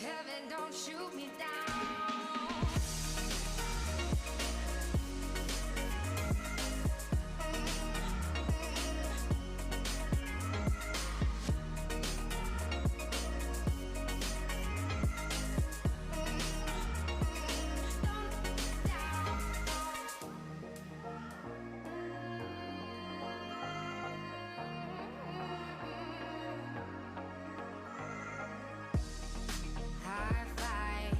Heaven, don't shoot me down. I fight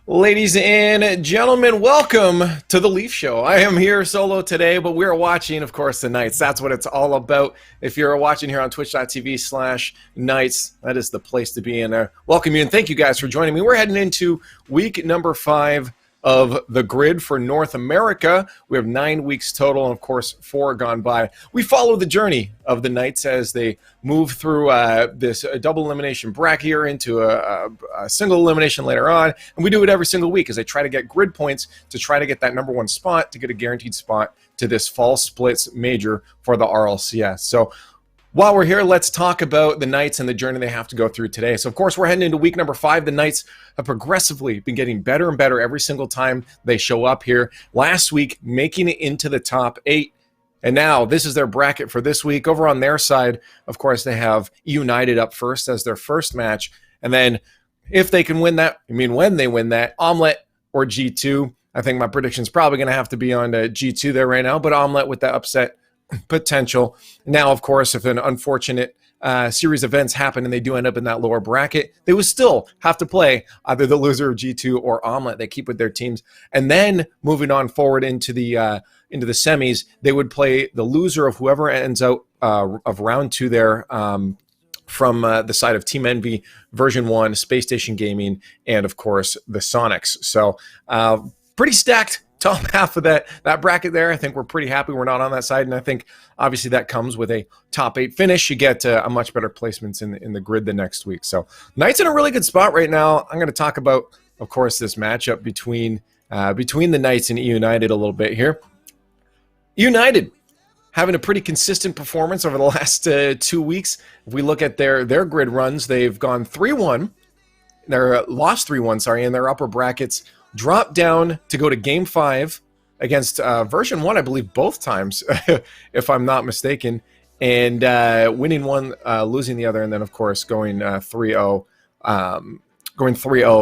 Ladies and gentlemen, welcome to the Leaf Show. I am here solo today, but we're watching, of course, the Knights. That's what it's all about. If you're watching here on twitch.tv/Knights, that is the place to be. And welcome you and thank you guys for joining me. We're heading into week number 5 of the grid for North America. We have 9 weeks total, and of course 4 gone by. We follow the journey of the Knights as they move through this double elimination bracket here into a single elimination later on, and we do it every single week as they try to get grid points to try to get that number 1 spot, to get a guaranteed spot to this fall splits major for the RLCS. So while we're here, let's talk about the Knights and the journey they have to go through today. So, of course, we're heading into week number 5. The Knights have progressively been getting better and better every single time they show up here. Last week, making it into the top 8. And now this is their bracket for this week. Over on their side, of course, they have United up first as their first match. And then if they can win that, when they win that, Omelette or G2. I think my prediction is probably going to have to be on G2 there right now, but Omelette with the upset potential. Now, of course, if an unfortunate series of events happen and they do end up in that lower bracket, they would still have to play either the loser of G2 or Omelette. They keep with their teams. And then moving on forward into the semis, they would play the loser of whoever ends out of round 2 there from the side of Team Envy, Version 1, Space Station Gaming, and of course the Sonics. So pretty stacked top half of that bracket there. I think we're pretty happy we're not on that side, and I think obviously that comes with a top 8 finish. You get a much better placements in the grid the next week. So Knights in a really good spot right now. I'm going to talk about, of course, this matchup between the Knights and United a little bit here. United having a pretty consistent performance over the last 2 weeks. If we look at their grid runs, they've gone 3-1. They're lost 3-1, sorry, in their upper brackets. Dropped down to go to Game 5 against Version 1, I believe, both times, if I'm not mistaken, and winning one, losing the other, and then, of course, going 3-0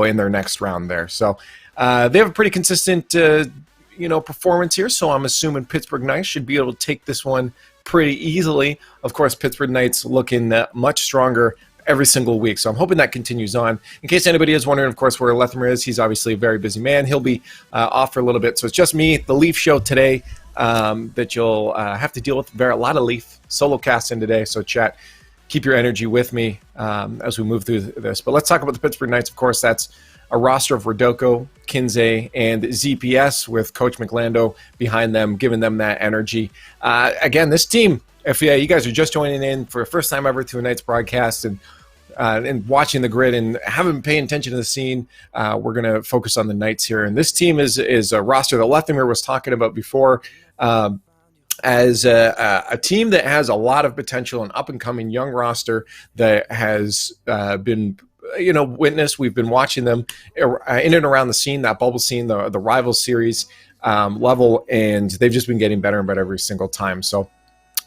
in their next round there. So they have a pretty consistent, performance here, so I'm assuming Pittsburgh Knights should be able to take this one pretty easily. Of course, Pittsburgh Knights looking much stronger every single week. So I'm hoping that continues on. In case anybody is wondering, of course, where Lethamyr is, he's obviously a very busy man. He'll be off for a little bit. So it's just me, the Leaf Show today, that you'll have to deal with. A lot of Leaf solo casting today. So chat, keep your energy with me as we move through this. But let's talk about the Pittsburgh Knights. Of course, that's a roster of Rodoko, Kinsey, and ZPS with Coach McLando behind them, giving them that energy. Again, this team, if you guys are just joining in for the first time ever to a Knights broadcast and watching the grid and haven't been paying attention to the scene, we're going to focus on the Knights here. And this team is a roster that Lethamyr was talking about before as a team that has a lot of potential, an up-and-coming young roster that has been witnessed. We've been watching them in and around the scene, that bubble scene, the rival series level, and they've just been getting better and better every single time. So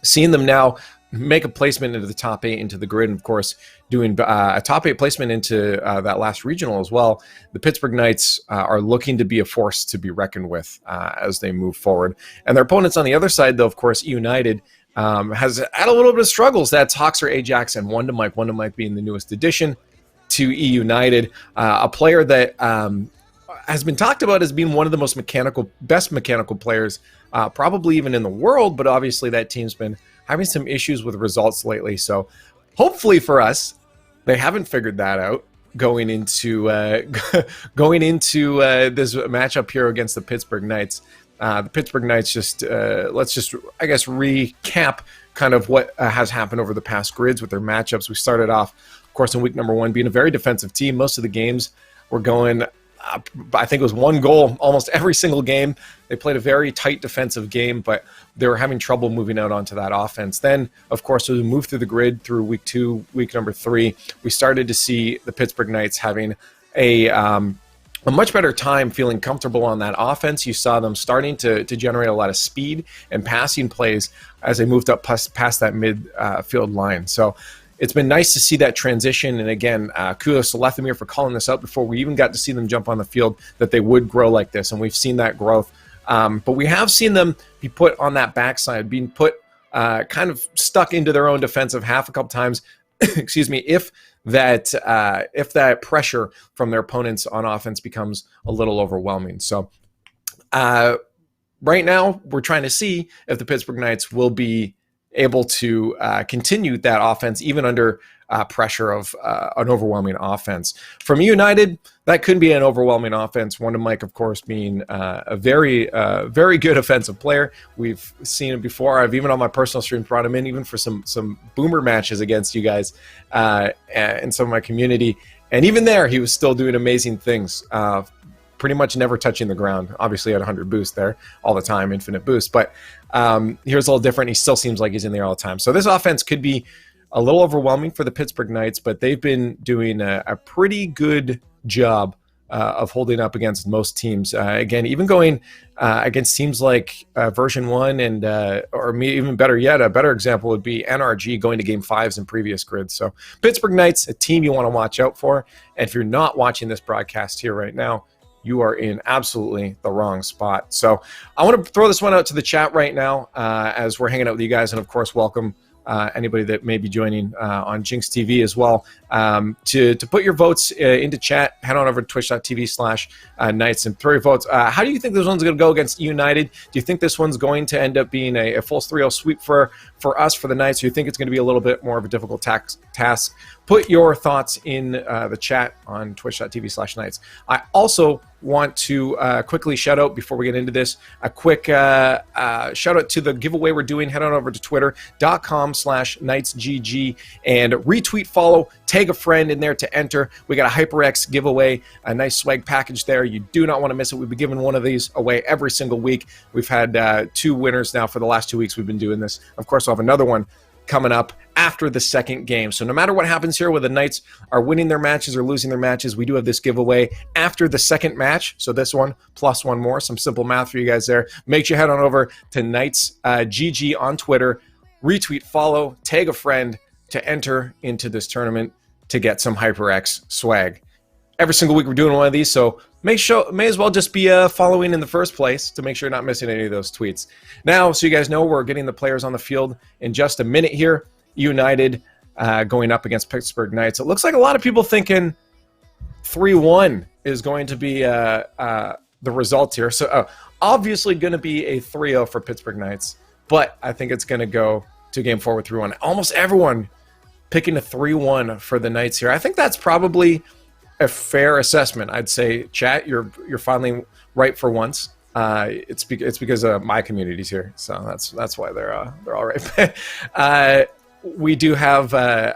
seeing them now make a placement into the top 8 into the grid, and of course doing a top 8 placement into that last regional as well, the Pittsburgh Knights are looking to be a force to be reckoned with as they move forward. And their opponents on the other side, though, of course, United has had a little bit of struggles. That's Hoxer, Ajax, and One to Mike being the newest addition to United, a player that has been talked about as being one of the best mechanical players, probably even in the world, but obviously that team's been having some issues with results lately. So hopefully for us, they haven't figured that out going into this matchup here against the Pittsburgh Knights. The Pittsburgh Knights let's just, I guess, recap kind of what has happened over the past grids with their matchups. We started off, of course, in week number 1 being a very defensive team. Most of the games were going, I think it was 1 goal almost every single game. They played a very tight defensive game, but they were having trouble moving out onto that offense. Then, of course, as we moved through the grid through week 2, week number 3, we started to see the Pittsburgh Knights having a much better time feeling comfortable on that offense. You saw them starting to generate a lot of speed and passing plays as they moved up past that midfield line. So it's been nice to see that transition. And again, kudos to Lethamyr for calling this out before we even got to see them jump on the field, that they would grow like this. And we've seen that growth. But we have seen them be put on that backside, being put kind of stuck into their own defensive half a couple times, excuse me, if that pressure from their opponents on offense becomes a little overwhelming. So right now, we're trying to see if the Pittsburgh Knights will be able to continue that offense even under pressure of an overwhelming offense. From United, that could be an overwhelming offense. Wonder Mike, of course, being a very good offensive player. We've seen it before. I've even on my personal stream brought him in even for some boomer matches against you guys in some of my community. And even there, he was still doing amazing things. Pretty much never touching the ground. Obviously at 100 boost there all the time, infinite boost. But here's a little different. He still seems like he's in there all the time. So this offense could be a little overwhelming for the Pittsburgh Knights, but they've been doing a pretty good job of holding up against most teams. Again, even going against teams like version 1 and even better yet, a better example would be NRG going to game 5s in previous grids. So Pittsburgh Knights, a team you want to watch out for. And if you're not watching this broadcast here right now, you are in absolutely the wrong spot. So I want to throw this one out to the chat right now as we're hanging out with you guys. And of course, welcome anybody that may be joining on Jinx TV as well. To put your votes into chat, head on over to twitch.tv/Knights and throw your votes. How do you think this one's going to go against United? Do you think this one's going to end up being a full 3-0 sweep for us, for the Knights? Or do you think it's going to be a little bit more of a difficult task? Put your thoughts in the chat on twitch.tv/Knights. I also want to quickly shout out, before we get into this, a quick shout out to the giveaway we're doing. Head on over to twitter.com/KnightsGG and retweet, follow, tag a friend in there to enter. We got a HyperX giveaway, a nice swag package there. You do not want to miss it. We've been giving one of these away every single week. We've had 2 winners now for the last 2 weeks we've been doing this. Of course, we'll have another one coming up after the second game. So no matter what happens here, whether the Knights are winning their matches or losing their matches, we do have this giveaway after the second match. So this one plus one more. Some simple math for you guys there. Make sure you head on over to Knights GG on Twitter, retweet, follow, tag a friend to enter into this tournament to get some HyperX swag. Every single week we're doing one of these, so may as well just be following in the first place to make sure you're not missing any of those tweets. Now, so you guys know, we're getting the players on the field in just a minute here. United going up against Pittsburgh Knights. It looks like a lot of people thinking 3-1 is going to be the result here. So obviously going to be a 3-0 for Pittsburgh Knights, but I think it's going to go to game 4 with 3-1. Almost everyone picking a 3-1 for the Knights here. I think that's probably a fair assessment. I'd say, chat, you're finally right for once. It's because my community's here, so that's why they're all right. We do have a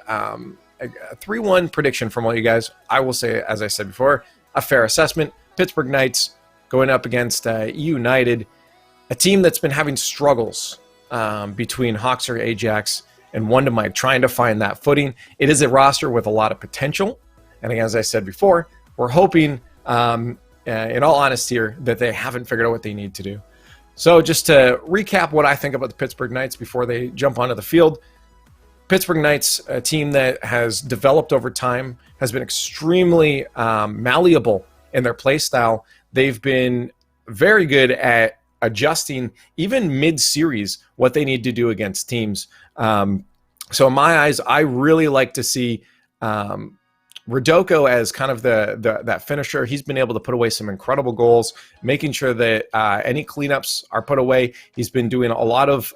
3-1 prediction from all you guys. I will say, as I said before, a fair assessment. Pittsburgh Knights going up against United, a team that's been having struggles between Hawkser, Ajax, and Wonder Mike, trying to find that footing. It is a roster with a lot of potential. And again, as I said before, we're hoping, in all honesty here, that they haven't figured out what they need to do. So just to recap what I think about the Pittsburgh Knights before they jump onto the field. Pittsburgh Knights, a team that has developed over time, has been extremely malleable in their play style. They've been very good at adjusting, even mid-series, what they need to do against teams. So in my eyes, I really like to see Rodoko as kind of that finisher. He's been able to put away some incredible goals, making sure that any cleanups are put away. He's been doing a lot of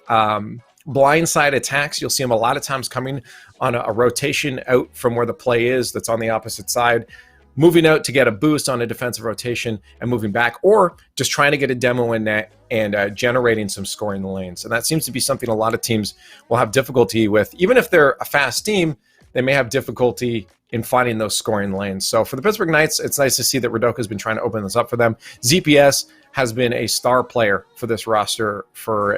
blindside attacks. You'll see him a lot of times coming on a rotation out from where the play is that's on the opposite side, moving out to get a boost on a defensive rotation and moving back, or just trying to get a demo in net and generating some scoring lanes. And that seems to be something a lot of teams will have difficulty with. Even if they're a fast team, they may have difficulty in finding those scoring lanes. So for the Pittsburgh Knights, it's nice to see that Rodoko has been trying to open this up for them. ZPS has been a star player for this roster for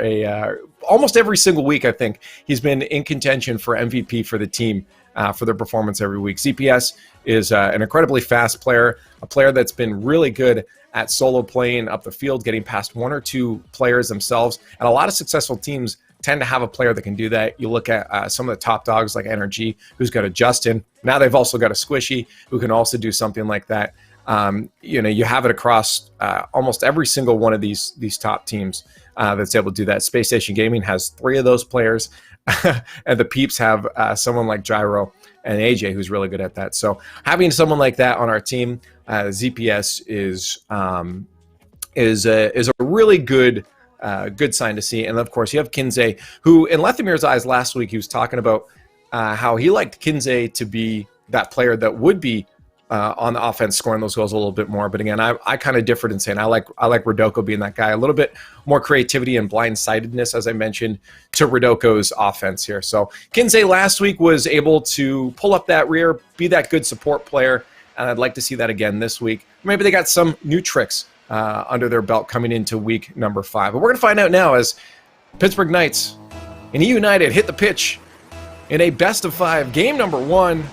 almost every single week. I think he's been in contention for MVP for the team for their performance every week. ZPS is an incredibly fast player, a player that's been really good at solo playing up the field, getting past one or two players themselves. And a lot of successful teams tend to have a player that can do that. You look at some of the top dogs like NRG, who's got a Justin. Now they've also got a Squishy, who can also do something like that. You have it across almost every single one of these top teams. that's able to do that. Space Station Gaming has 3 of those players, and the Peeps have someone like Gyro and AJ who's really good at that. So having someone like that on our team, ZPS is a really good sign to see. And of course, you have Kinsey, who in Lethamyr's eyes last week, he was talking about how he liked Kinsey to be that player that would be on the offense scoring those goals a little bit more. But again, I kind of differed in saying I like Rodoko being that guy, a little bit more creativity and blindsidedness, as I mentioned, to Rodoko's offense here. So Kinsey last week was able to pull up that rear, be that good support player, and I'd like to see that again this week. Maybe they got some new tricks under their belt coming into week number 5. But we're going to find out now as Pittsburgh Knights and EU United hit the pitch in a best-of-5 game number 1.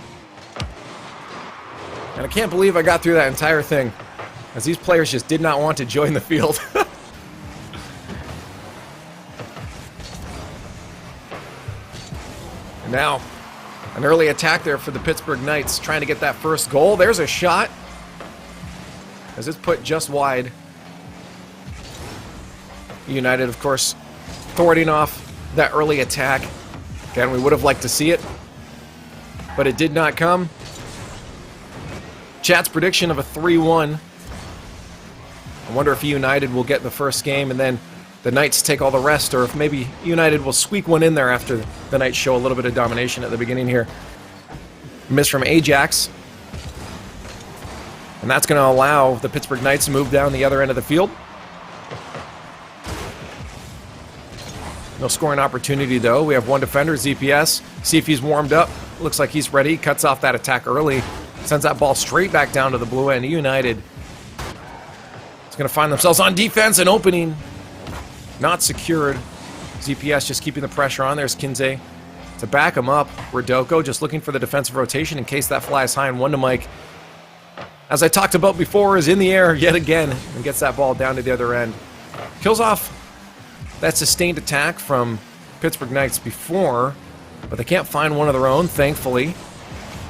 And I can't believe I got through that entire thing, as these players just did not want to join the field. And now, an early attack there for the Pittsburgh Knights, trying to get that first goal. There's a shot, as it's put just wide. United, of course, thwarting off that early attack. Again, we would have liked to see it, but it did not come. Chat's prediction of a 3-1. I wonder if United will get the first game and then the Knights take all the rest, or if maybe United will squeak one in there after the Knights show a little bit of domination at the beginning here. Miss from Ajax. And that's going to allow the Pittsburgh Knights to move down the other end of the field. No scoring opportunity, though. We have one defender, ZPS. See if he's warmed up. Looks like he's ready. Cuts off that attack early. Sends that ball straight back down to the blue end. United is going to find themselves on defense. An opening not secured. ZPS just keeping the pressure on. There's Kinsey to back him up. Rodoko just looking for the defensive rotation in case that flies high and one to Mike. As I talked about before, is in the air yet again and gets that ball down to the other end. Kills off that sustained attack from Pittsburgh Knights before, but they can't find one of their own, thankfully.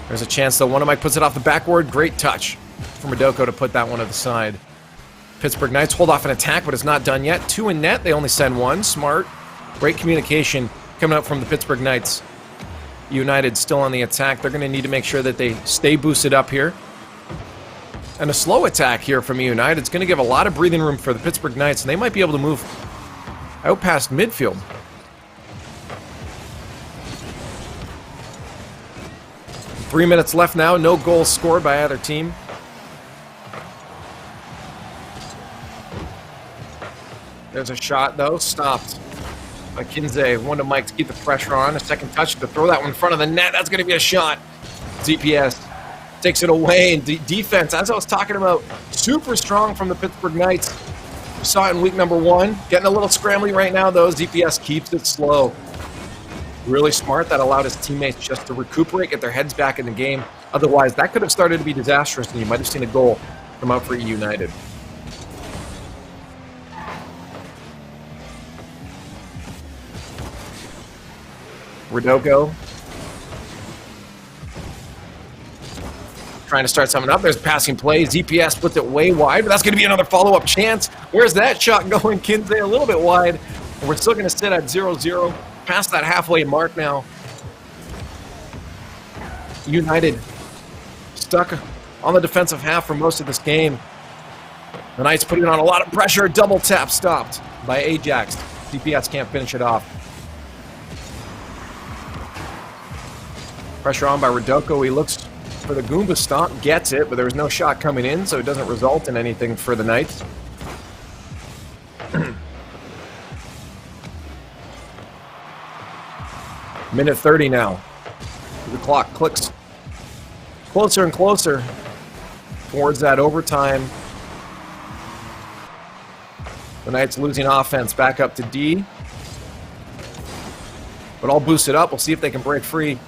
There's a chance, though. One of Mike puts it off the backboard. Great touch from Rodoko to put that one to the side. Pittsburgh Knights hold off an attack, but it's not done yet. 2 in net. They only send 1. Smart. Great communication coming out from the Pittsburgh Knights. United still on the attack. They're going to need to make sure that they stay boosted up here. And a slow attack here from United. It's going to give a lot of breathing room for the Pittsburgh Knights, and they might be able to move out past midfield. Three minutes left now. No goals scored by either team. There's a shot, though. Stopped by Kinsey. One to Mike to keep the pressure on. A second touch to throw that one in front of the net. That's going to be a shot. ZPS takes it away. And defense, as I was talking about, super strong from the Pittsburgh Knights. We saw it in week number 1. Getting a little scrambly right now, though. ZPS keeps it slow. Really smart. That allowed his teammates just to recuperate, get their heads back in the game. Otherwise, that could have started to be disastrous, and you might have seen a goal come out for United. Rodoko trying to start something up. There's a passing play. ZPS puts it way wide, but that's going to be another follow-up chance. Where's that shot going? Kinsey a little bit wide. And we're still going to sit at 0-0. Past that halfway mark now. United stuck on the defensive half for most of this game. The Knights putting on a lot of pressure. Double tap stopped by Ajax. ZPS can't finish it off. Pressure on by Rodoko. He looks for the Goomba stomp, gets it, but there was no shot coming in, so it doesn't result in anything for the Knights. Minute 30 now. The clock clicks closer and closer towards that overtime. The Knights losing offense back up to D. But all boosted up. We'll see if they can break free.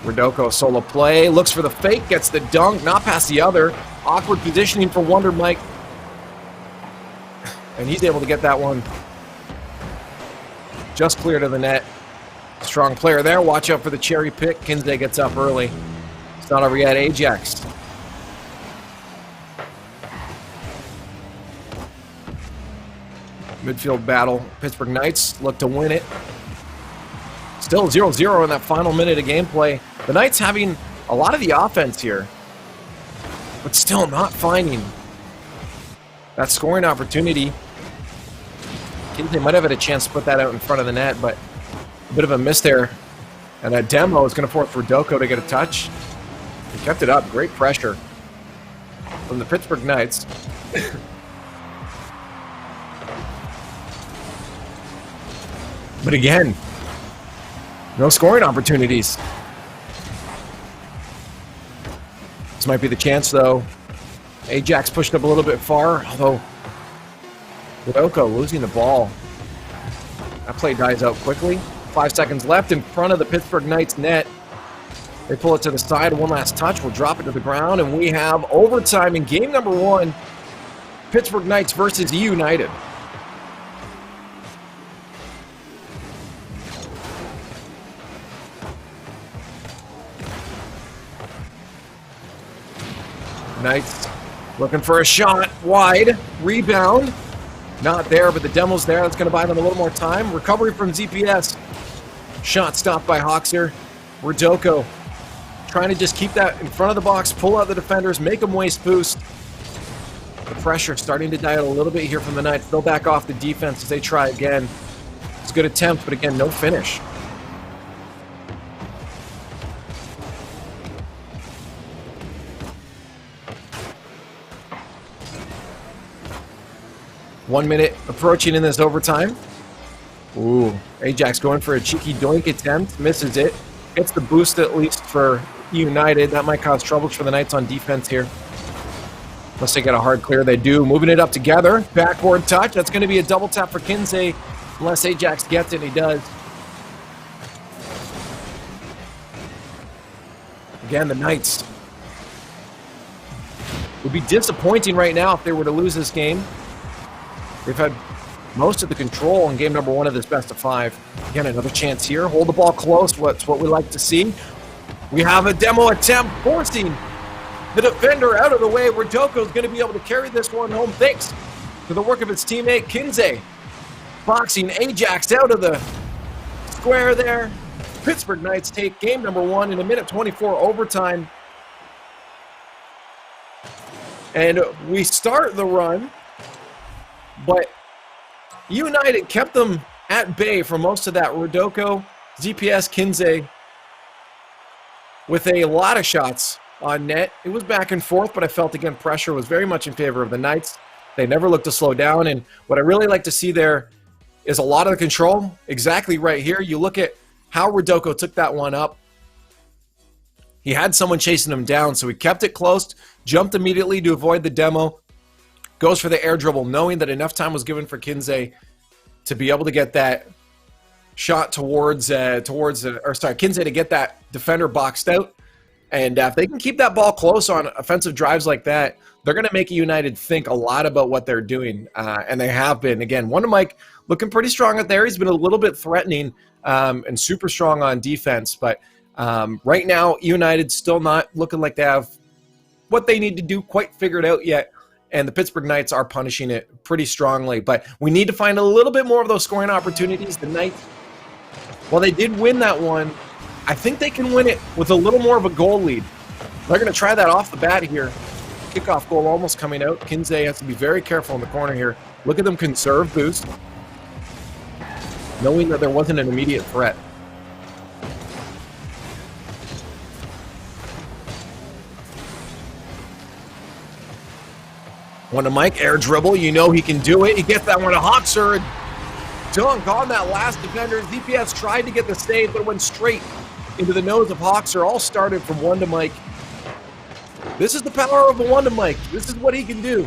Rodoko solo play. Looks for the fake. Gets the dunk. Not past the other. Awkward positioning for Wonder Mike. And he's able to get that one just clear to the net. Strong player there. Watch out for the cherry pick. Kinsey gets up early. It's not over yet. Ajax. Midfield battle. Pittsburgh Knights look to win it. Still 0-0 in that final minute of gameplay. The Knights having a lot of the offense here, but still not finding that scoring opportunity. They might have had a chance to put that out in front of the net, but a bit of a miss there. And that demo is going to force Rodoko to get a touch. He kept it up. Great pressure from the Pittsburgh Knights. But again, no scoring opportunities. This might be the chance, though. Ajax pushed up a little bit far, although Rodoko losing the ball. That play dies out quickly. 5 seconds left in front of the Pittsburgh Knights net. They pull it to the side. One last touch. We'll drop it to the ground, and we have overtime in game number 1. Pittsburgh Knights versus United. Knights looking for a shot wide. Rebound. Not there, but the demo's there. That's going to buy them a little more time. Recovery from ZPS. Shot stopped by Hoxer. Rodoko trying to just keep that in front of the box, pull out the defenders, make them waste boost. The pressure starting to die out a little bit here from the Knights. They'll back off the defense as they try again. It's a good attempt, but again, no finish. One minute approaching in this overtime. Ooh, Ajax going for a cheeky doink attempt. Misses it. Gets the boost at least for United. That might cause troubles for the Knights on defense here. Unless they get a hard clear, they do. Moving it up together. Backboard touch. That's going to be a double tap for Kinsey. Unless Ajax gets it, he does. Again, the Knights would be disappointing right now if they were to lose this game. They've had most of the control in game number 1 of this best of 5. Again, another chance here. Hold the ball close. What's what we like to see. We have a demo attempt forcing the defender out of the way. Rodoko is going to be able to carry this one home thanks to the work of his teammate Kinsey. Boxing Ajax out of the square there. Pittsburgh Knights take game number 1 in a minute 24 overtime. And we start the run, but United kept them at bay for most of that. Rodoko, ZPS, Kinsey with a lot of shots on net. It was back and forth, but I felt, again, pressure was very much in favor of the Knights. They never looked to slow down, and what I really like to see there is a lot of the control exactly right here. You look at how Rodoko took that one up. He had someone chasing him down, so he kept it close, jumped immediately to avoid the demo, goes for the air dribble, knowing that enough time was given for Kinsey to be able to get that shot Kinsey to get that defender boxed out. And if they can keep that ball close on offensive drives like that, they're going to make United think a lot about what they're doing, and they have been. Again, Wondermike looking pretty strong out there. He's been a little bit threatening and super strong on defense, but right now, United still not looking like they have what they need to do quite figured out yet. And the Pittsburgh Knights are punishing it pretty strongly. But we need to find a little bit more of those scoring opportunities. The Knights, while they did win that one, I think they can win it with a little more of a goal lead. They're going to try that off the bat here. Kickoff goal almost coming out. Kinsey has to be very careful in the corner here. Look at them conserve boost, knowing that there wasn't an immediate threat. One to Mike, air dribble. You know he can do it. He gets that one to Hoxer. Dunk on that last defender. ZPS tried to get the save, but it went straight into the nose of Hoxer. All started from one to Mike. This is the power of a one to Mike. This is what he can do.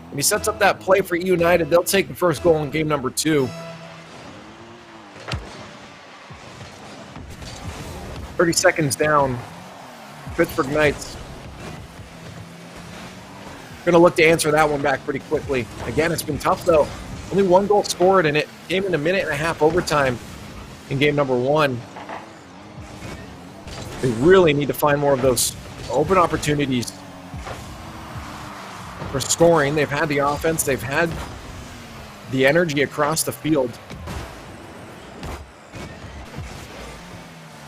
And he sets up that play for United. They'll take the first goal in game number 2. 30 seconds down. Pittsburgh Knights going to look to answer that one back pretty quickly. Again, it's been tough, though. Only 1 goal scored, and it came in a minute and a half overtime in game number 1. They really need to find more of those open opportunities for scoring. They've had the offense. They've had the energy across the field.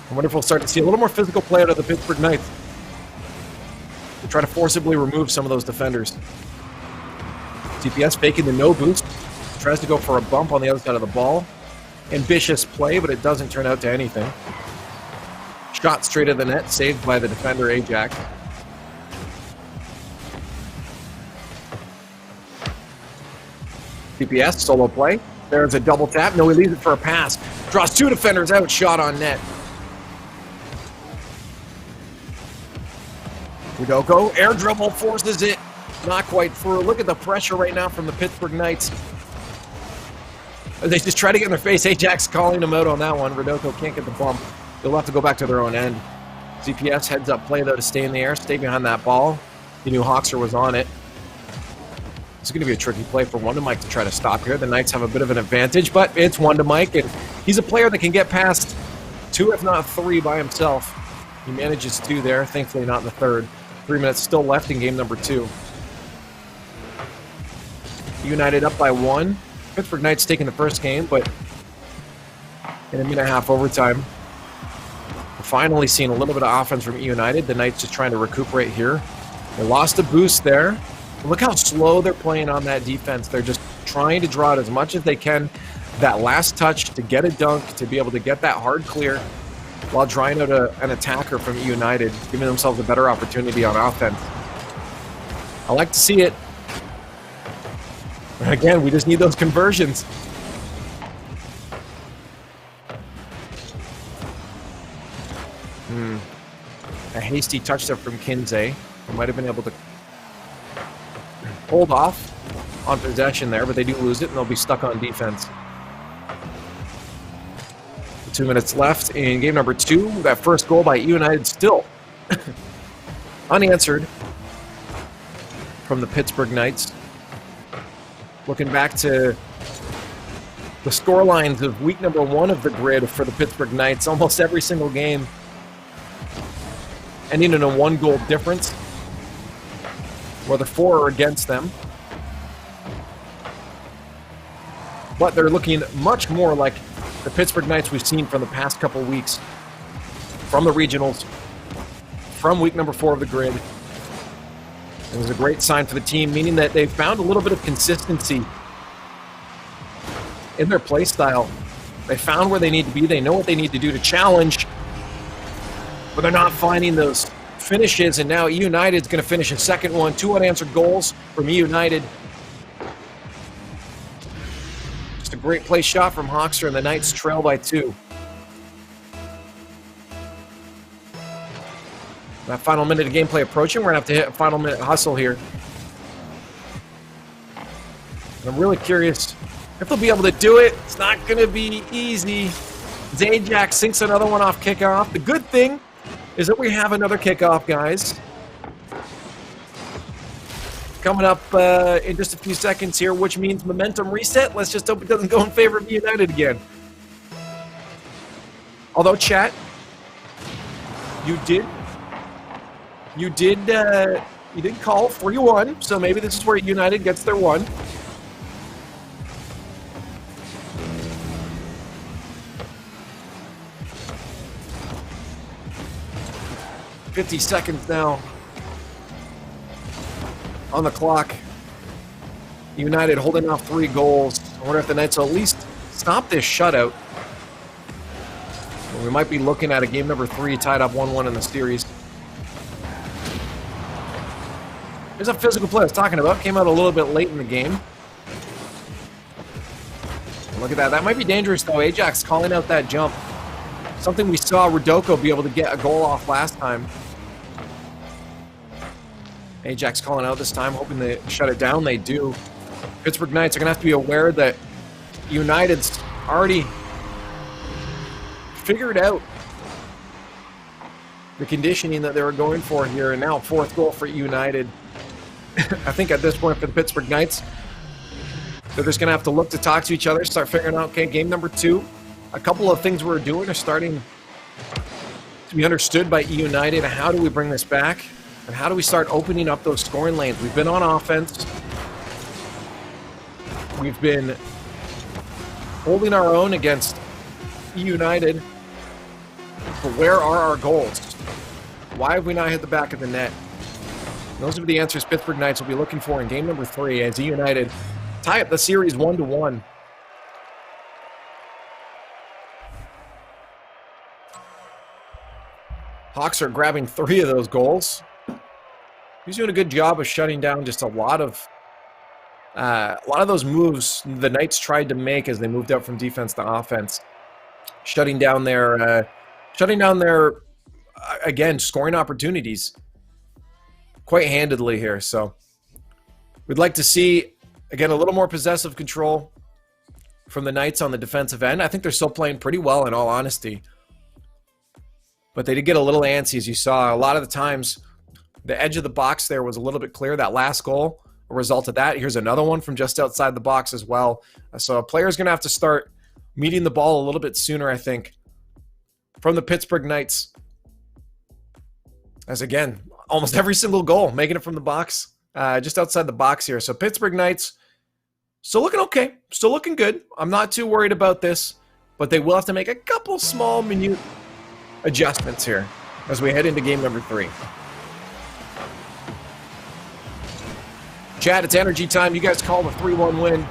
I wonder if we'll start to see a little more physical play out of the Pittsburgh Knights to try to forcibly remove some of those defenders. TPS faking the no boost. Tries to go for a bump on the other side of the ball. Ambitious play, but it doesn't turn out to anything. Shot straight at the net, saved by the defender Ajax. TPS, solo play. There's a double tap. No, he leaves it for a pass. Draws two defenders out, shot on net. Udoko, air dribble, forces it. Not quite through. Look at the pressure right now from the Pittsburgh Knights. They just try to get in their face. Ajax calling them out on that one. Rodoko can't get the bump. They'll have to go back to their own end. CPS heads up play, though, to stay in the air, stay behind that ball. He knew Hawkser was on it. It's going to be a tricky play for Wondamike to try to stop here. The Knights have a bit of an advantage, but it's Wondamike, and he's a player that can get past 2, if not 3, by himself. He manages 2 there, thankfully not in the third. 3 minutes still left in game number 2. United up by 1. Pittsburgh Knights taking the first game, but in a minute and a half overtime. We're finally seeing a little bit of offense from United. The Knights just trying to recuperate here. They lost a boost there. Look how slow they're playing on that defense. They're just trying to draw it as much as they can. That last touch to get a dunk, to be able to get that hard clear while drawing out an attacker from United, giving themselves a better opportunity on offense. I like to see it. And again, we just need those conversions. A hasty touch there from Kinsey. They might have been able to hold off on possession there, but they do lose it, and they'll be stuck on defense. 2 minutes left in game number 2. That first goal by United still unanswered from the Pittsburgh Knights. Looking back to the score lines of week number 1 of the grid for the Pittsburgh Knights, almost every single game ending in a 1-goal difference, whether for or against them. But they're looking much more like the Pittsburgh Knights we've seen from the past couple weeks, from the regionals, from week number 4 of the grid. It was a great sign for the team, meaning that they've found a little bit of consistency in their play style. They found where they need to be. They know what they need to do to challenge, but they're not finding those finishes. And now United's going to finish a second one. 2 unanswered goals from United. Just a great play shot from Hawkser, and the Knights trail by 2. That final minute of gameplay approaching. We're going to have to hit a final minute hustle here. And I'm really curious if they'll be able to do it. It's not going to be easy. Ajax sinks another one off kickoff. The good thing is that we have another kickoff, guys. Coming up in just a few seconds here, which means momentum reset. Let's just hope it doesn't go in favor of United again. Although, chat, you did call 3-1, so maybe this is where United gets their one. $50 seconds now on the clock. United holding off 3 goals. I wonder if the Knights will at least stop this shutout. We might be looking at a game number 3 tied up 1-1 in the series. Here's a physical play I was talking about. Came out a little bit late in the game. Look at that. That might be dangerous, though. Ajax calling out that jump. Something we saw Rodoko be able to get a goal off last time. Ajax calling out this time, hoping to shut it down. They do. Pittsburgh Knights are going to have to be aware that United's already figured out the conditioning that they were going for here, and now 4th goal for United. I think at this point for the Pittsburgh Knights, they're just going to have to look to talk to each other, start figuring out, okay, game number 2. A couple of things we're doing are starting to be understood by United. How do we bring this back? And how do we start opening up those scoring lanes? We've been on offense. We've been holding our own against United. But where are our goals? Why have we not hit the back of the net? Those are the answers Pittsburgh Knights will be looking for in game number 3 as United tie up the series 1-1. Hawks are grabbing 3 of those goals. He's doing a good job of shutting down just a lot of those moves the Knights tried to make as they moved up from defense to offense, shutting down their again scoring opportunities quite handedly here. So we'd like to see again a little more possessive control from the Knights on the defensive end. I think they're still playing pretty well in all honesty, but they did get a little antsy, as you saw. A lot of the times the edge of the box there was a little bit clear. That last goal, a result of that. Here's another one from just outside the box as well. So a player's going to have to start meeting the ball a little bit sooner, I think, from the Pittsburgh Knights. As again, almost every single goal, making it from the box, just outside the box here. So Pittsburgh Knights still looking okay, still looking good. I'm not too worried about this, but they will have to make a couple small, minute adjustments here as we head into game number 3. Chat, it's energy time. You guys call the 3-1 win.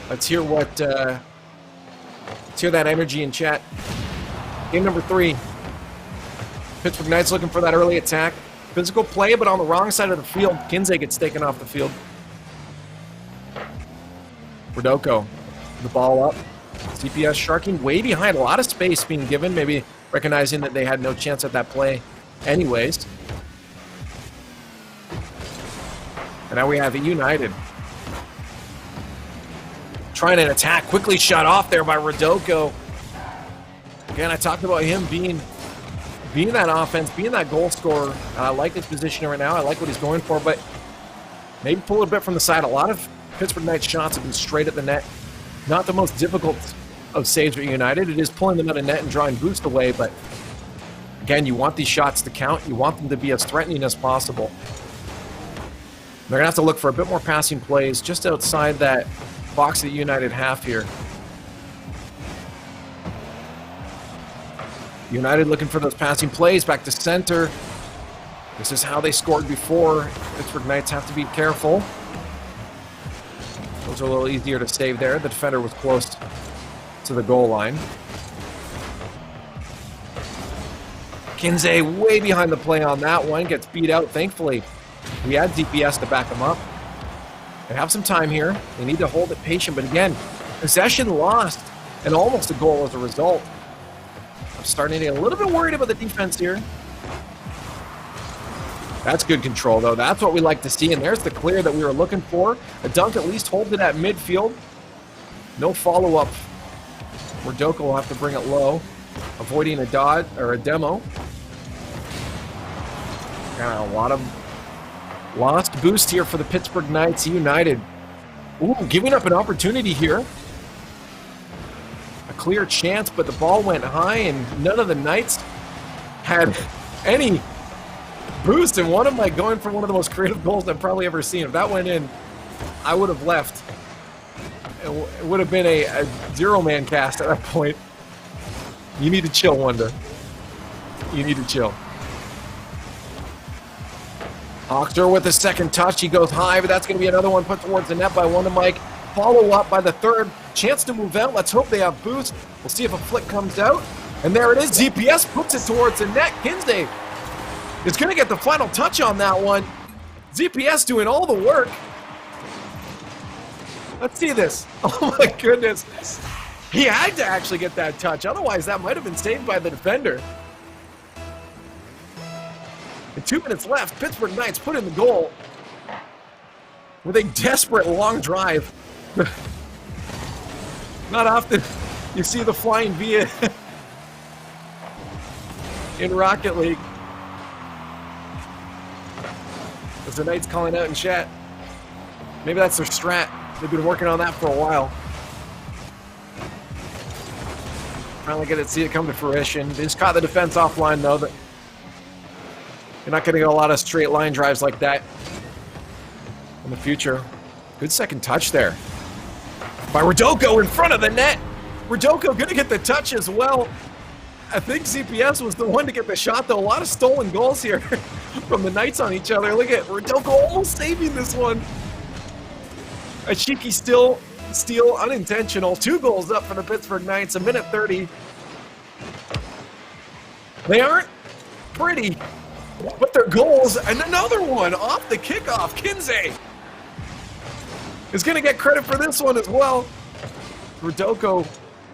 Let's hear that energy in chat. Game number 3. Pittsburgh Knights looking for that early attack. Physical play, but on the wrong side of the field. Kinsey gets taken off the field. Rodoko, the ball up. CPS sharking way behind. A lot of space being given, maybe recognizing that they had no chance at that play anyways. And now we have United trying an attack, quickly shut off there by Rodoko. Again, I talked about him being that offense, being that goal scorer. I like his position right now. I like what he's going for, but maybe pull a bit from the side. A lot of Pittsburgh Knights shots have been straight at the net. Not the most difficult of saves with United. It is pulling them out of net and drawing boost away, but again, you want these shots to count. You want them to be as threatening as possible. They're going to have to look for a bit more passing plays just outside that box that United have here. United looking for those passing plays back to center. This is how they scored before. Pittsburgh Knights have to be careful. Those are a little easier to save there. The defender was close to the goal line. Kinsey way behind the play on that one. Gets beat out, thankfully. We had DPS to back him up. They have some time here. They need to hold it patient, but again, possession lost and almost a goal as a result. I'm starting to get a little bit worried about the defense here. That's good control, though. That's what we like to see, and there's the clear that we were looking for. A dunk at least holds it at midfield. No follow-up. Rodoko will have to bring it low, avoiding a dodge or a demo. Got a lot of lost boost here for the Pittsburgh Knights. United, giving up an opportunity here. A clear chance, but the ball went high, and none of the Knights had any boost, and one of them going for one of the most creative goals I've probably ever seen. If that went in, I would have left. It would have been a zero-man cast at that point. You need to chill, Wonder. You need to chill. Oxter with the second touch. He goes high, but that's going to be another one put towards the net by Wonder Mike. Follow up by the third. Chance to move out. Let's hope they have boost. We'll see if a flick comes out. And there it is. ZPS puts it towards the net. Kinsey is going to get the final touch on that one. ZPS doing all the work. Let's see this. Oh my goodness. He had to actually get that touch. Otherwise, that might have been saved by the defender. And 2 minutes left. Pittsburgh Knights put in the goal with a desperate long drive. Not often you see the flying V in Rocket League. As the Knights calling out in chat. Maybe that's their strat. They've been working on that for a while. Finally get to see it come to fruition. They just caught the defense offline, though. You're not going to get a lot of straight line drives like that in the future. Good second touch there by Rodoko in front of the net. Rodoko going to get the touch as well. I think CPS was the one to get the shot, though. A lot of stolen goals here from the Knights on each other. Look at Rodoko almost saving this one. A cheeky steal, unintentional. 2 goals up for the Pittsburgh Knights, a minute 30. They aren't pretty, but they're goals. And another one off the kickoff. Kinsey is going to get credit for this one as well. Rodoko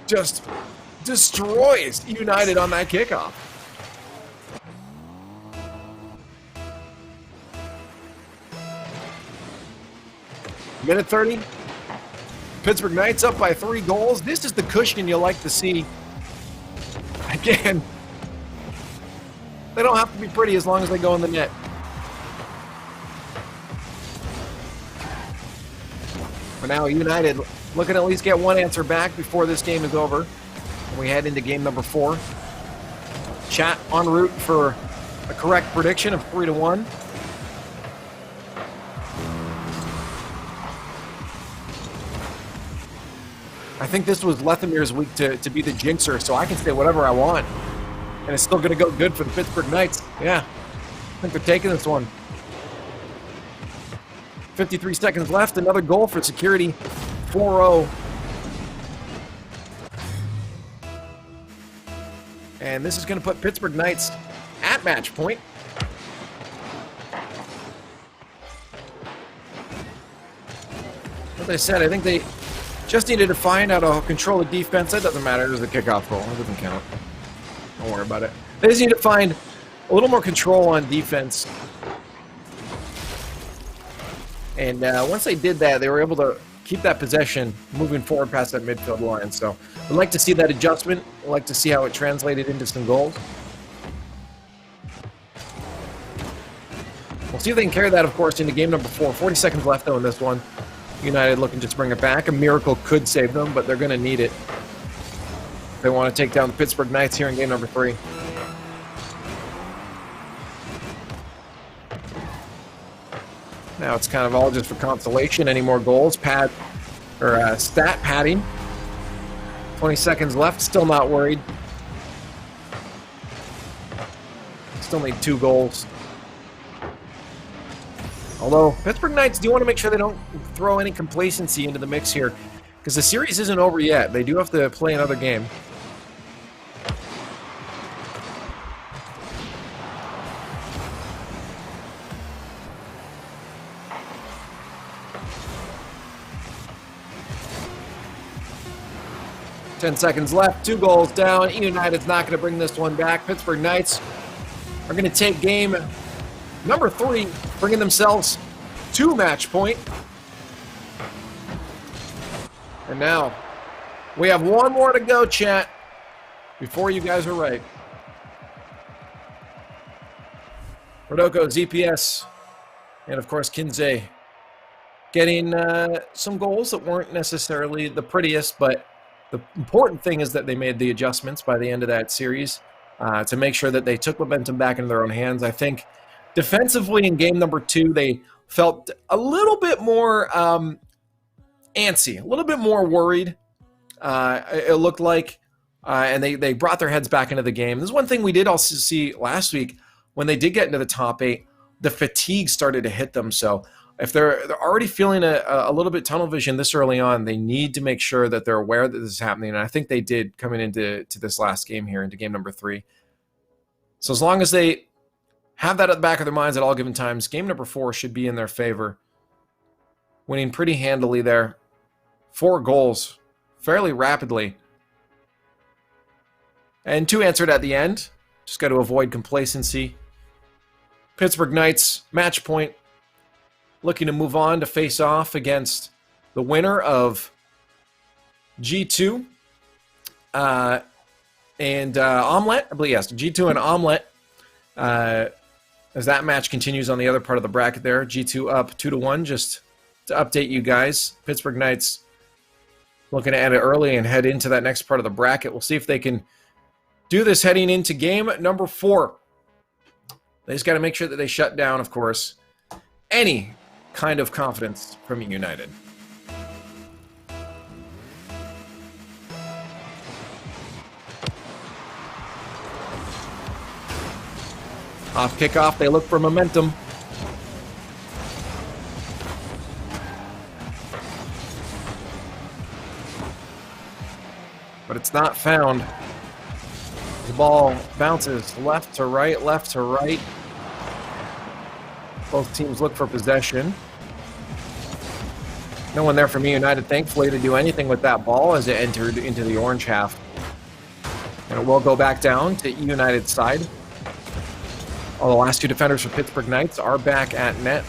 just destroys United on that kickoff. Minute 30. Pittsburgh Knights up by 3 goals. This is the cushion you like to see. Again, they don't have to be pretty as long as they go in the net. For now, United looking to at least get one answer back before this game is over. And we head into game number 4. Chat en route for a correct prediction of 3-1. I think this was Lethamyr's week to be the jinxer, so I can say whatever I want. And it's still going to go good for the Pittsburgh Knights. Yeah, I think they're taking this one. 53 seconds left. Another goal for security. 4-0. And this is going to put Pittsburgh Knights at match point. As I said, I think they just needed to find out how to control the defense. That doesn't matter. It was a kickoff goal. It doesn't count. Don't worry about it. They just need to find a little more control on defense. And once they did that, they were able to keep that possession moving forward past that midfield line. So I'd like to see that adjustment. I'd like to see how it translated into some goals. We'll see if they can carry that, of course, into game number 4. 40 seconds left, though, in this one. United looking to bring it back. A miracle could save them, but they're going to need it. They want to take down the Pittsburgh Knights here in game number 3. Now it's kind of all just for consolation. Any more goals? Stat padding. 20 seconds left. Still not worried. Still need 2 goals. Although, Pittsburgh Knights do want to make sure they don't throw any complacency into the mix here, because the series isn't over yet. They do have to play another game. Ten seconds left, 2 goals down. United's not going to bring this one back. Pittsburgh Knights are going to take game number 3, bringing themselves to match point. And now, we have one more to go, chat, before you guys are right. Rodoko, ZPS, and of course Kinsey getting some goals that weren't necessarily the prettiest, but the important thing is that they made the adjustments by the end of that series to make sure that they took momentum back into their own hands. I think defensively in game number 2, they felt a little bit more antsy, a little bit more worried, it looked like, and they brought their heads back into the game. This is one thing we did also see last week when they did get into the top 8, the fatigue started to hit them. So if they're already feeling a little bit tunnel vision this early on, they need to make sure that they're aware that this is happening. And I think they did coming into this last game here, into game number 3. So as long as they have that at the back of their minds at all given times, game number 4 should be in their favor. Winning pretty handily there. 4 goals fairly rapidly. And 2 answered at the end. Just got to avoid complacency. Pittsburgh Knights, match point. Looking to move on to face off against the winner of G2 and Omelette. I believe, yes, G2 and Omelette. As that match continues on the other part of the bracket there. G2 up 2-1, just to update you guys. Pittsburgh Knights looking to end it early and head into that next part of the bracket. We'll see if they can do this heading into game number 4. They just got to make sure that they shut down, of course, any kind of confidence from United. Off kickoff, they look for momentum. But it's not found. The ball bounces left to right, left to right. Both teams look for possession. No one there from United, thankfully, to do anything with that ball as it entered into the orange half. And it will go back down to United's side. All the last two defenders for Pittsburgh Knights are back at net.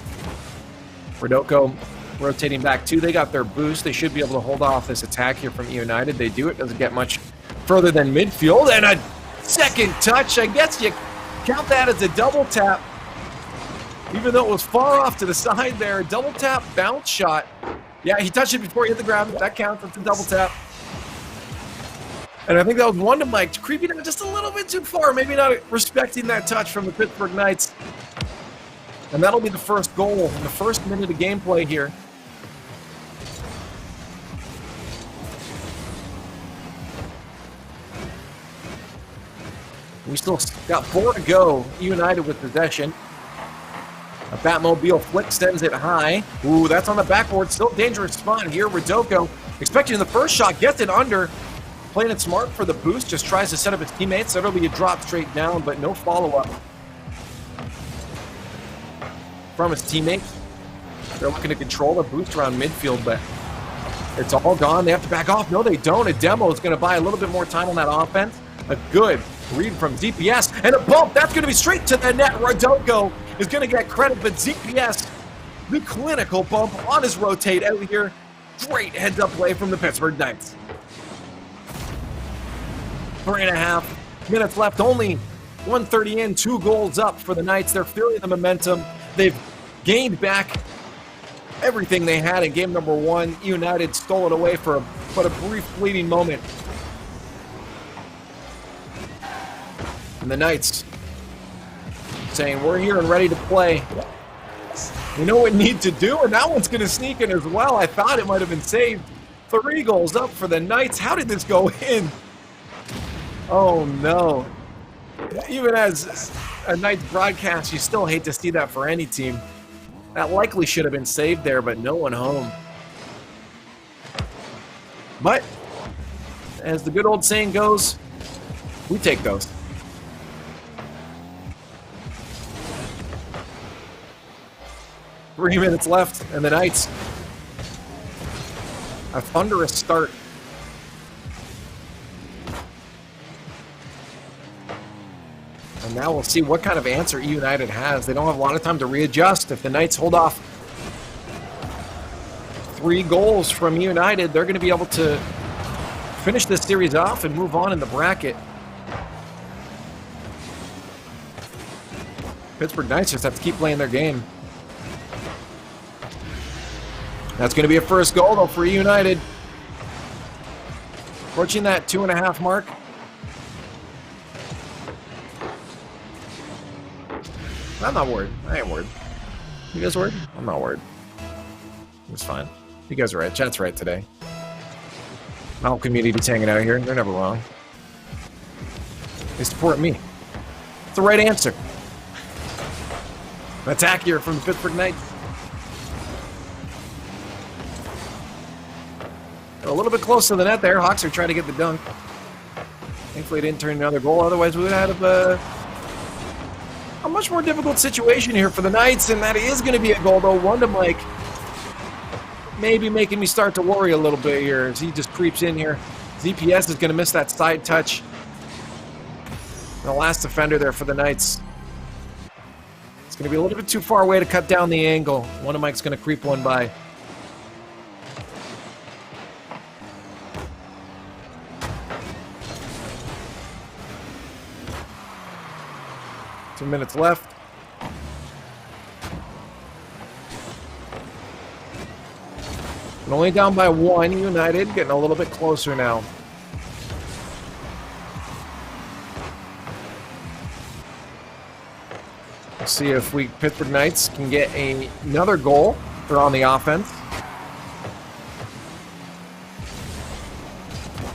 Rodoko rotating back too. They got their boost. They should be able to hold off this attack here from United. They do. It doesn't get much further than midfield. And a second touch. I guess you count that as a double tap. Even though it was far off to the side there. Double tap bounce shot. Yeah, he touched it before he hit the ground. That counts. It's a double tap. And I think that was one to Mike, creeping out just a little bit too far, maybe not respecting that touch from the Pittsburgh Knights. And that'll be the first goal in the first minute of gameplay here. We still got 4 to go, United with possession. A Batmobile flick sends it high. Ooh, that's on the backboard, still dangerous spot here. Rodoko expecting the first shot, gets it under. Playing it smart for the boost, just tries to set up his teammates. So it'll be a drop straight down, but no follow-up from his teammates. They're looking to control the boost around midfield, but it's all gone. They have to back off. No, they don't. A demo is going to buy a little bit more time on that offense. A good read from ZPS, and a bump. That's going to be straight to the net. Rodoko is going to get credit, but ZPS, the clinical bump on his rotate out here. Great heads-up play from the Pittsburgh Knights. 3.5 minutes left, only 1:30 in, 2 goals up for the Knights. They're feeling the momentum. They've gained back everything they had in game number 1. United stole it away for but a brief fleeting moment. And the Knights saying, we're here and ready to play. We know what we need to do, and that one's going to sneak in as well. I thought it might have been saved. 3 goals up for the Knights. How did this go in? Oh no. Even as a Knights broadcast, you still hate to see that for any team. That likely should have been saved there, but no one home. But, as the good old saying goes, we take those. Three minutes left, and the Knights, a thunderous start. And now we'll see what kind of answer United has. They don't have a lot of time to readjust. If the Knights hold off 3 goals from United, they're going to be able to finish this series off and move on in the bracket. Pittsburgh Knights just have to keep playing their game. That's going to be a first goal, though, for United. Approaching that 2.5 mark. I'm not worried. I ain't worried. You guys worried? I'm not worried. It's fine. You guys are right. Chat's right today. My whole community's hanging out here. They're never wrong. They support me. It's the right answer. An attack here from the Pittsburgh Knights. A little bit close to the net there. Hawks are trying to get the dunk. Thankfully, it didn't turn another goal. Otherwise, we would have had a much more difficult situation here for the Knights, and that is going to be a goal, though. One to Mike. Maybe making me start to worry a little bit here as he just creeps in here. ZPS is going to miss that side touch. The last defender there for the Knights. It's going to be a little bit too far away to cut down the angle. One of Mike's going to creep one by. Minutes left. And only down by 1. United getting a little bit closer now. See if Pittsburgh Knights can get another goal. They're on the offense.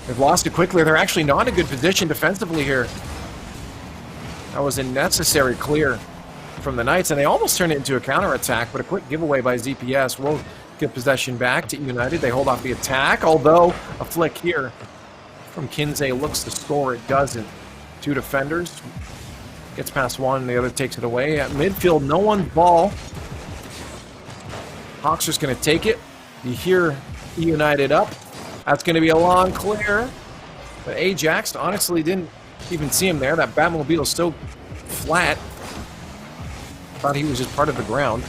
They've lost it quickly. They're actually not in a good position defensively here. That was a necessary clear from the Knights, and they almost turned it into a counterattack, but a quick giveaway by ZPS will get possession back to United. They hold off the attack, although a flick here from Kinsey looks to score. It doesn't. Two defenders. Gets past one, the other takes it away. At midfield, no one's ball. Hawks are going to take it. You hear United up. That's going to be a long clear. But Ajax honestly didn't even see him there. That Batmobile is so flat. Thought he was just part of the ground.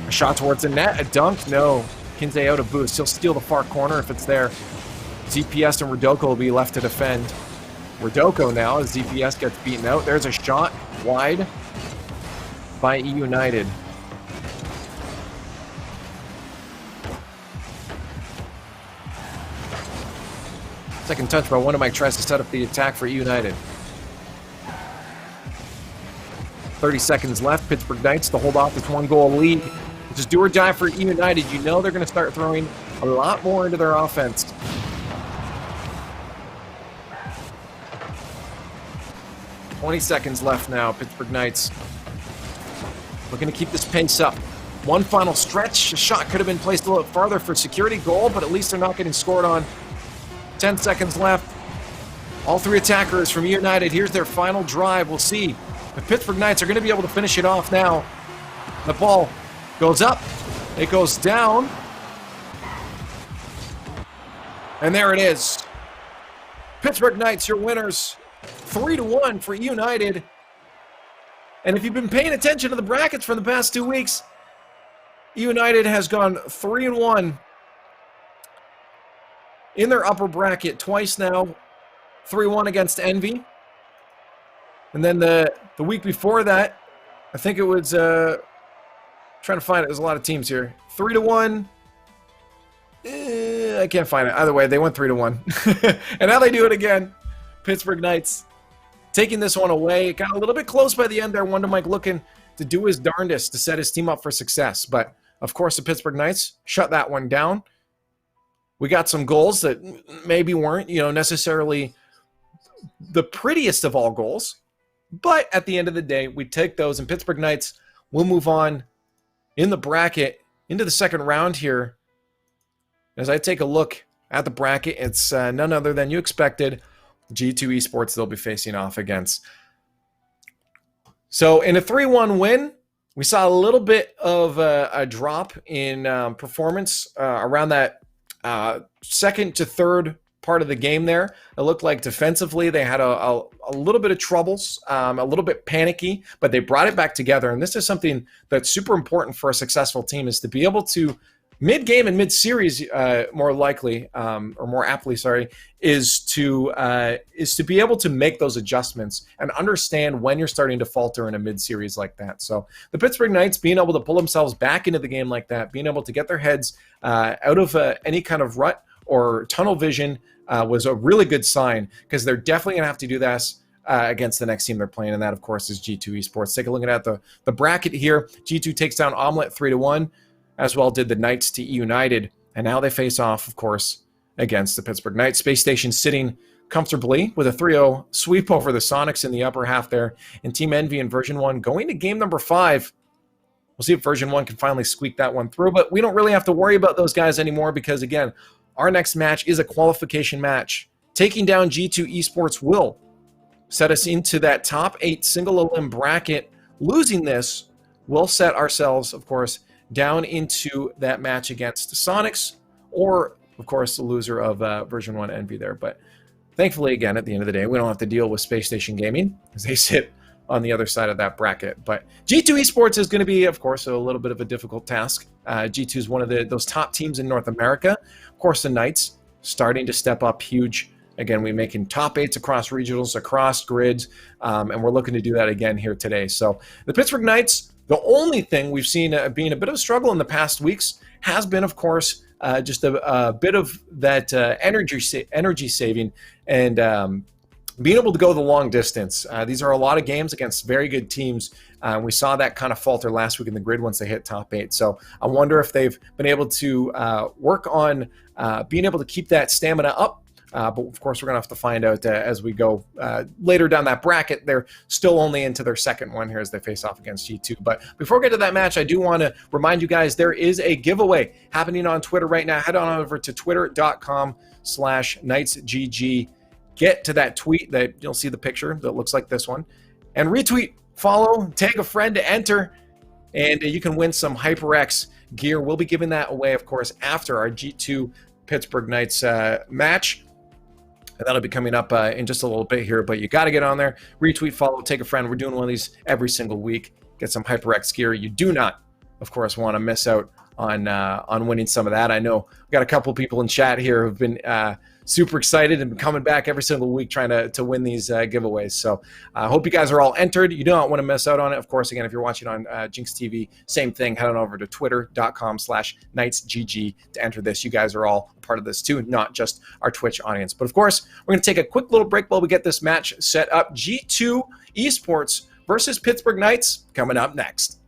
A shot towards the net. A dunk. No. Kinsey out of boost. He'll steal the far corner if it's there. ZPS and Rodoko will be left to defend. Rodoko now as ZPS gets beaten out. There's a shot wide by E United. Second touch by one of Mike tries to set up the attack for E United. 30 seconds left. Pittsburgh Knights to hold off this one-goal lead. Just do or die for E United. You know they're going to start throwing a lot more into their offense. $20 seconds left now. Pittsburgh Knights looking to keep this pace up. One final stretch. A shot could have been placed a little farther for security goal, but at least they're not getting scored on. 10 seconds left. All three attackers from United. Here's their final drive. We'll see. The Pittsburgh Knights are going to be able to finish it off now. The ball goes up. It goes down. And there it is. Pittsburgh Knights, your winners. 3-1 for United. And if you've been paying attention to the brackets for the past 2 weeks, United has gone 3-1 in their upper bracket twice now. 3-1 against Envy. And then the week before that, I think it was, trying to find it. There's a lot of teams here. 3-1. I can't find it. Either way, they went 3-1. And now they do it again. Pittsburgh Knights taking this one away. It got a little bit close by the end there. Wonder Mike looking to do his darndest to set his team up for success. But, of course, the Pittsburgh Knights shut that one down. We got some goals that maybe weren't, necessarily the prettiest of all goals. But at the end of the day, we take those, and Pittsburgh Knights will move on in the bracket into the second round here. As I take a look at the bracket, it's none other than you expected, G2 Esports they'll be facing off against. So in a 3-1 win, we saw a little bit of a drop in performance around that second to third part of the game there. It looked like defensively they had a little bit of troubles, a little bit panicky, but they brought it back together. And this is something that's super important for a successful team, is to be able to mid-game and mid-series, more likely, or more aptly, sorry, is to be able to make those adjustments and understand when you're starting to falter in a mid-series like that. So the Pittsburgh Knights being able to pull themselves back into the game like that, being able to get their heads out of any kind of rut or tunnel vision was a really good sign, because they're definitely going to have to do this against the next team they're playing, and that, of course, is G2 Esports. Take a look at the bracket here. G2 takes down Omelette 3-1, as well did the Knights to United, and now they face off, of course, against the Pittsburgh Knights. Space Station sitting comfortably with a 3-0 sweep over the Sonics in the upper half there, and Team Envy and Version 1 going to game number 5. We'll see if Version 1 can finally squeak that one through, but we don't really have to worry about those guys anymore, because, again, our next match is a qualification match. Taking down G2 Esports will set us into that top 8 single-elim bracket. Losing this will set ourselves, of course, down into that match against the Sonics, or, of course, the loser of Version 1 Envy there. But thankfully, again, at the end of the day, we don't have to deal with Space Station Gaming, as they sit on the other side of that bracket. But G2 Esports is going to be, of course, a little bit of a difficult task. G2 is one of those top teams in North America. Of course, the Knights starting to step up huge. Again, we're making top 8s across regionals, across grids, and we're looking to do that again here today. So the Pittsburgh Knights, the only thing we've seen being a bit of a struggle in the past weeks has been, of course, just a bit of that energy saving and being able to go the long distance. These are a lot of games against very good teams. We saw that kind of falter last week in the grid once they hit top 8. So I wonder if they've been able to work on being able to keep that stamina up. But of course, we're going to have to find out as we go later down that bracket. They're still only into their second one here as they face off against G2. But before we get to that match, I do want to remind you guys there is a giveaway happening on Twitter right now. Head on over to twitter.com/KnightsGG. Get to that tweet that you'll see the picture that looks like this one, and retweet, follow, tag a friend to enter, and you can win some HyperX gear. We'll be giving that away, of course, after our G2 Pittsburgh Knights match. And that'll be coming up in just a little bit here, but you got to get on there, retweet, follow, take a friend. We're doing one of these every single week. Get some HyperX gear. You do not, of course, want to miss out on winning some of that. I know we've got a couple people in chat here who've been super excited and been coming back every single week trying to win these giveaways. So I hope you guys are all entered. You do not want to miss out on it. Of course, again, if you're watching on Jinx TV, same thing. Head on over to twitter.com/KnightsGG to enter this. You guys are all part of this too, not just our Twitch audience. But of course, we're going to take a quick little break while we get this match set up. G2 Esports versus Pittsburgh Knights coming up next.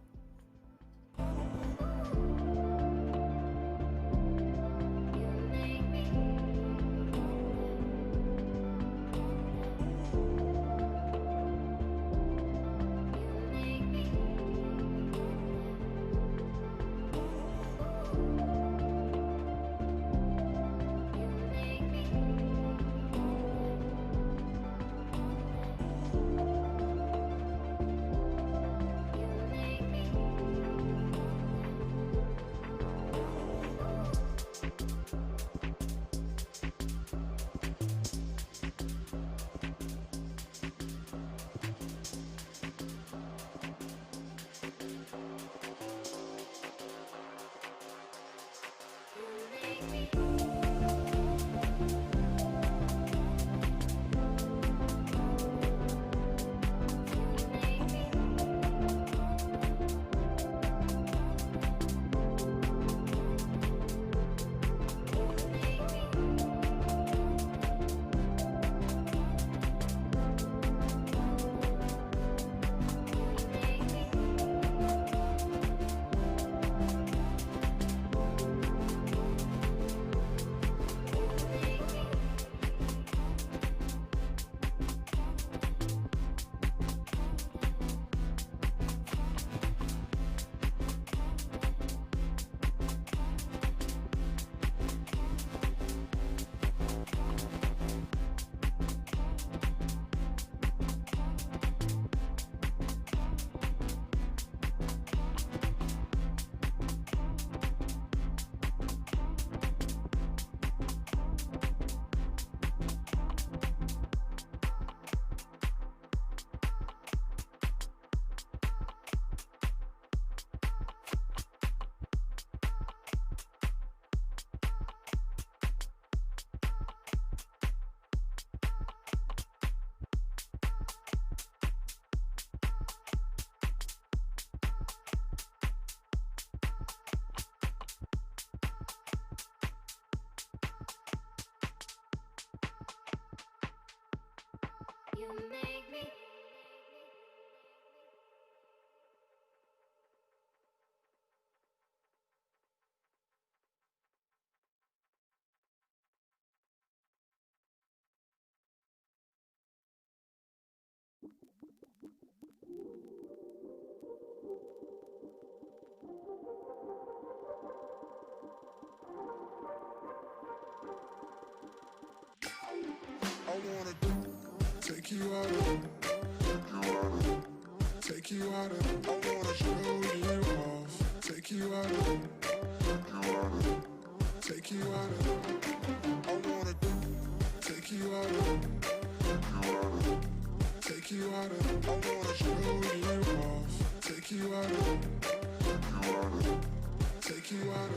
I wanna take you out take you out I wanna show you off. Take you out take you out I wanna take you out take you out I wanna show you off. Take you out take you out.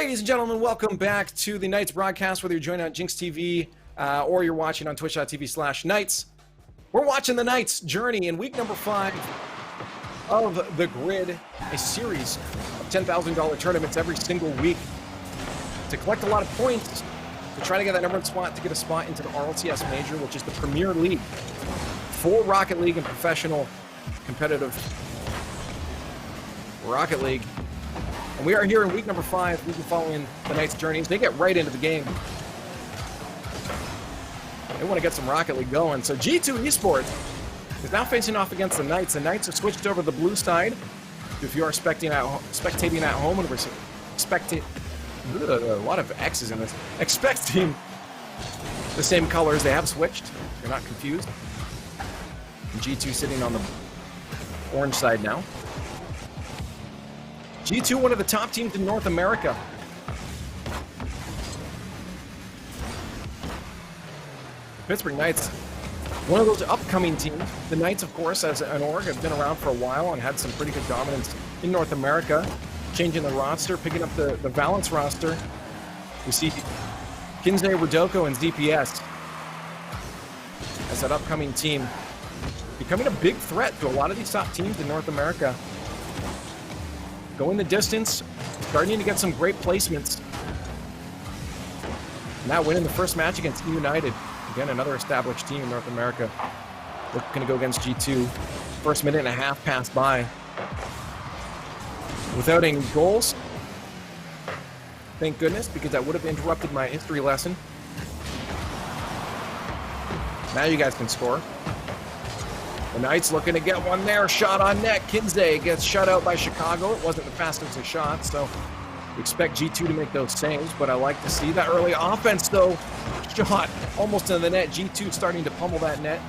Ladies and gentlemen, welcome back to the Knights broadcast, whether you're joining on Jinx TV or you're watching on twitch.tv/Knights. We're watching the Knights' journey in week number 5 of the grid, a series of $10,000 tournaments every single week to collect a lot of points to try to get that number one spot to get a spot into the RLCS Major, which is the premier league for Rocket League and professional competitive Rocket League. And we are here in week number 5. We've been following the Knights' journeys. They get right into the game. They want to get some Rocket League going. So G2 Esports is now facing off against the Knights. The Knights have switched over to the blue side. If you are spectating at home, and we're expecting a lot of X's in this, expecting the same colors, they have switched. You're not confused. And G2 sitting on the orange side now. G2, one of the top teams in North America. The Pittsburgh Knights, one of those upcoming teams. The Knights, of course, as an org, have been around for a while and had some pretty good dominance in North America. Changing the roster, picking up the Valence roster. We see Kinsey, Rodoko, and ZPS as that upcoming team, becoming a big threat to a lot of these top teams in North America. Going the distance, starting to get some great placements. Now winning the first match against United. Again, another established team in North America. Looking to go against G2. First minute and a half passed by without any goals. Thank goodness, because that would have interrupted my history lesson. Now you guys can score. The Knights looking to get one there. Shot on net. Kinsey gets shut out by Chicago. It wasn't the fastest of shots, so we expect G2 to make those saves, but I like to see that early offense, though. Shot almost into the net. G2 starting to pummel that net.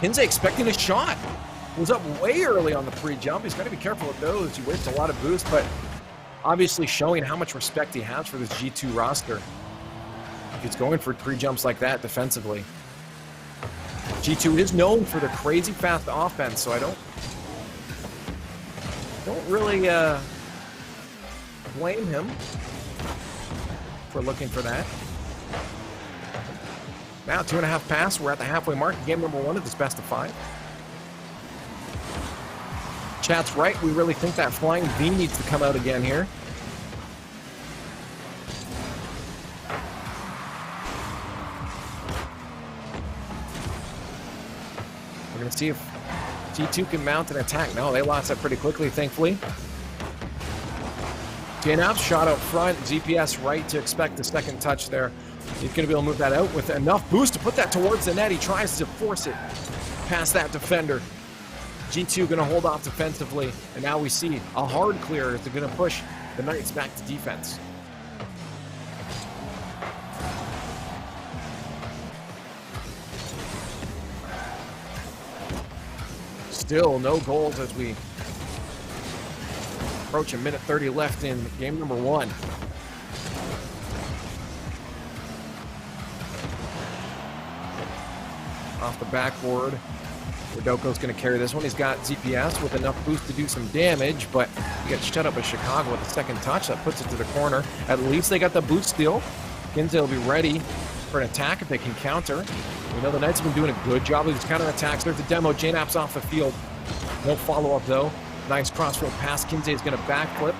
Kinsey expecting a shot. Was up way early on the pre-jump. He's got to be careful with those. He wastes a lot of boost, but obviously showing how much respect he has for this G2 roster. He's going for pre-jumps like that defensively. G2 is known for the crazy fast offense, so I don't really blame him for looking for that. Now 2.5 pass. We're at the halfway mark. Game number 1 of this best of 5. Chat's right. We really think that flying V needs to come out again here. We're going to see if G2 can mount an attack. No, they lost that pretty quickly, thankfully. JNAP shot out front. ZPS right to expect the second touch there. He's going to be able to move that out with enough boost to put that towards the net. He tries to force it past that defender. G2 going to hold off defensively. And now we see a hard clear as they're going to push the Knights back to defense. Still no goals as we approach a minute 30 left in game number 1. Off the backboard. Rodoko's going to carry this one. He's got ZPS with enough boost to do some damage, but he gets shut up by Chicago with the second touch. That puts it to the corner. At least they got the boost steal. Kinsey will be ready for an attack if they can counter. We know the Knights have been doing a good job of these counterattacks. There's the demo. JNAP's off the field. No follow-up, though. Nice crossfield pass. Kinsey is going to backflip.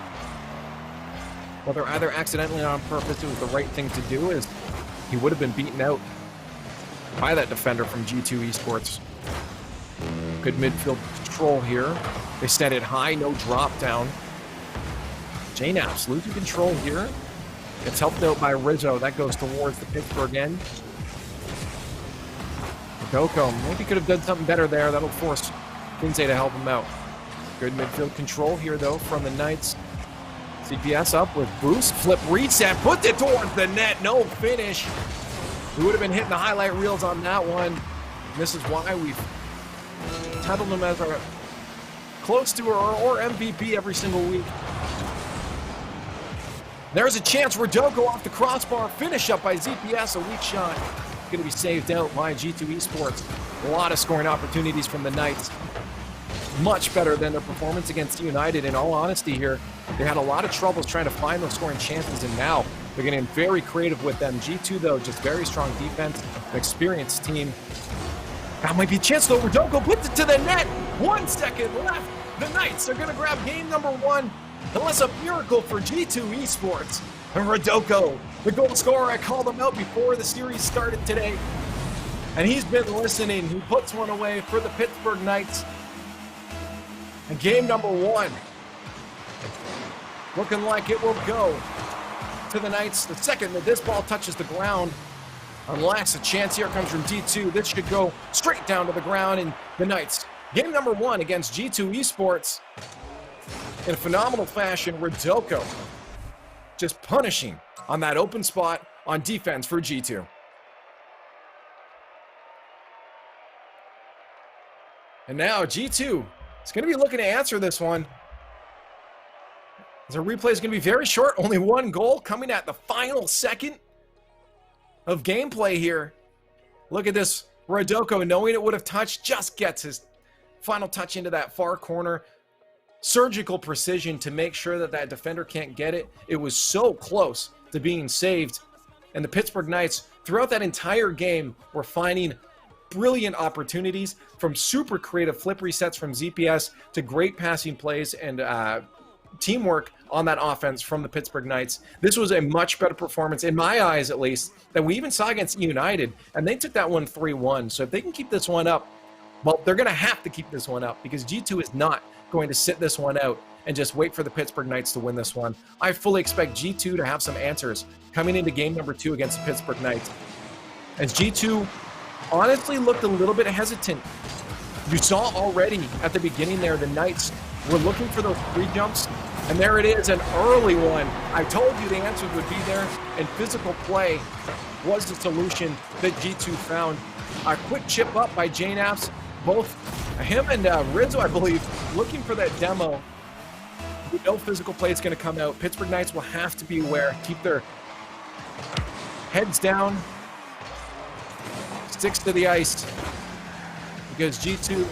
Whether either accidentally or on purpose, it was the right thing to do, as he would have been beaten out by that defender from G2 Esports. Good midfield control here. They set it high, no drop down. JNAP's losing control here. Gets helped out by Rizzo. That goes towards the Pittsburgh end. Rodoko maybe could have done something better there. That'll force Kinsey to help him out. Good midfield control here, though, from the Knights. CPS up with boost. Flip reset. Puts it towards the net. No finish. We would have been hitting the highlight reels on that one. And this is why we've titled him as our close to or MVP every single week. There's a chance Rodoko off the crossbar. Finish up by ZPS. A weak shot. Going to be saved out by G2 Esports. A lot of scoring opportunities from the Knights. much better than their performance against United. In all honesty here, they had a lot of troubles trying to find those scoring chances, and now they're getting very creative with them. G2, though, just very strong defense, an experienced team. That might be a chance, though. Rodoko puts it to the net. 1 second left. The Knights are going to grab game number 1, unless a miracle for G2 Esports. And Rodoko, the goal scorer, I called him out before the series started today. And he's been listening. He puts one away for the Pittsburgh Knights. And game number 1, looking like it will go to the Knights the second that this ball touches the ground. Unless a chance here comes from G2, this should go straight down to the ground, and the Knights, game number 1 against G2 Esports. In phenomenal fashion, Rodoko just punishing on that open spot on defense for G2. And now G2 is going to be looking to answer this one. The replay is going to be very short. Only 1 goal coming at the final second of gameplay here. Look at this. Rodoko, knowing it would have touched, just gets his final touch into that far corner. Surgical precision to make sure that that defender can't get it. It was so close to being saved. And the Pittsburgh Knights, throughout that entire game, were finding brilliant opportunities, from super creative flip resets from ZPS to great passing plays and teamwork on that offense from the Pittsburgh Knights. This was a much better performance, in my eyes at least, than we even saw against United, and they took that one 3-1. So if they can keep this one up, well, they're going to have to keep this one up, because G2 is not going to sit this one out and just wait for the Pittsburgh Knights to win this one. I fully expect G2 to have some answers coming into game number 2 against the Pittsburgh Knights. As G2 honestly looked a little bit hesitant. You saw already at the beginning there, the Knights were looking for those 3 jumps, and there it is, an early one. I told you the answer would be there, and physical play was the solution that G2 found. A quick chip up by JNAPS, both him and Rizzo, I believe, looking for that demo. We know physical play is going to come out. Pittsburgh Knights will have to be aware, keep their heads down, sticks to the ice, because G2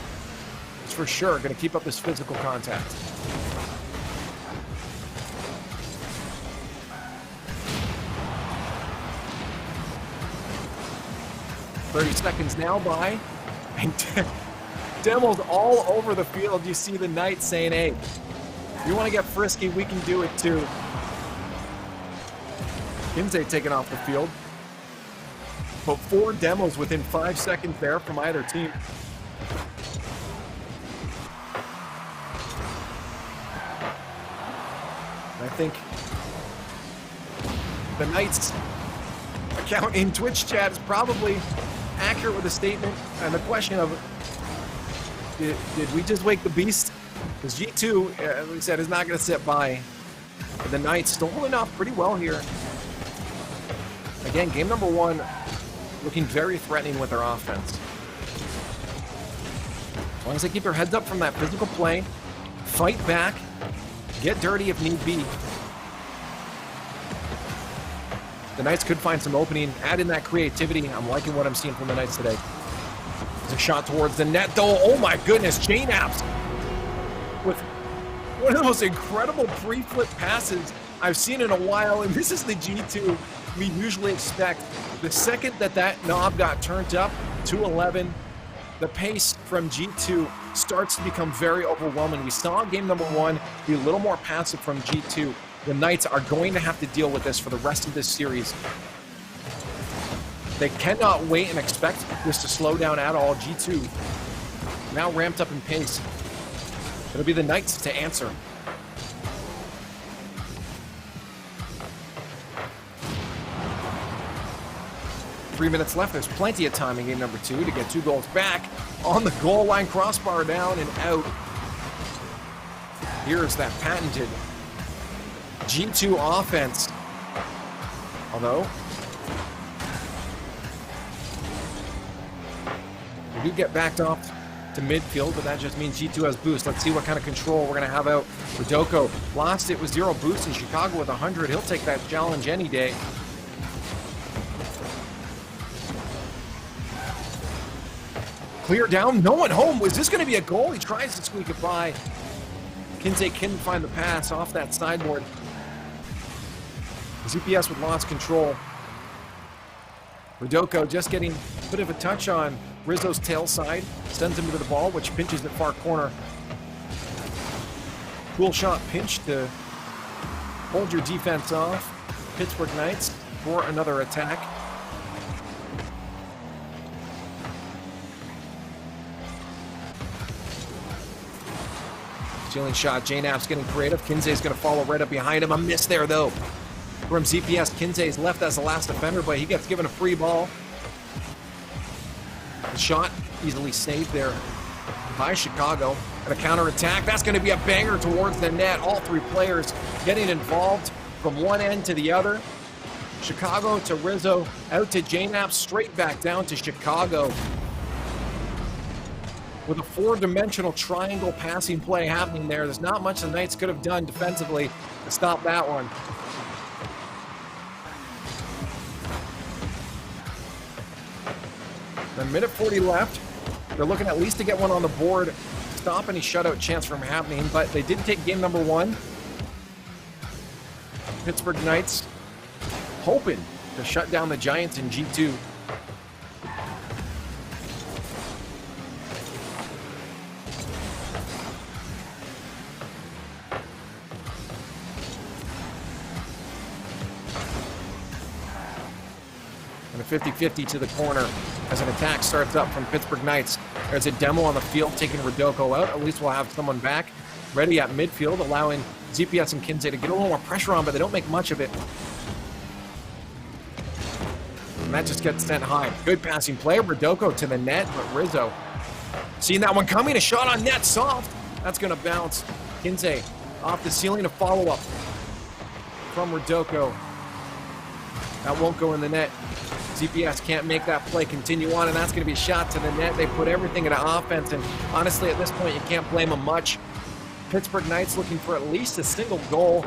is for sure going to keep up this physical contact. "30 seconds now by, and demos all over the field. You see the Knights saying, hey, if you want to get frisky, we can do it too. Kinsey taken off the field. But 4 demos within 5 seconds there from either team. I think the Knights account in Twitch chat is probably accurate with the statement and the question of, did we just wake the beast? Because G2, as we said, is not going to sit by. But the Knights still holding off pretty well here. Again, game number 1 looking very threatening with their offense. As long as they keep their heads up from that physical play, fight back, get dirty if need be. The Knights could find some opening, add in that creativity. I'm liking what I'm seeing from the Knights today. There's a shot towards the net, though. Oh my goodness, JNAPS with one of the most incredible pre-flip passes I've seen in a while, and this is the G2 we usually expect. The second that that knob got turned up to 11, the pace from G2 starts to become very overwhelming. We saw game number 1 be a little more passive from G2. The Knights are going to have to deal with this for the rest of this series. They cannot wait and expect this to slow down at all. G2 now ramped up in pace. It'll be the Knights to answer. Three minutes left. There's plenty of time in game number 2 to get 2 goals back on the goal line. Crossbar down and out. Here's that patented G2 offense. Although we do get backed off to midfield, but that just means G2 has boost. Let's see what kind of control we're going to have out. Rodoko lost it with 0 boost in Chicago with 100. He'll take that challenge any day. Clear down, no one home. Was this going to be a goal? He tries to squeak it by. Kinsey couldn't find the pass off that sideboard. ZPS with lost control. Rodoko just getting a bit of a touch on Rizzo's tail side. Sends him to the ball, which pinches at far corner. Cool shot pinch to hold your defense off. Pittsburgh Knights for another attack. Stealing shot. J-Nap's getting creative. Kinsey's going to follow right up behind him. A miss there, though. From ZPS, Kinsey's left as the last defender, but he gets given a free ball. The shot easily saved there by Chicago. And a counterattack. That's going to be a banger towards the net. All three players getting involved from one end to the other. Chicago to Rizzo, out to J-Nap, straight back down to Chicago. With a four-dimensional triangle passing play happening there, there's not much the Knights could have done defensively to stop that one. A minute 40 left. They're looking at least to get one on the board, stop any shutout chance from happening, but they did take game number one. Pittsburgh Knights hoping to shut down the Giants in G2. And a 50-50 to the corner as an attack starts up from Pittsburgh Knights. There's a demo on the field taking Rodoko out. At least we'll have someone back ready at midfield, allowing ZPS and Kinsey to get a little more pressure on, but they don't make much of it. And that just gets sent high. Good passing play. Rodoko to the net, but Rizzo seeing that one coming. A shot on net, soft. That's going to bounce. Kinsey off the ceiling, a follow-up from Rodoko. That won't go in the net. ZPS can't make that play continue on, and that's going to be a shot to the net. They put everything into offense, and honestly, at this point, you can't blame them much. Pittsburgh Knights looking for at least a single goal.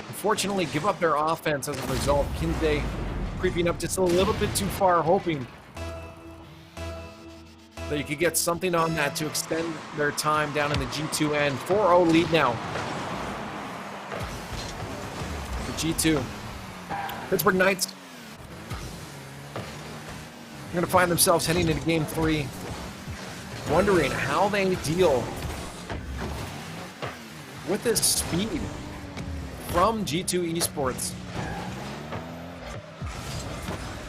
Unfortunately, give up their offense as a result. Kinsey creeping up just a little bit too far, hoping that you could get something on that to extend their time down in the G2 end. 4-0 lead now for G2. Pittsburgh Knights are going to find themselves heading into game 3, wondering how they deal with this speed from G2 Esports.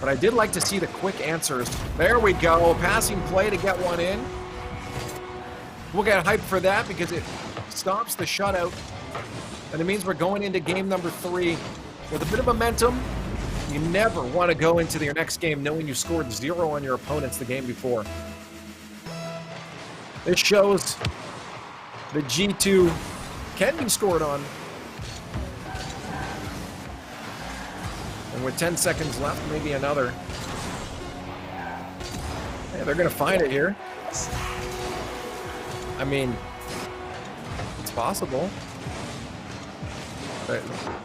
But I did like to see the quick answers. There we go, passing play to get one in. We'll get hyped for that because it stops the shutout, and it means we're going into game number 3 with a bit of momentum. You never want to go into your next game knowing you scored 0 on your opponents the game before. This shows the G2 can be scored on. And with 10 seconds left, maybe another. Yeah, they're going to find it here. I mean, it's possible.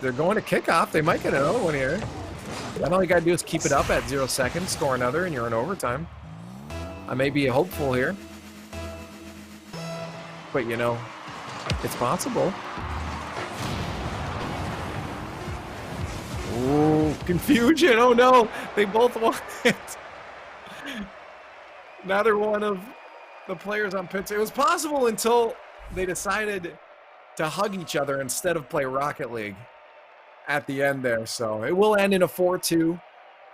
They're going to kickoff. They might get another one here. And all you gotta do is keep it up at 0 seconds, score another, and you're in overtime. I may be hopeful here, but you know, it's possible. Ooh, confusion! Oh no, they both won it. Neither one of the players on Pittsburgh. It was possible until they decided to hug each other instead of play Rocket League at the end there. So it will end in a 4-2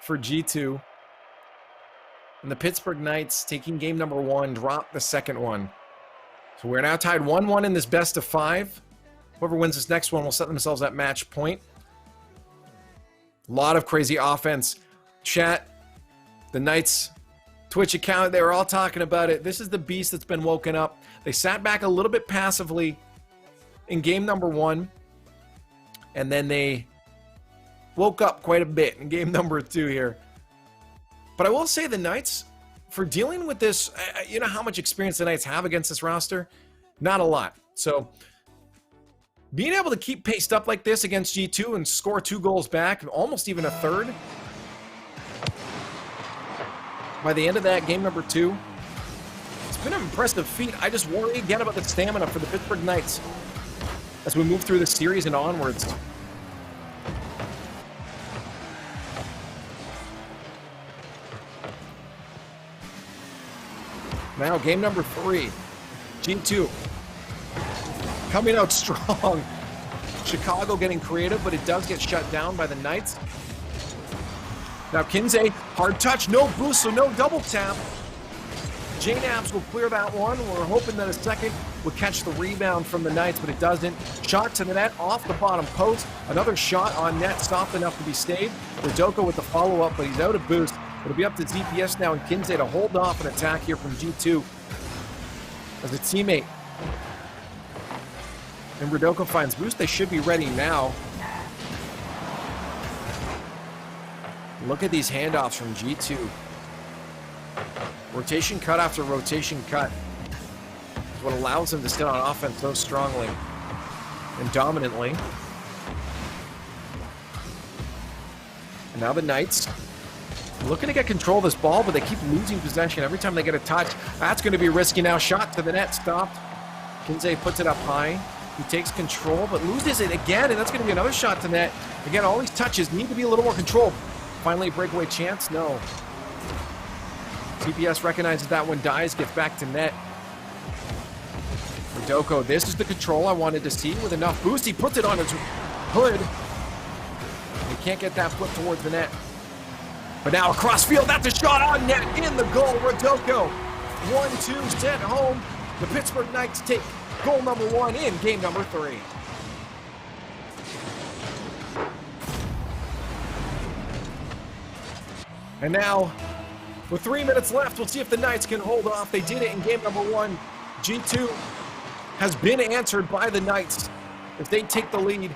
for G2. And the Pittsburgh Knights, taking game number 1, drop the second one. So we're now tied 1-1 in this best of 5. Whoever wins this next one will set themselves at match point. A lot of crazy offense. Chat, the Knights Twitch account, they were all talking about it. This is the beast that's been woken up. They sat back a little bit passively in game number 1. And then they woke up quite a bit in game number 2 here. But I will say the Knights, for dealing with this, you know how much experience the Knights have against this roster? Not a lot. So being able to keep paced up like this against G2 and score 2 goals back, almost even a third, by the end of that game number 2, been an impressive feat. I just worry again about the stamina for the Pittsburgh Knights as we move through the series and onwards. Now, game number 3. G2 coming out strong. Chicago getting creative, but it does get shut down by the Knights. Now, Kinsey, hard touch, no boost, so no double tap. J-Naps will clear that one. We're hoping that a second would catch the rebound from the Knights, but it doesn't. Shot to the net, off the bottom post. Another shot on net, soft enough to be stayed. Rodoko with the follow-up, but he's out of boost. It'll be up to ZPS now and Kinsey to hold off an attack here from G2 as a teammate. And Rodoko finds boost. They should be ready now. Look at these handoffs from G2. Rotation cut after rotation cut is what allows them to sit on offense so strongly and dominantly. And now the Knights looking to get control of this ball, but they keep losing possession every time they get a touch. That's going to be risky now. Shot to the net, stopped. Kinsey puts it up high. He takes control, but loses it again, and that's going to be another shot to net. Again, all these touches need to be a little more controlled. Finally, a breakaway chance? No. TPS recognizes that one, dies, gets back to net. Rodoko, this is the control I wanted to see with enough boost. He puts it on his hood. He can't get that flip towards the net. But now across field, that's a shot on net, in the goal. Rodoko, 1-2, sent home. The Pittsburgh Knights take goal number 1 in game number 3. And now, with 3 minutes left, we'll see if the Knights can hold off. They did it in game number 1. G2 has been answered by the Knights if they take the lead.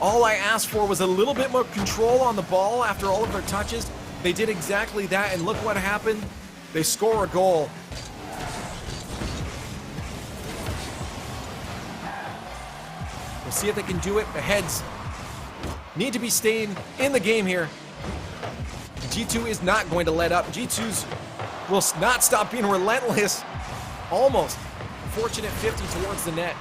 All I asked for was a little bit more control on the ball after all of their touches. They did exactly that, and look what happened. They score a goal. We'll see if they can do it. The heads need to be staying in the game here. G2 is not going to let up. G2's will not stop being relentless. Almost. Fortunate 50 towards the net.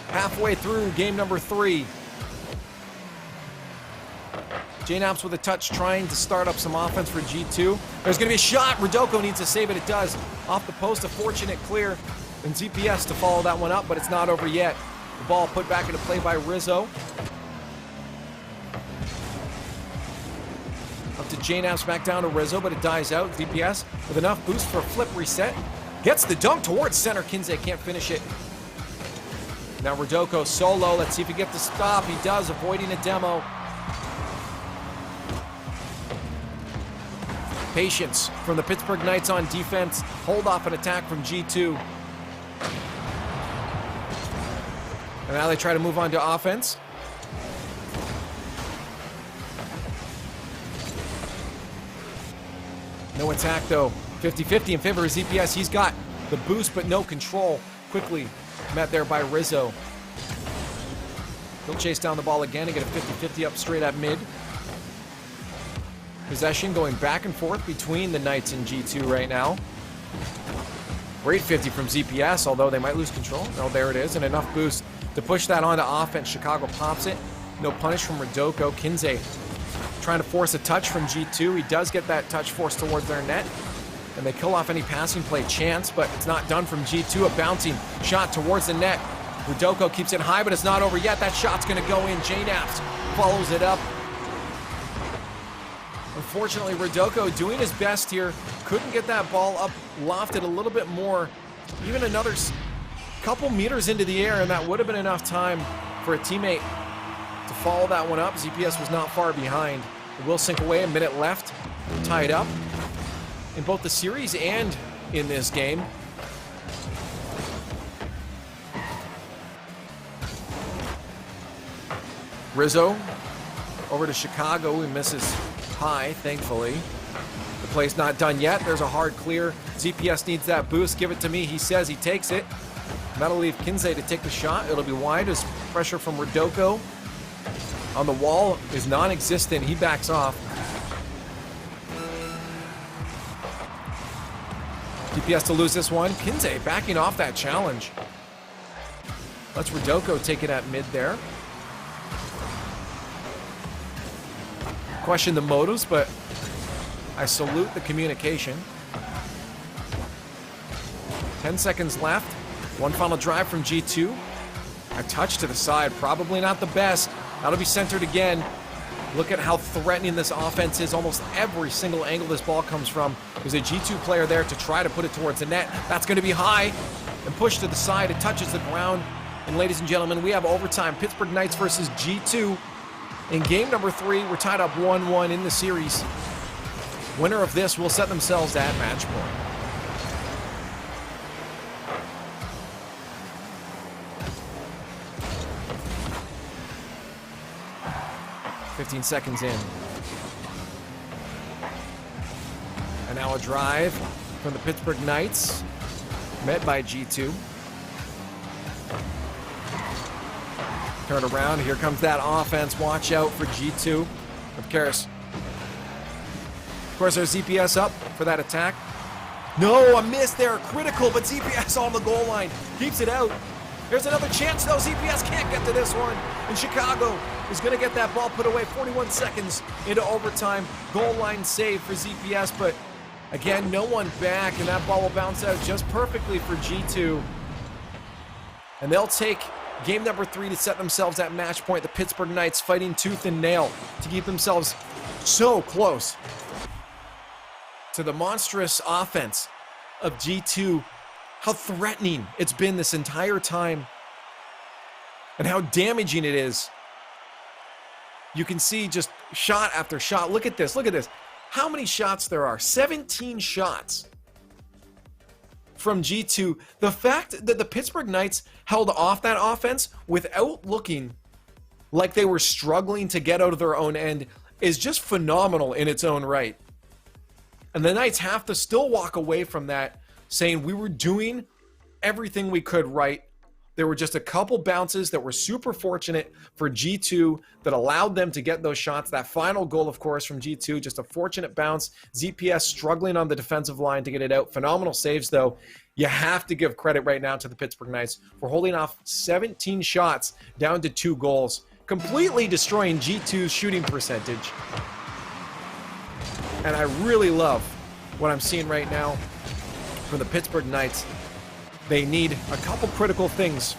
Halfway through game number 3. J-Naps with a touch trying to start up some offense for G2. There's going to be a shot. Rodoko needs to save it. It does. Off the post, a fortunate clear. And ZPS to follow that one up, but it's not over yet. The ball put back into play by Rizzo. Up to J-Naps, back down to Rizzo, but it dies out. ZPS with enough boost for a flip reset. Gets the dunk towards center. Kinsey can't finish it. Now Rodoko solo. Let's see if he gets the stop. He does, avoiding a demo. Patience from the Pittsburgh Knights on defense. Hold off an attack from G2. And now they try to move on to offense. No attack though. 50-50 in favor of ZPS. He's got the boost but no control. Quickly met there by Rizzo. He'll chase down the ball again and get a 50-50 up straight at mid. Possession going back and forth between the Knights and G2 right now. Great 50 from ZPS, although they might lose control. No, there it is, and enough boost to push that onto offense. Chicago pops it. No punish from Rodoko. Kinsey trying to force a touch from G2. He does get that touch forced towards their net. And they kill off any passing play chance, but it's not done from G2. A bouncing shot towards the net. Rodoko keeps it high, but it's not over yet. That shot's going to go in. J-Naps follows it up. Unfortunately, Rodoko doing his best here. Couldn't get that ball up, lofted a little bit more. Even another couple meters into the air, and that would have been enough time for a teammate to follow that one up. ZPS was not far behind. It will sink away, a minute left. Tied up in both the series and in this game. Rizzo over to Chicago. He misses high, thankfully. The play's not done yet. There's a hard clear. ZPS needs that boost. Give it to me. He says he takes it. That'll leave Kinsey to take the shot. It'll be wide as pressure from Rodoko on the wall is non-existent. He backs off. DPS to lose this one. Kinsey backing off that challenge. Let's Rodoko take it at mid there. Question the motives, but I salute the communication. 10 seconds left. One final drive from G2. A touch to the side, probably not the best. That'll be centered again. Look at how threatening this offense is. Almost every single angle this ball comes from. There's a G2 player there to try to put it towards the net. That's going to be high and pushed to the side. It touches the ground. And ladies and gentlemen, we have overtime. Pittsburgh Knights versus G2. In game number 3, we're tied up 1-1 in the series. Winner of this will set themselves at match point. .15 seconds in. And now a drive from the Pittsburgh Knights, met by G2. Turn around, here comes that offense. Watch out for G2 of Karis. Of course, there's ZPS up for that attack. No, a miss there, critical, but ZPS on the goal line. Keeps it out. There's another chance, though. ZPS can't get to this one. And Chicago is going to get that ball put away. 41 seconds into overtime. Goal line save for ZPS, but again, no one back, and that ball will bounce out just perfectly for G2. And they'll take game number 3 to set themselves at match point. The Pittsburgh Knights fighting tooth and nail to keep themselves so close to the monstrous offense of G2. How threatening it's been this entire time and how damaging it is. You can see just shot after shot. Look at this. Look at this. How many shots there are? 17 shots from G2. The fact that the Pittsburgh Knights held off that offense without looking like they were struggling to get out of their own end is just phenomenal in its own right. And the Knights have to still walk away from that saying we were doing everything we could right. There were just a couple bounces that were super fortunate for G2 that allowed them to get those shots. That final goal, of course, from G2, just a fortunate bounce. ZPS struggling on the defensive line to get it out. Phenomenal saves, though. You have to give credit right now to the Pittsburgh Knights for holding off 17 shots down to 2 goals, completely destroying G2's shooting percentage. And I really love what I'm seeing right now from the Pittsburgh Knights. They need a couple critical things.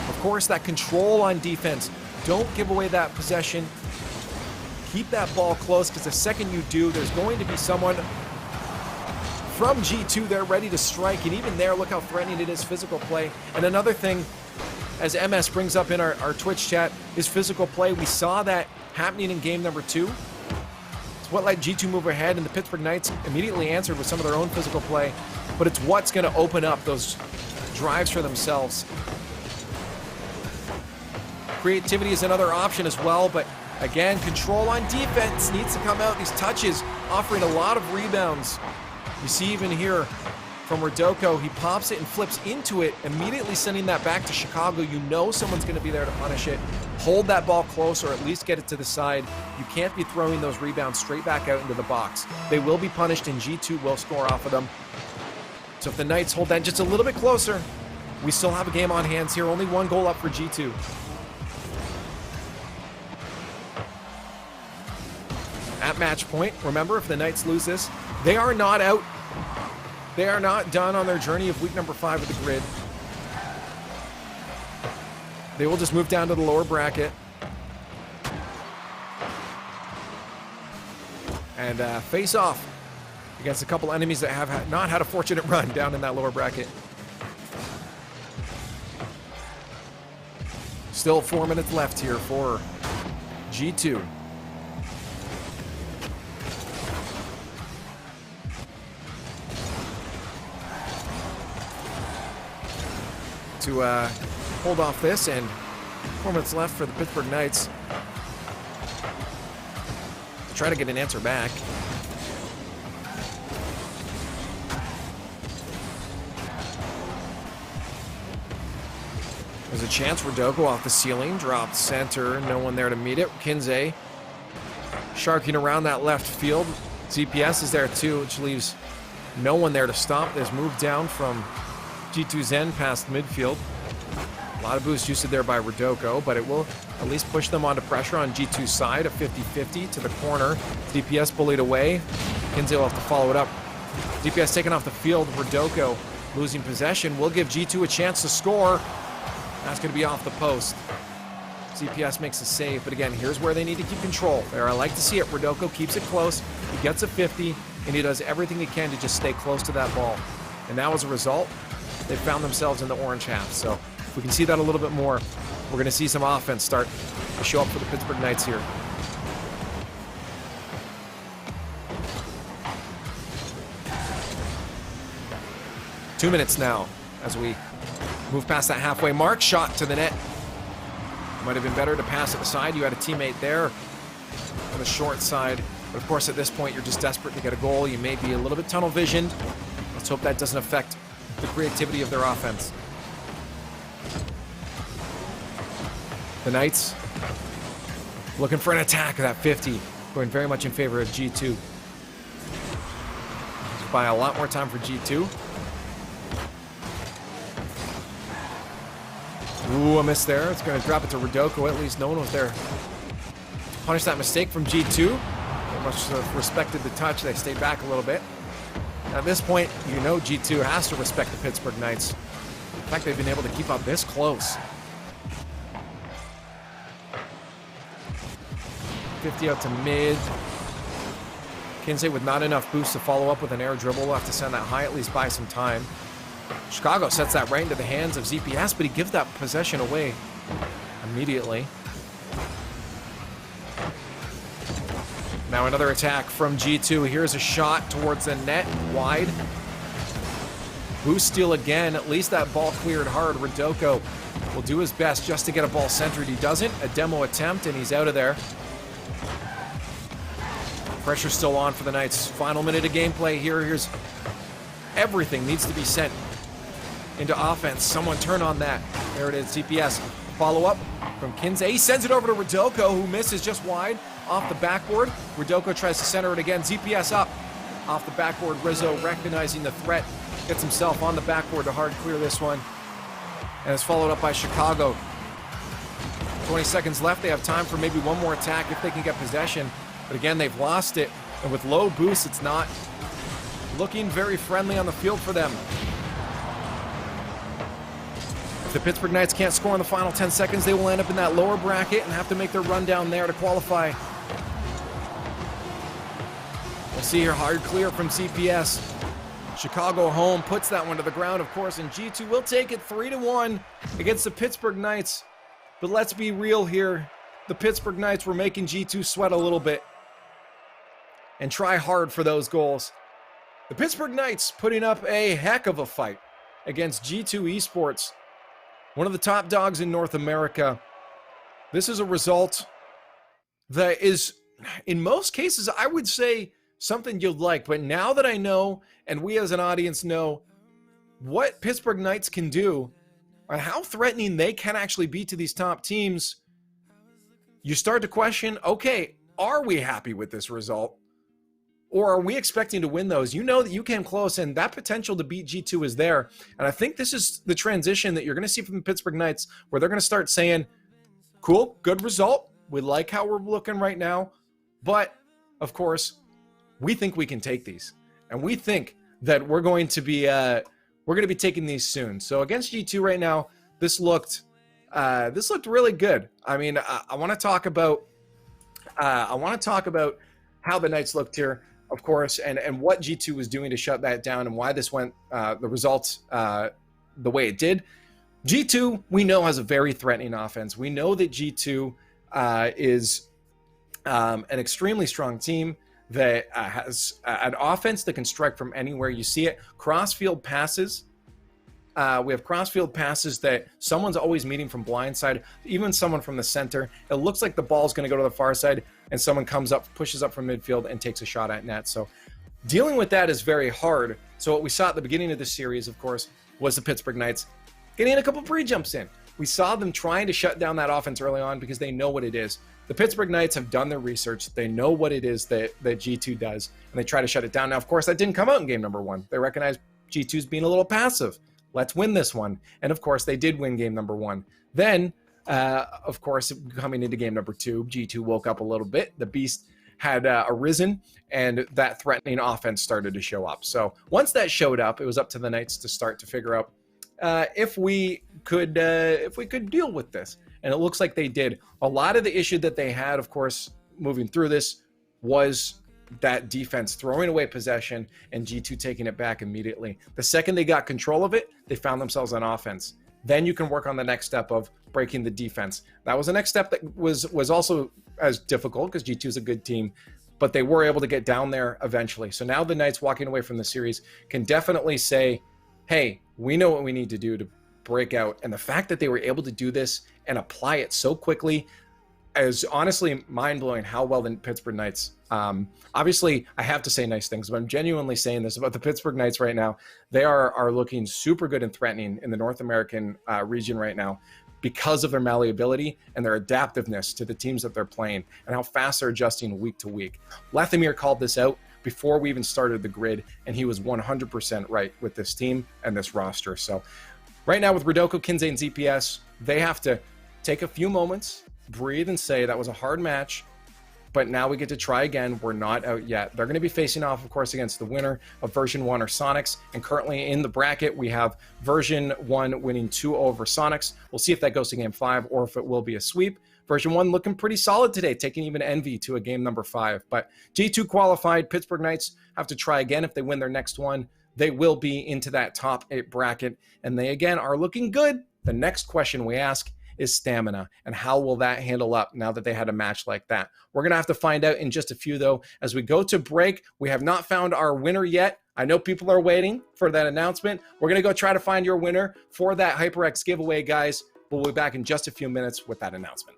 Of course, that control on defense. Don't give away that possession. Keep that ball close, because the second you do, there's going to be someone from G2 there ready to strike. And even there, look how threatening it is, physical play. And another thing, as MS brings up in our Twitch chat, is physical play. We saw that happening in game number 2. It's what let G2 move ahead, and the Pittsburgh Knights immediately answered with some of their own physical play. But it's what's going to open up those drives for themselves. Creativity is another option as well, but again, control on defense needs to come out. These touches offering a lot of rebounds. You see even here from Rodoko, he pops it and flips into it, immediately sending that back to Chicago. You know someone's going to be there to punish it. Hold that ball close, or at least get it to the side. You can't be throwing those rebounds straight back out into the box. They will be punished, and G2 will score off of them. So if the Knights hold that just a little bit closer, we still have a game on hands here. Only 1 goal up for G2. At match point, remember, if the Knights lose this, they are not out. They are not done on their journey of week number 5 of the grid. They will just move down to the lower bracket. And face off against a couple enemies that have not had a fortunate run down in that lower bracket. Still 4 minutes left here for G2. To hold off this, and 4 minutes left for the Pittsburgh Knights to try to get an answer back. There's a chance. Rodoko off the ceiling, dropped center, no one there to meet it. Kinsey sharking around that left field. ZPS is there too, which leaves no one there to stop this move down from G2 Zen past midfield. A lot of boost used there by Rodoko, but it will at least push them onto pressure on G2's side, a 50-50 to the corner. DPS bullied away. Kinsey will have to follow it up. DPS taken off the field. Rodoko losing possession will give G2 a chance to score. That's going to be off the post. ZPS makes a save, but again, here's where they need to keep control. There, I like to see it. Rodoko keeps it close. He gets a 50, and he does everything he can to just stay close to that ball. And now, as a result, they found themselves in the orange half. So if we can see that a little bit more, we're going to see some offense start to show up for the Pittsburgh Knights here. Two minutes now as we move past that halfway mark. Shot to the net. Might have been better to pass at the side. You had a teammate there on the short side. But of course, at this point, you're just desperate to get a goal. You may be a little bit tunnel visioned. Let's hope that doesn't affect the creativity of their offense. The Knights looking for an attack of that 50. Going very much in favor of G2. Just buy a lot more time for G2. Ooh, a miss there. It's going to drop it to Rodoko. At least no one was there to punish that mistake from G2. They much respected the touch. They stayed back a little bit. At this point, you know G2 has to respect the Pittsburgh Knights. In fact, they've been able to keep up this close. 50 out to mid. Kinsey with not enough boost to follow up with an air dribble. We'll have to send that high, at least buy some time. Chicago sets that right into the hands of ZPS, but he gives that possession away immediately. Now another attack from G2. Here's a shot towards the net, wide. Boost steal again. At least that ball cleared hard. Rodoko will do his best just to get a ball centered. He doesn't. A demo attempt, and he's out of there. Pressure still on for the Knights. Final minute of gameplay here. Here's everything needs to be sent into offense. Someone turn on that. There it is, CPS. Follow up from Kinsey. He sends it over to Rodoko, who misses just wide off the backboard. Rodoko tries to center it again. ZPS up off the backboard. Rizzo recognizing the threat. Gets himself on the backboard to hard clear this one. And it's followed up by Chicago. 20 seconds left. They have time for maybe one more attack if they can get possession. But again, they've lost it. And with low boost, it's not looking very friendly on the field for them. If the Pittsburgh Knights can't score in the final 10 seconds, they will end up in that lower bracket and have to make their run down there to qualify. We'll see here, hard clear from CPS. Chicago home puts that one to the ground, of course, and G2 will take it 3-1 against the Pittsburgh Knights. But let's be real here. The Pittsburgh Knights were making G2 sweat a little bit and try hard for those goals. The Pittsburgh Knights putting up a heck of a fight against G2 Esports, one of the top dogs in North America. This is a result that is, in most cases, I would say something you'd like. But now that I know, and we as an audience know, what Pittsburgh Knights can do and how threatening they can actually be to these top teams, you start to question, okay, are we happy with this result? Or are we expecting to win those? You know that you came close, and that potential to beat G2 is there. And I think this is the transition that you're going to see from the Pittsburgh Knights, where they're going to start saying, cool, good result. We like how we're looking right now. But, of course, we think we can take these. And we think that we're going to be taking these soon. So against G2 right now, this looked really good. I mean, I want to talk about how the Knights looked here, of course, and what G2 was doing to shut that down, and why this went the results the way it did. G2, we know, has a very threatening offense. We know that G2 is an extremely strong team that has an offense that can strike from anywhere you see it. Crossfield passes. We have crossfield passes that someone's always meeting from blindside, even someone from the center. It looks like the ball's going to go to the far side, and someone comes up, pushes up from midfield, and takes a shot at net. So dealing with that is very hard. So what we saw at the beginning of the series, of course, was the Pittsburgh Knights getting a couple pre-jumps in, we saw them trying to shut down that offense early on because they know what it is. The Pittsburgh Knights have done their research. They know what it is that G2 does, and they try to shut it down. Now, of course, that didn't come out in game number 1. They recognize G2's being a little passive. Let's win this one. And, of course, they did win game number 1. Then, of course, coming into game number 2, G2 woke up a little bit. The beast had arisen, and that threatening offense started to show up. So once that showed up, it was up to the Knights to start to figure out if we could deal with this. And it looks like they did. A lot of the issue that they had, of course, moving through this was that defense throwing away possession and G2 taking it back immediately. The second they got control of it, they found themselves on offense. Then you can work on the next step of breaking the defense. That was the next step that was also as difficult because G2 is a good team, but they were able to get down there eventually. So now the Knights walking away from the series can definitely say, hey, we know what we need to do to break out. And the fact that they were able to do this and apply it so quickly is honestly mind-blowing how well the Pittsburgh Knights, obviously I have to say nice things, but I'm genuinely saying this about the Pittsburgh Knights right now. They are looking super good and threatening in the North American region right now because of their malleability and their adaptiveness to the teams that they're playing and how fast they're adjusting week to week. Lethamyr called this out before we even started the grid, and he was 100% right with this team and this roster. So right now with Rodoko, Kinsey, and ZPS, they have to take a few moments, breathe, and say that was a hard match, but now we get to try again. We're not out yet. They're going to be facing off, of course, against the winner of version 1 or Sonics, and currently in the bracket we have version 1 winning 2 over Sonics. We'll see if that goes to game 5 or if it will be a sweep. Version 1 looking pretty solid today, taking even Envy to a game number 5. But G2 qualified. Pittsburgh Knights have to try again. If they win their next one, they will be into that top 8 bracket, and they again are looking good. The next question we ask is stamina, and how will that handle up now that they had a match like that? We're going to have to find out in just a few, though. As we go to break, we have not found our winner yet. I know people are waiting for that announcement. We're going to go try to find your winner for that HyperX giveaway, guys. We'll be back in just a few minutes with that announcement.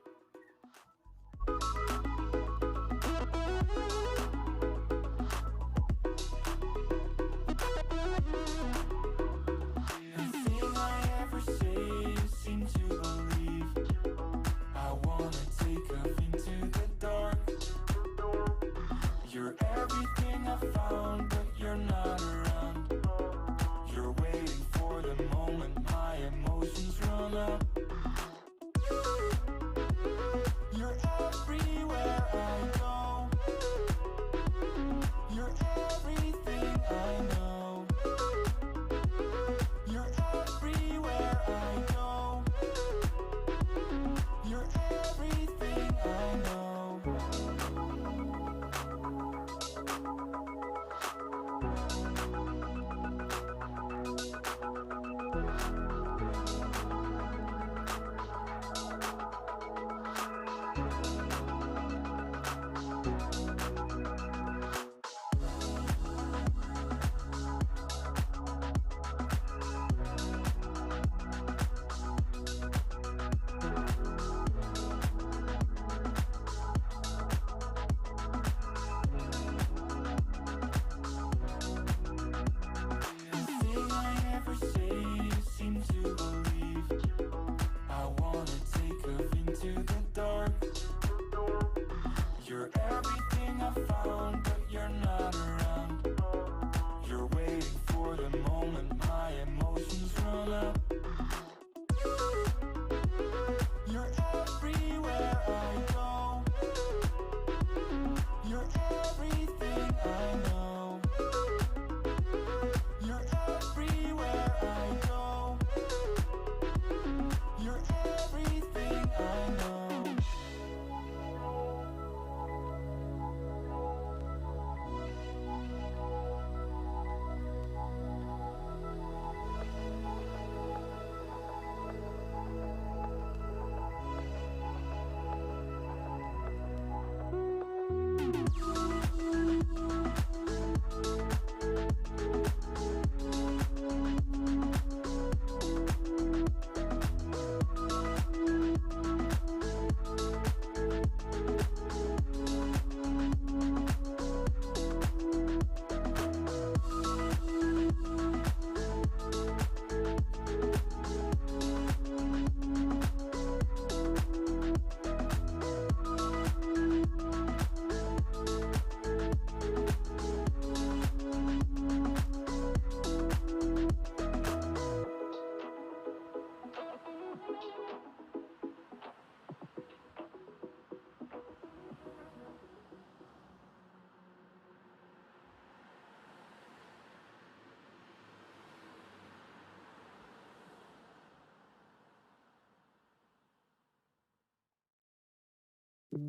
I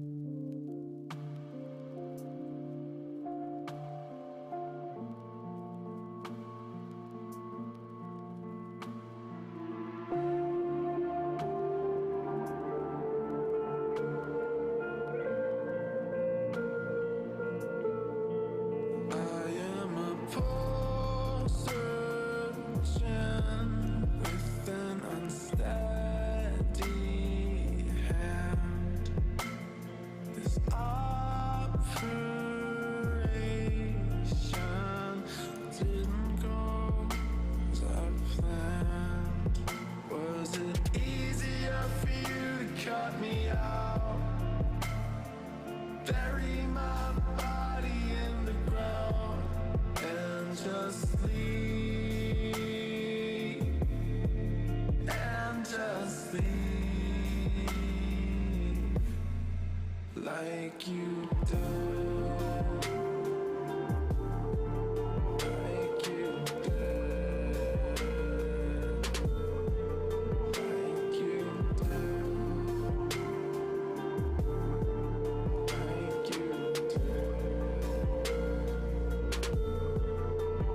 am a poor surgeon with an unsteady hand. This operation didn't go as I planned. Was it easier for you to cut me out? Bury my body in the ground and just sleep, and just leave like you do. Like you did. Like you did. Like you did.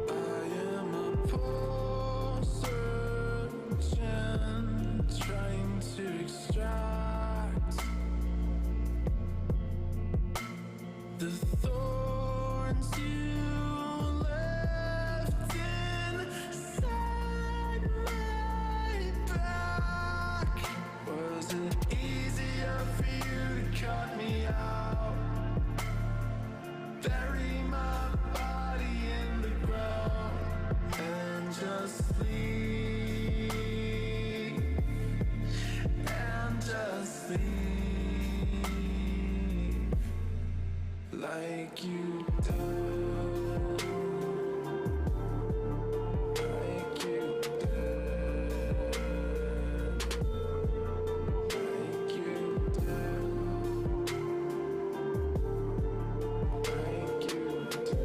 I am a poor surgeon trying to extract the thorns you left inside my back. Was it easier for you to cut me out? Bury my body in the ground and just sleep, and just leave like you do. Like you did. Like you did. Like you did.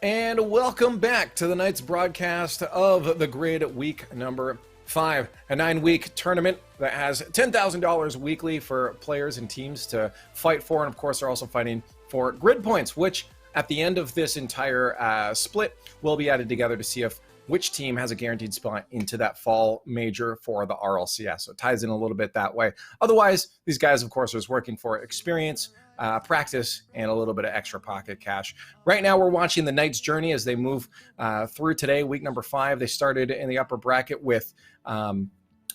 And welcome back to the Knights broadcast of the grid week number 5, a 9-week tournament that has $10,000 weekly for players and teams to fight for. And of course, they're also fighting for grid points, which at the end of this entire split will be added together to see if which team has a guaranteed spot into that fall major for the RLCS. So it ties in a little bit that way. Otherwise, these guys, of course, are working for experience, practice, and a little bit of extra pocket cash. Right now, we're watching the Knights' journey as they move through today, week number 5. They started in the upper bracket with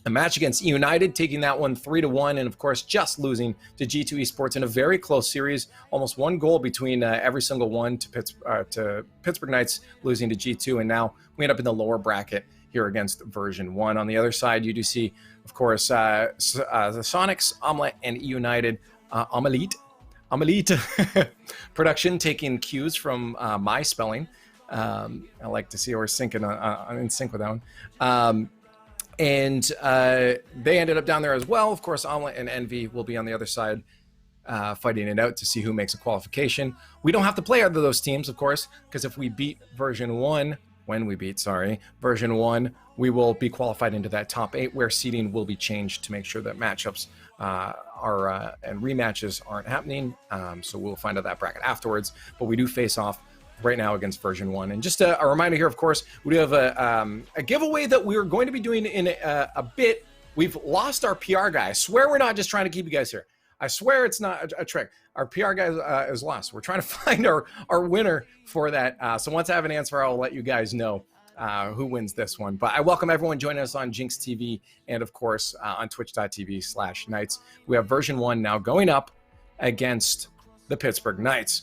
a match against United, taking that one 3-1, and of course, just losing to G2 Esports in a very close series. Almost one goal between every single one to Pittsburgh Knights losing to G2, and now we end up in the lower bracket here against version 1. On the other side, you do see, of course, the Sonics, Omelette, and United Omelette production taking cues from my spelling. I like to see we're syncing in sync with that one. And they ended up down there as well. Of course, Omelette and Envy will be on the other side fighting it out to see who makes a qualification. We don't have to play either of those teams, of course, because if we beat version 1, version 1, we will be qualified into that top 8 where seeding will be changed to make sure that matchups and rematches aren't happening. So we'll find out that bracket afterwards. But we do face off right now against version 1. And just a reminder here, of course, we do have a giveaway that we're going to be doing in a bit. We've lost our PR guy. I swear we're not just trying to keep you guys here. I swear it's not a trick. Our PR guy is lost. We're trying to find our winner for that. So once I have an answer, I'll let you guys know who wins this one. But I welcome everyone joining us on Jinx TV and, of course, on twitch.tv/Knights. We have version 1 now going up against the Pittsburgh Knights.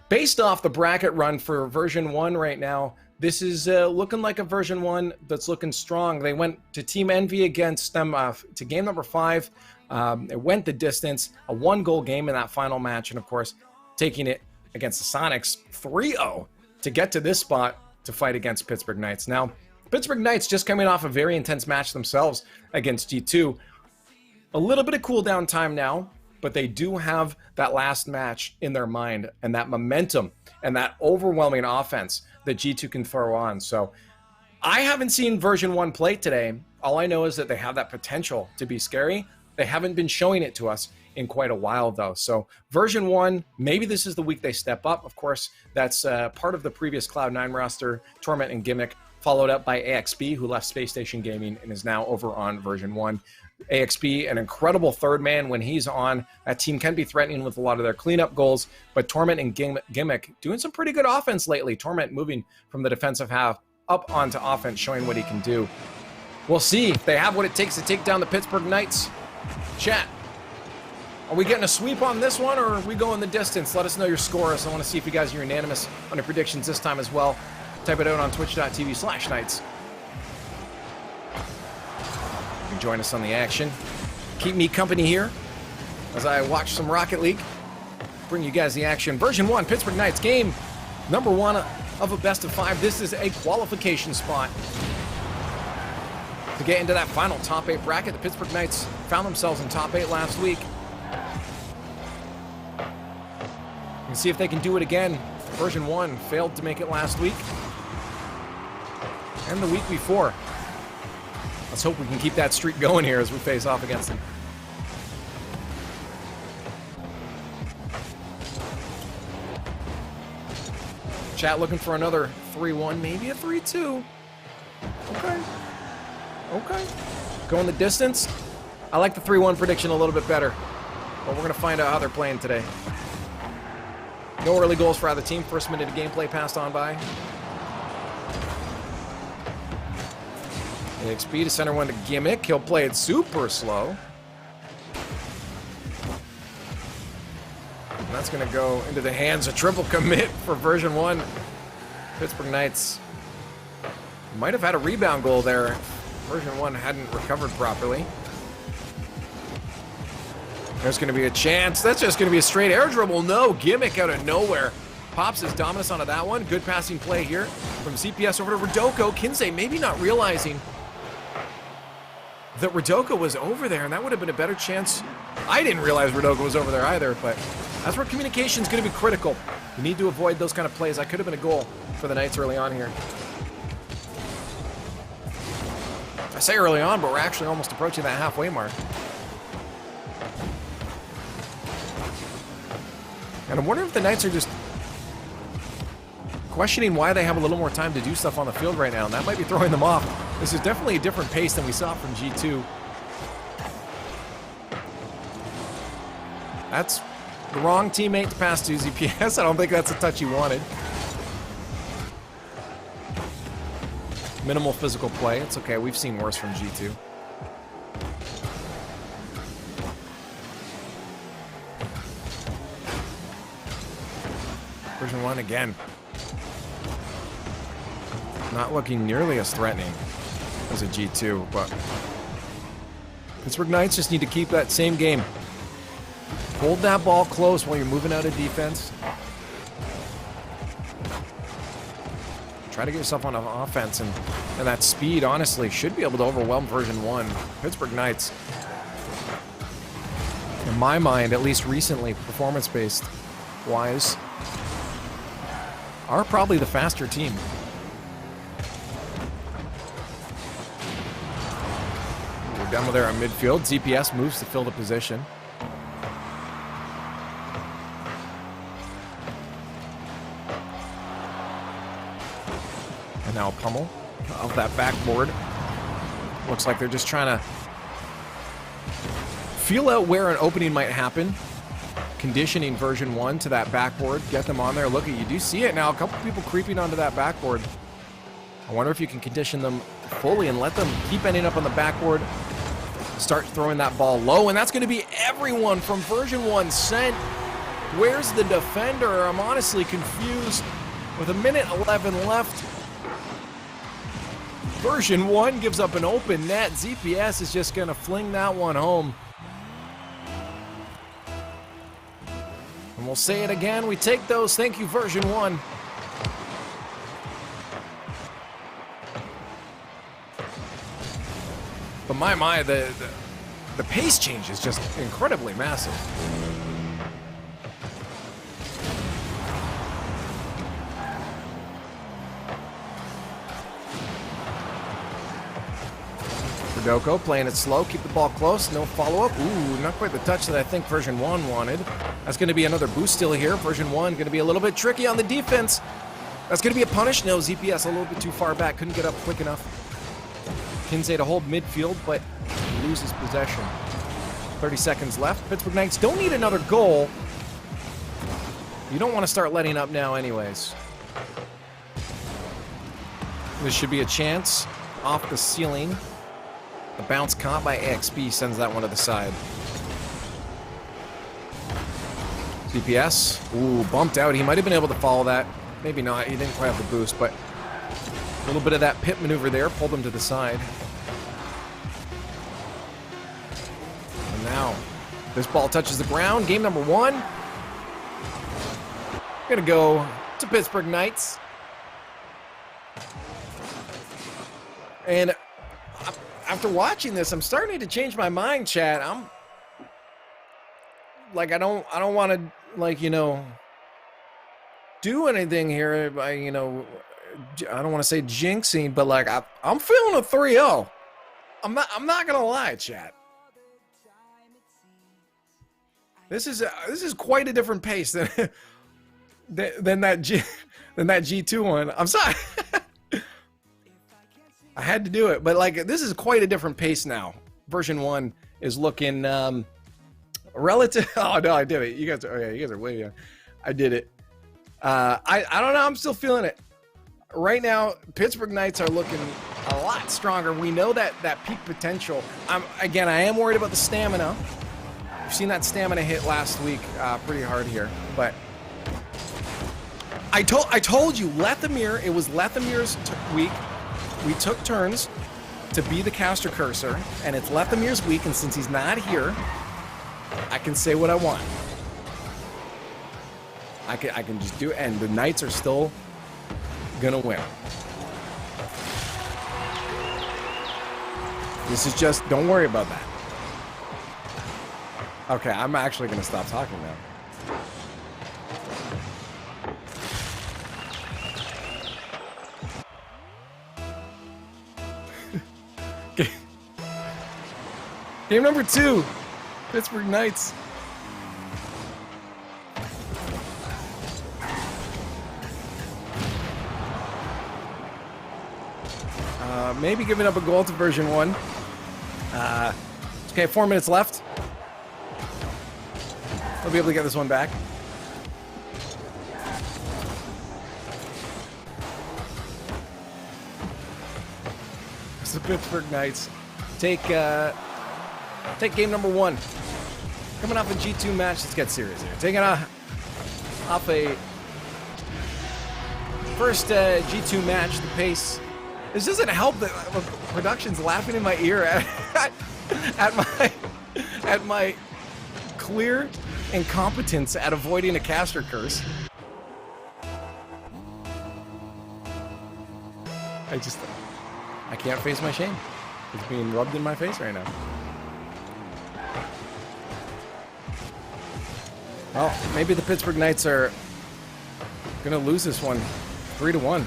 Based off the bracket run for version 1 right now, this is looking like a version 1 that's looking strong. They went to Team Envy against them to game number 5. It went the distance, a 1-goal game in that final match, and of course, taking it against the Sonics 3-0 to get to this spot to fight against Pittsburgh Knights. Now, Pittsburgh Knights just coming off a very intense match themselves against G2. A little bit of cooldown time now, but they do have that last match in their mind and that momentum and that overwhelming offense that G2 can throw on. So I haven't seen version 1 play today. All I know is that they have that potential to be scary. They haven't been showing it to us in quite a while, though. So version 1, maybe this is the week they step up. Of course, that's part of the previous Cloud9 roster, Torment and Gimmick, followed up by AXB, who left Space Station Gaming and is now over on version 1. AXB, an incredible third man when he's on. That team can be threatening with a lot of their cleanup goals, but Torment and Gimmick doing some pretty good offense lately. Torment moving from the defensive half up onto offense, showing what he can do. We'll see if they have what it takes to take down the Pittsburgh Knights. Chat, are we getting a sweep on this one, or are we going the distance? Let us know your scores. I want to see if you guys are unanimous on your predictions this time as well. Type it out on twitch.tv/Knights. You can join us on the action. Keep me company here as I watch some Rocket League. Bring you guys the action. Version 1, Pittsburgh Knights, game number 1 of a best of 5. This is a qualification spot to get into that final top 8 bracket. The Pittsburgh Knights found themselves in top 8 last week. And see if they can do it again. Version 1 failed to make it last week and the week before. Let's hope we can keep that streak going here as we face off against them. Chat looking for another 3-1, maybe a 3-2. Okay. Going the distance. I like the 3-1 prediction a little bit better, but we're going to find out how they're playing today. No early goals for either team. First minute of gameplay passed on by. AXB to center one to Gimmick. He'll play it super slow. And that's going to go into the hands of triple commit for version 1. Pittsburgh Knights might have had a rebound goal there. Version 1 hadn't recovered properly. There's going to be a chance. That's just going to be a straight air dribble. No, Gimmick out of nowhere. Pops his dominance onto that one. Good passing play here from CPS over to Rodoko. Kinsey maybe not realizing that Rodoko was over there, and that would have been a better chance. I didn't realize Rodoko was over there either, but that's where communication is going to be critical. You need to avoid those kind of plays. That could have been a goal for the Knights early on here. I say early on, but we're actually almost approaching that halfway mark. And I'm wondering if the Knights are just questioning why they have a little more time to do stuff on the field right now, and that might be throwing them off. This is definitely a different pace than we saw from G2. That's the wrong teammate to pass to, ZPS. I don't think that's a touch he wanted. Minimal physical play. It's okay. We've seen worse from G2. Version 1 again. Not looking nearly as threatening as a G2, but Pittsburgh Knights just need to keep that same game. Hold that ball close while you're moving out of defense. Try to get yourself on offense, and that speed, honestly, should be able to overwhelm version 1. Pittsburgh Knights, in my mind, at least recently, performance-based wise, are probably the faster team. We're done with there on midfield. ZPS moves to fill the position. And now a pummel of that backboard. Looks like they're just trying to feel out where an opening might happen. Conditioning version 1 to that backboard. Get them on there. Look at you. Do see it now. A couple people creeping onto that backboard. I wonder if you can condition them fully and let them keep ending up on the backboard. Start throwing that ball low, and that's going to be everyone from version 1 sent. Where's the defender? I'm honestly confused. With 1:11 left, version 1 gives up an open net. ZPS is just going to fling that one home. And we'll say it again. We take those. Thank you, version 1. But my, the pace change is just incredibly massive. Verdoko playing it slow, keep the ball close, no follow-up. Ooh, not quite the touch that I think version 1 wanted. That's going to be another boost still here. Version 1 going to be a little bit tricky on the defense. That's going to be a punish. No, ZPS a little bit too far back, couldn't get up quick enough. Kinsey to hold midfield, but loses possession. 30 seconds left. Pittsburgh Knights don't need another goal. You don't want to start letting up now anyways. This should be a chance. Off the ceiling. The bounce caught by AXB sends that one to the side. CPS. Ooh, bumped out. He might have been able to follow that. Maybe not. He didn't quite have the boost, but a little bit of that pit maneuver there pulled him to the side. And now, this ball touches the ground. Game number 1. Gonna go to Pittsburgh Knights. And after watching this, I'm starting to change my mind, chat. I'm like, I don't want to, like, you know, do anything here by, you know, I don't want to say jinxing, but like I'm feeling a 3-0. I'm not gonna lie, chat. This is quite a different pace than than that G2 one. I'm sorry. I had to do it, but like this is quite a different pace now. Version 1 is looking relative. Oh no, I did it. You guys are way young. I did it. I don't know. I'm still feeling it. Right now, Pittsburgh Knights are looking a lot stronger. We know that peak potential. I am worried about the stamina. We've seen that stamina hit last week pretty hard here, but I told you, Lethamyr. It was Lethamyr's week. We took turns to be the caster cursor, and it's Lethamyr's week, and since he's not here, I can say what I want. I can just do it, and the Knights are still gonna win. This is just, don't worry about that. Okay, I'm actually gonna stop talking now. Game number 2. Pittsburgh Knights. Maybe giving up a goal to version 1. Okay, 4 minutes left. We'll be able to get this one back. It's the Pittsburgh Knights. Take game number 1. Coming off a G2 match. Let's get serious here. Taking off a first G2 match. The pace. This doesn't help that production's laughing in my ear at my clear incompetence at avoiding a caster curse. I can't face my shame. It's being rubbed in my face right now. Well, maybe the Pittsburgh Knights are gonna lose this one 3-1.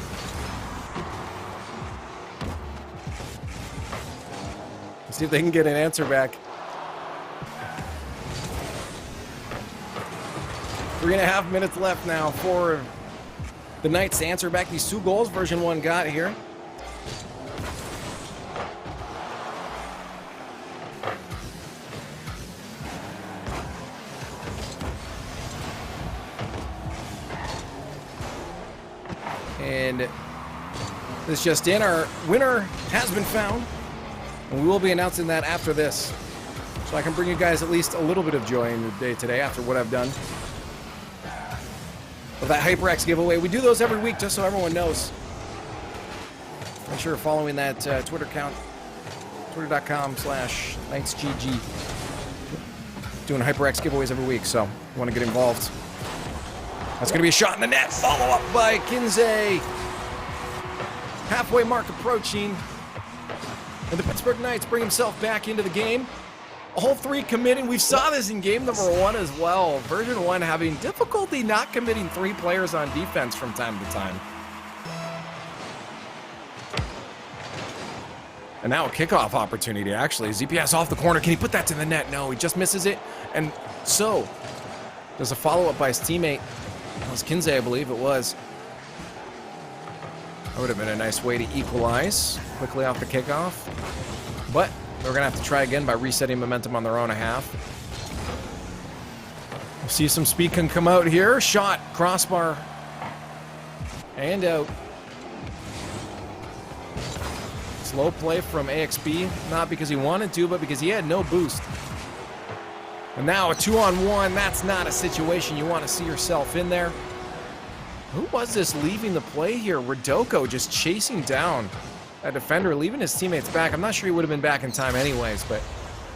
See if they can get an answer back. 3.5 minutes left now for the Knights to answer back these 2 goals version 1 got here. And this just in, our winner has been found. And we will be announcing that after this. So I can bring you guys at least a little bit of joy in the day today after what I've done. With that HyperX giveaway. We do those every week just so everyone knows. Make sure you're following that Twitter account. Twitter.com/KnightsGG. Doing HyperX giveaways every week, so if you want to get involved. That's going to be a shot in the net. Follow up by Kinsey. Halfway mark approaching. And the Pittsburgh Knights bring himself back into the game. All 3 committing. We saw this in game number 1 as well. Version 1 having difficulty not committing 3 players on defense from time to time. And now a kickoff opportunity, actually. ZPS off the corner. Can he put that to the net? No, he just misses it. And so, there's a follow-up by his teammate. It was Kinsey, I believe it was. That would have been a nice way to equalize quickly off the kickoff. But they're going to have to try again by resetting momentum on their own half. We'll see if some speed can come out here. Shot, crossbar, and out. Slow play from AXB, not because he wanted to, but because he had no boost. And now a 2-on-1, that's not a situation you want to see yourself in there. Who was this leaving the play here? Rodoko just chasing down a defender, leaving his teammates back. I'm not sure he would have been back in time anyways, but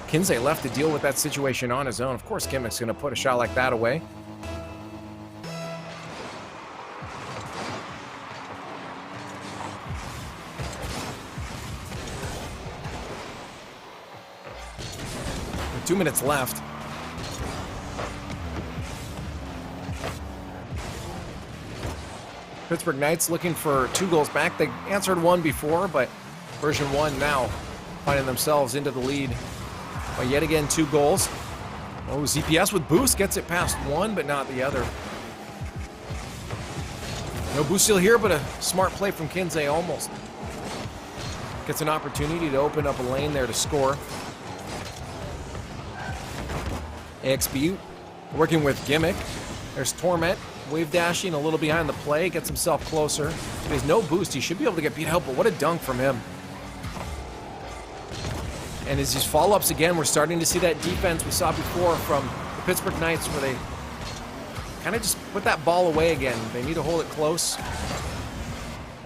Kinsey left to deal with that situation on his own. Of course, Gimmick's going to put a shot like that away. With 2 minutes left. Pittsburgh Knights looking for 2 goals back. They answered 1 before, but version 1 now finding themselves into the lead by yet again 2 goals. Oh, ZPS with boost gets it past 1, but not the other. No boost steal here, but a smart play from Kinsey almost. Gets an opportunity to open up a lane there to score. AXB working with Gimmick. There's Torment. Wave dashing a little behind the play, gets himself closer. He has no boost, he should be able to get beat out, but what a dunk from him. And as these follow-ups again, we're starting to see that defense we saw before from the Pittsburgh Knights where they kind of just put that ball away again. They need to hold it close.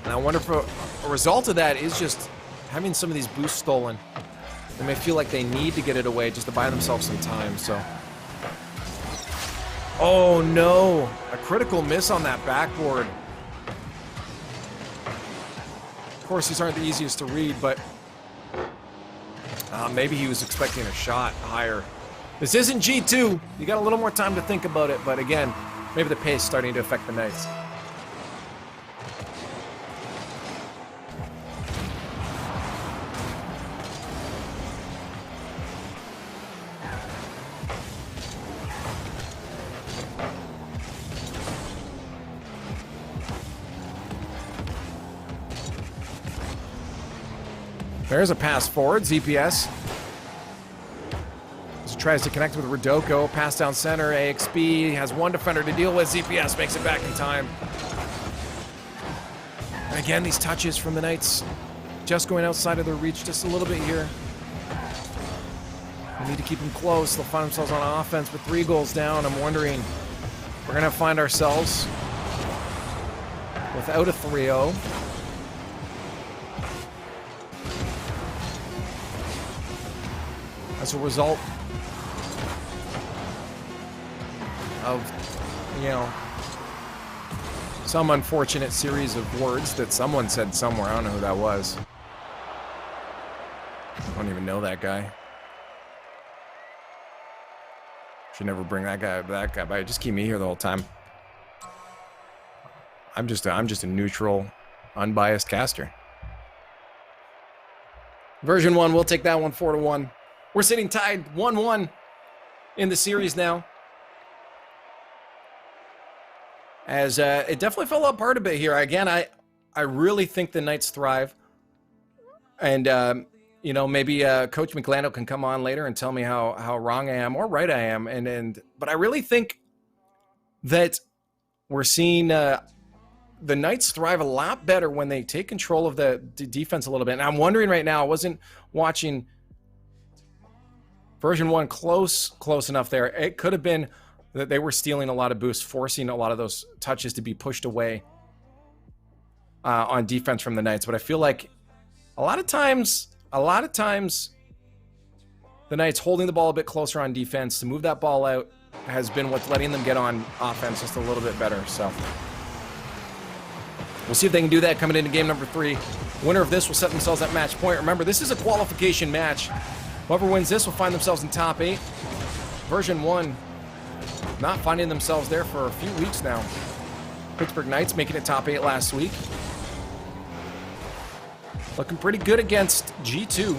And I wonder if a result of that is just having some of these boosts stolen. They may feel like they need to get it away just to buy themselves some time, so. Oh no, a critical miss on that backboard. Of course, these aren't the easiest to read, but maybe he was expecting a shot higher. This isn't G2. You got a little more time to think about it, but again, maybe the pace starting to affect the Knights. There's a pass forward. ZPS as he tries to connect with Rodoko. Pass down center. AXB has one defender to deal with. ZPS makes it back in time. And again, these touches from the Knights just going outside of their reach just a little bit here. We need to keep them close. They'll find themselves on offense with 3 goals down. I'm wondering, we're going to find ourselves without a 3-0. As a result of, you know, some unfortunate series of words that someone said somewhere. I don't know who that was. I don't even know that guy. Should never bring that guy by. Just keep me here the whole time. I'm just a neutral, unbiased caster. Version 1, we'll take that one 4-1. We're sitting tied 1-1 in the series now. As it definitely fell apart a bit here. Again, I really think the Knights thrive. And you know, maybe Coach McLando can come on later and tell me how wrong I am or right I am. But I really think that we're seeing the Knights thrive a lot better when they take control of the defense a little bit. And I'm wondering right now, I wasn't watching version 1 close enough there. It could have been that they were stealing a lot of boosts, forcing a lot of those touches to be pushed away on defense from the Knights. But I feel like a lot of times, the Knights holding the ball a bit closer on defense to move that ball out has been what's letting them get on offense just a little bit better. So we'll see if they can do that coming into game number 3. Winner of this will set themselves at match point. Remember, this is a qualification match. Whoever wins this will find themselves in top 8. Version 1 not finding themselves there for a few weeks now. Pittsburgh Knights making it top 8 last week. Looking pretty good against G2.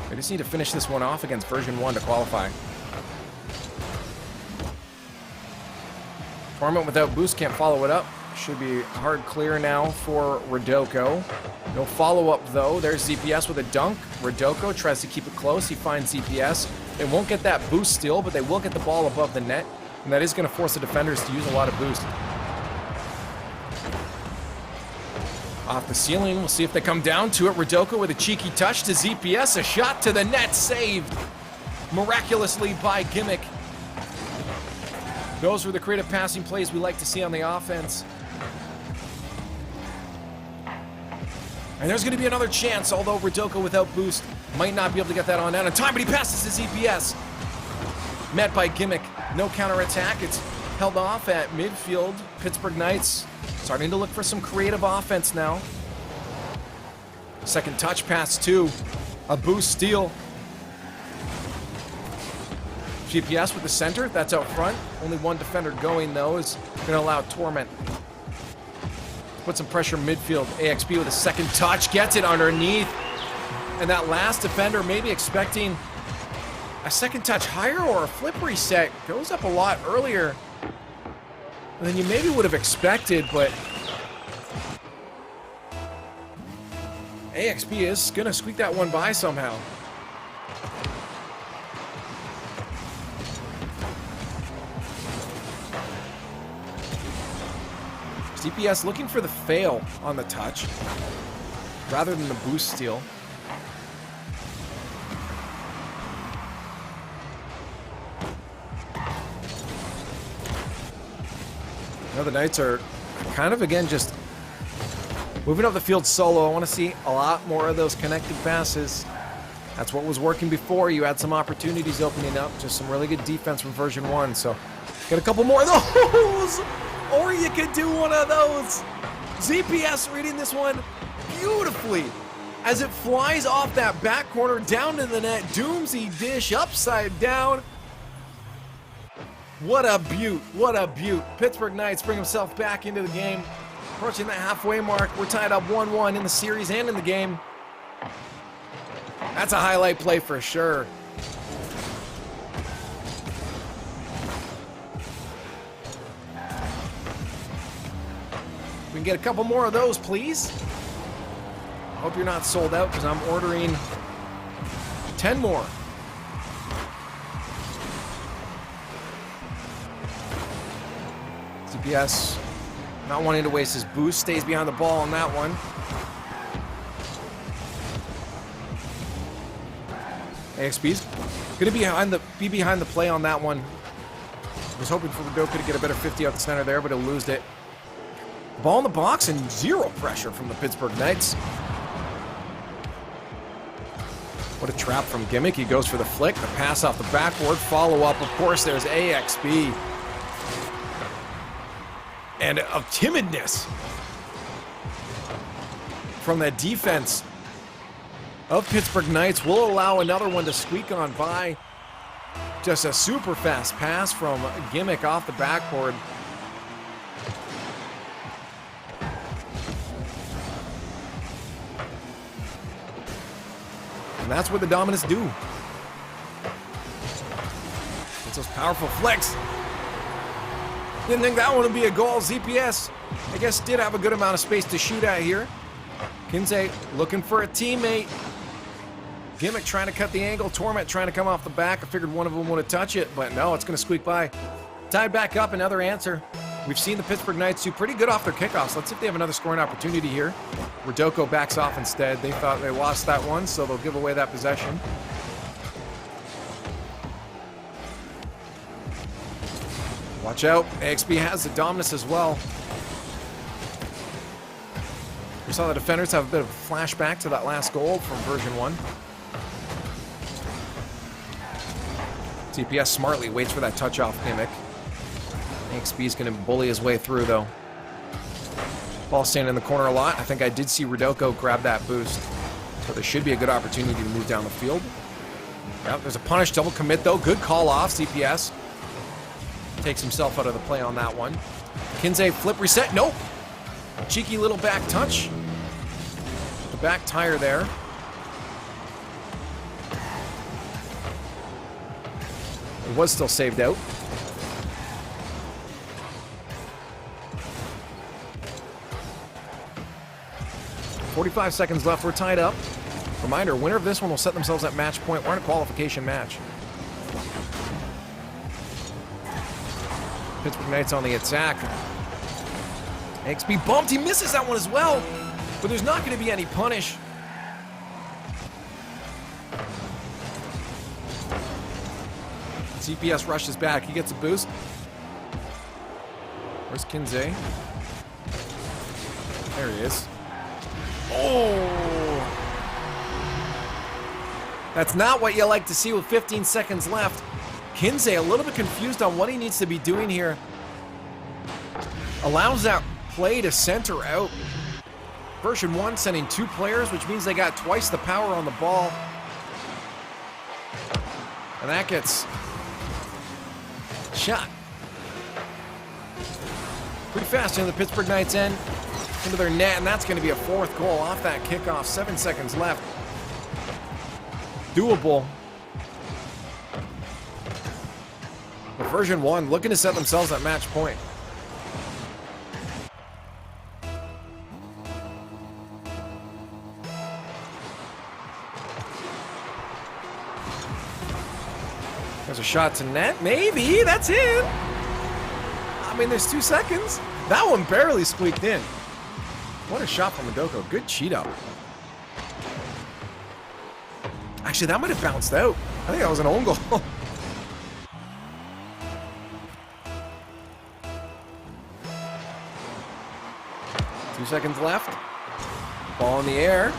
They just need to finish this one off against version 1 to qualify. Torment without boost, can't follow it up. Should be hard clear now for Rodoko. No follow-up though. There's ZPS with a dunk. Rodoko tries to keep it close. He finds ZPS. They won't get that boost still, but they will get the ball above the net. And that is going to force the defenders to use a lot of boost. Off the ceiling, we'll see if they come down to it. Rodoko with a cheeky touch to ZPS. A shot to the net, saved miraculously by Gimmick. Those were the creative passing plays we like to see on the offense. And there's going to be another chance, although Rodoko without boost might not be able to get that on down in time, but he passes to ZPS. Met by Gimmick. No counterattack. It's held off at midfield. Pittsburgh Knights starting to look for some creative offense now. Second touch pass to a boost steal. GPS with the center. That's out front. Only one defender going, though, is going to allow Torment. Put some pressure midfield. AXB with a second touch. Gets it underneath. And that last defender maybe expecting a second touch higher or a flip reset. Goes up a lot earlier than you maybe would have expected, but AXB is going to squeak that one by somehow. CPS looking for the fail on the touch rather than the boost steal. Now the Knights are kind of, again, just moving up the field solo. I want to see a lot more of those connected passes. That's what was working before. You had some opportunities opening up. Just some really good defense from version 1. So get a couple more of those. Or you could do one of those. ZPS reading this one beautifully as it flies off that back corner down to the net. Doomsy dish upside down. What a beaut. What a beaut. Pittsburgh Knights bring himself back into the game. Approaching the halfway mark. We're tied up 1-1 in the series and in the game. That's a highlight play for sure. We can get a couple more of those, please. Hope you're not sold out because I'm ordering 10 more. CPS not wanting to waste his boost, stays behind the ball on that one. AXB's gonna be behind the play on that one. Was hoping for Rudoka to get a better 50 out the center there, but he'll lose it. Ball in the box and zero pressure from the Pittsburgh Knights. What a trap from Gimmick. He goes for the flick, the pass off the backboard, follow up. Of course, there's AXB. And of timidness from that defense of Pittsburgh Knights will allow another one to squeak on by. Just a super fast pass from Gimmick off the backboard. And that's what the Dominants do. It's those powerful flicks. Didn't think that one would be a goal. ZPS, I guess, did have a good amount of space to shoot at here. Kinsey looking for a teammate. Gimmick trying to cut the angle. Torment trying to come off the back. I figured one of them would touch it, but no, it's going to squeak by. Tied back up, another answer. We've seen the Pittsburgh Knights do pretty good off their kickoffs. Let's see if they have another scoring opportunity here. Rodoko backs off instead. They thought they lost that one, so they'll give away that possession. Watch out. AXB has the Dominus as well. We saw the defenders have a bit of a flashback to that last goal from version 1. CPS smartly waits for that touch off Gimmick. AXB's going to bully his way through, though. Ball standing in the corner a lot. I think I did see Rodoko grab that boost. So there should be a good opportunity to move down the field. Yep, there's a punish double commit, though. Good call off, CPS. Takes himself out of the play on that one. Kinsey flip reset. Nope. Cheeky little back touch. The back tire there. It was still saved out. .45 seconds left. We're tied up. Reminder, winner of this one will set themselves at match point. We're in a qualification match. Pittsburgh Knights on the attack. XB bumped. He misses that one as well. But there's not going to be any punish. CPS rushes back. He gets a boost. Where's Kinsey? There he is. Oh! That's not what you like to see with 15 seconds left. Kinsey a little bit confused on what he needs to be doing here. Allows that play to center out. Version 1 sending 2 players, which means they got twice the power on the ball. And that gets shot. Pretty fast into the Pittsburgh Knights end. Into their net, and that's going to be a 4th goal off that kickoff. 7 seconds left. Doable. But version 1 looking to set themselves at match point. There's a shot to net. Maybe. That's it. I mean, there's 2 seconds. That one barely squeaked in. What a shot from Rodoko. Good cheat up. Actually, that might have bounced out. I think that was an own goal. 2 seconds left. Ball in the air.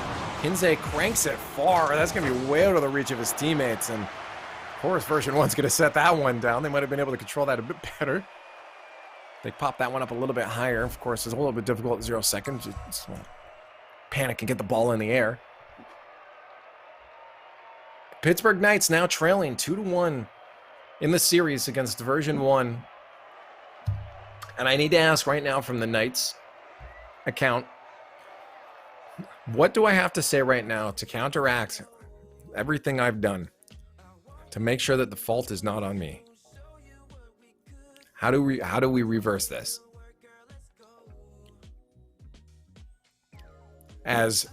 Kinsey cranks it far. That's going to be way out of the reach of his teammates. And of course, version 1's going to set that one down. They might have been able to control that a bit better. They popped that one up a little bit higher. Of course, it's a little bit difficult at 0 seconds. Just panic and get the ball in the air. Pittsburgh Knights now trailing 2-1 in the series against version 1. And I need to ask right now from the Knights account, what do I have to say right now to counteract everything I've done to make sure that the fault is not on me? How do we reverse this? As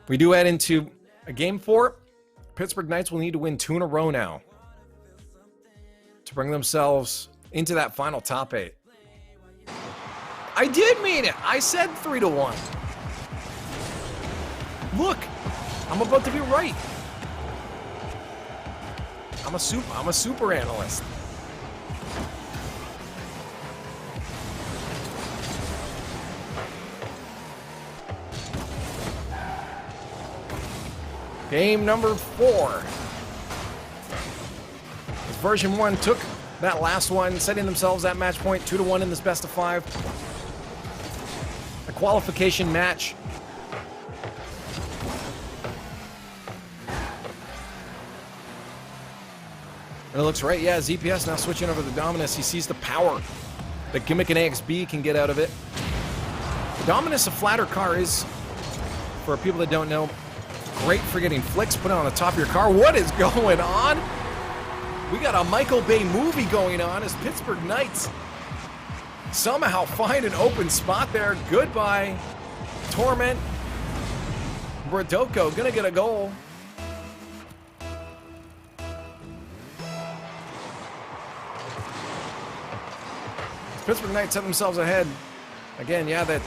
We do head into a game 4. Pittsburgh Knights will need to win 2 in a row now to bring themselves into that final top 8. I did mean it. I said 3-1. Look, I'm about to be right. I'm a super analyst. Game number 4. As version 1 took that last one, setting themselves at match point 2-1 in this best of 5. A qualification match. And it looks right, yeah, ZPS now switching over to Dominus. He sees the power that Gimmick and AXB can get out of it. The Dominus, a flatter car, is, for people that don't know, great for getting flicks put on the top of your car. What is going on? We got a Michael Bay movie going on as Pittsburgh Knights somehow find an open spot there. Goodbye, Torment. Brodoko gonna get a goal. Pittsburgh Knights set themselves ahead. Again, yeah, that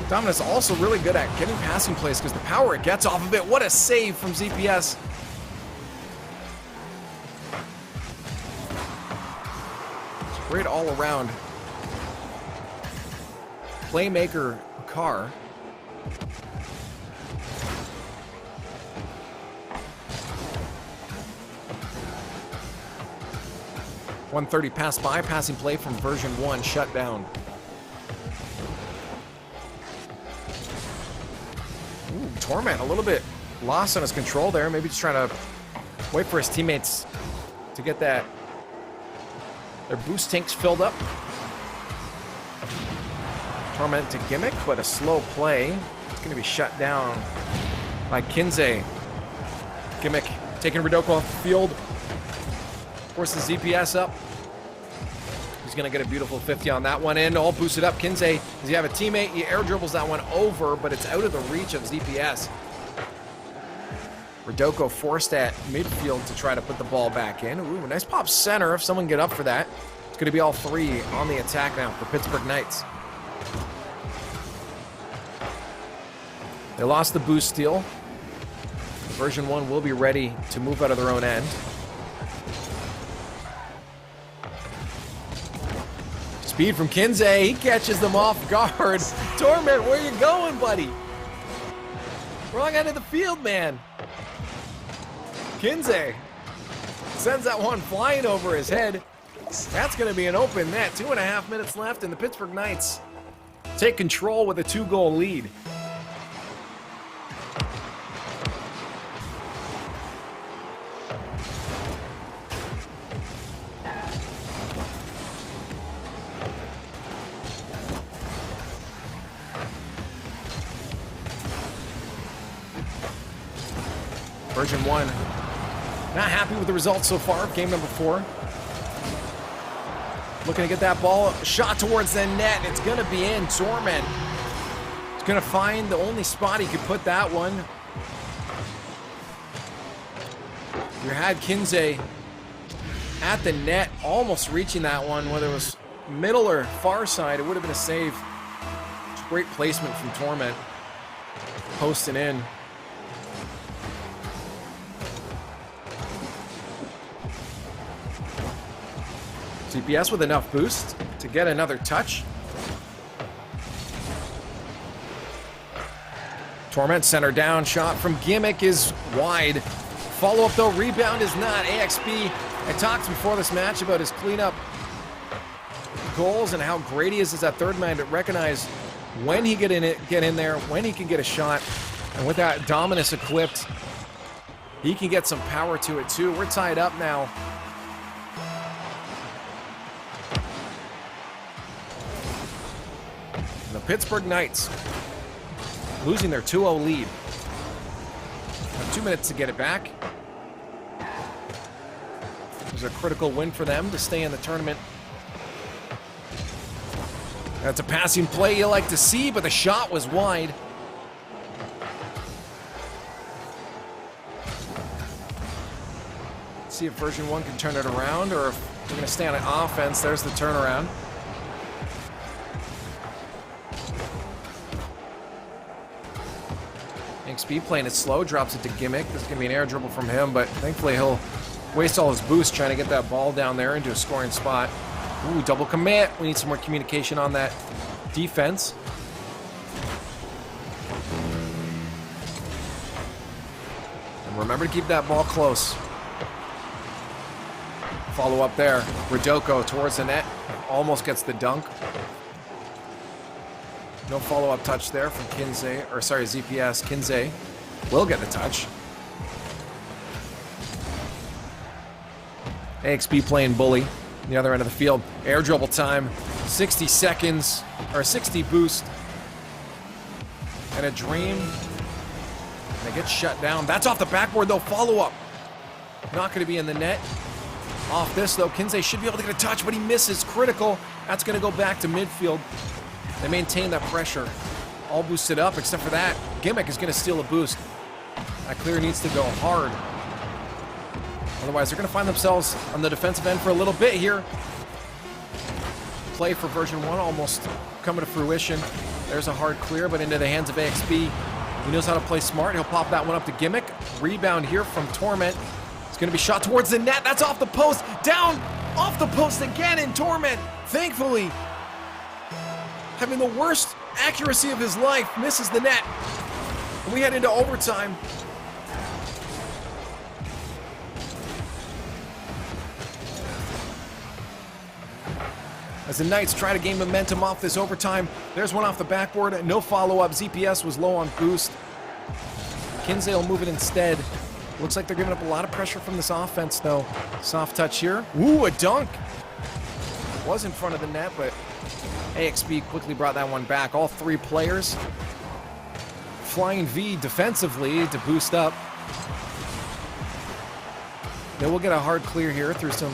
Dominus also really good at getting passing plays because the power it gets off of it. What a save from ZPS. It's great all around playmaker car. .130 pass by, passing play from version 1, shut down. Ooh, Torment a little bit lost on his control there. Maybe just trying to wait for his teammates to get their boost tanks filled up. Torment to Gimmick, but a slow play. It's going to be shut down by Kinsey. Gimmick taking Rodoko off the field. Forces ZPS up. He's going to get a beautiful 50 on that one in. All boosted up. Kinsey, does he have a teammate? He air dribbles that one over, but it's out of the reach of ZPS. Rodoko forced at midfield to try to put the ball back in. Ooh, nice pop center if someone get up for that. It's going to be all 3 on the attack now for Pittsburgh Knights. They lost the boost steal. Version 1 will be ready to move out of their own end. Speed from Kinsey. He catches them off guard. Torment, where you going, buddy? Wrong end of the field, man. Kinsey sends that one flying over his head. That's going to be an open net. 2.5 minutes left, and the Pittsburgh Knights take control with a 2-goal lead. Version 1, not happy with the results so far of game number 4. Looking to get that ball shot towards the net, and it's going to be in. Torment is going to find the only spot he could put that one. You had Kinsey at the net, almost reaching that one, whether it was middle or far side, it would have been a save. Great placement from Torment, posting in. ZPS with enough boost to get another touch. Torment center down, shot from Gimmick is wide. Follow up though, rebound is not. AXB, I talked before this match about his cleanup goals and how great he is as that third man to recognize when he get in there, when he can get a shot. And with that Dominus equipped, he can get some power to it too. We're tied up now. The Pittsburgh Knights losing their 2-0 lead. Have 2 minutes to get it back. It was a critical win for them to stay in the tournament. That's a passing play you like to see, but the shot was wide. See if version 1 can turn it around, or if we're going to stay on an offense. There's the turnaround. XP playing it slow, drops it to Gimmick. This is going to be an air dribble from him, but thankfully he'll waste all his boost trying to get that ball down there into a scoring spot. Ooh, double commit. We need some more communication on that defense. And remember to keep that ball close. Follow up there. Rodoko towards the net. Almost gets the dunk. No follow-up touch there from Kinsey, or sorry, ZPS. Kinsey will get the touch. AXB playing bully. The other end of the field. Air dribble time. 60 seconds, or 60 boost. And a dream. And it gets shut down. That's off the backboard though. Follow-up. Not going to be in the net. Off this though. Kinsey should be able to get a touch, but he misses. Critical. That's going to go back to midfield. They maintain that pressure. All boosted up except for that. Gimmick is going to steal a boost. That clear needs to go hard. Otherwise, they're going to find themselves on the defensive end for a little bit here. Play for version 1 almost coming to fruition. There's a hard clear, but into the hands of AXB. He knows how to play smart. He'll pop that one up to Gimmick. Rebound here from Torment. It's going to be shot towards the net. That's off the post. Down off the post again in Torment. Thankfully, having the worst accuracy of his life, misses the net. And we head into overtime. As the Knights try to gain momentum off this overtime, there's one off the backboard. No follow-up. ZPS was low on boost. Kinsey will move it instead. Looks like they're giving up a lot of pressure from this offense, though. Soft touch here. Ooh, a dunk. Was in front of the net, but AXB quickly brought that one back. All three players flying V defensively to boost up. They will get a hard clear here through some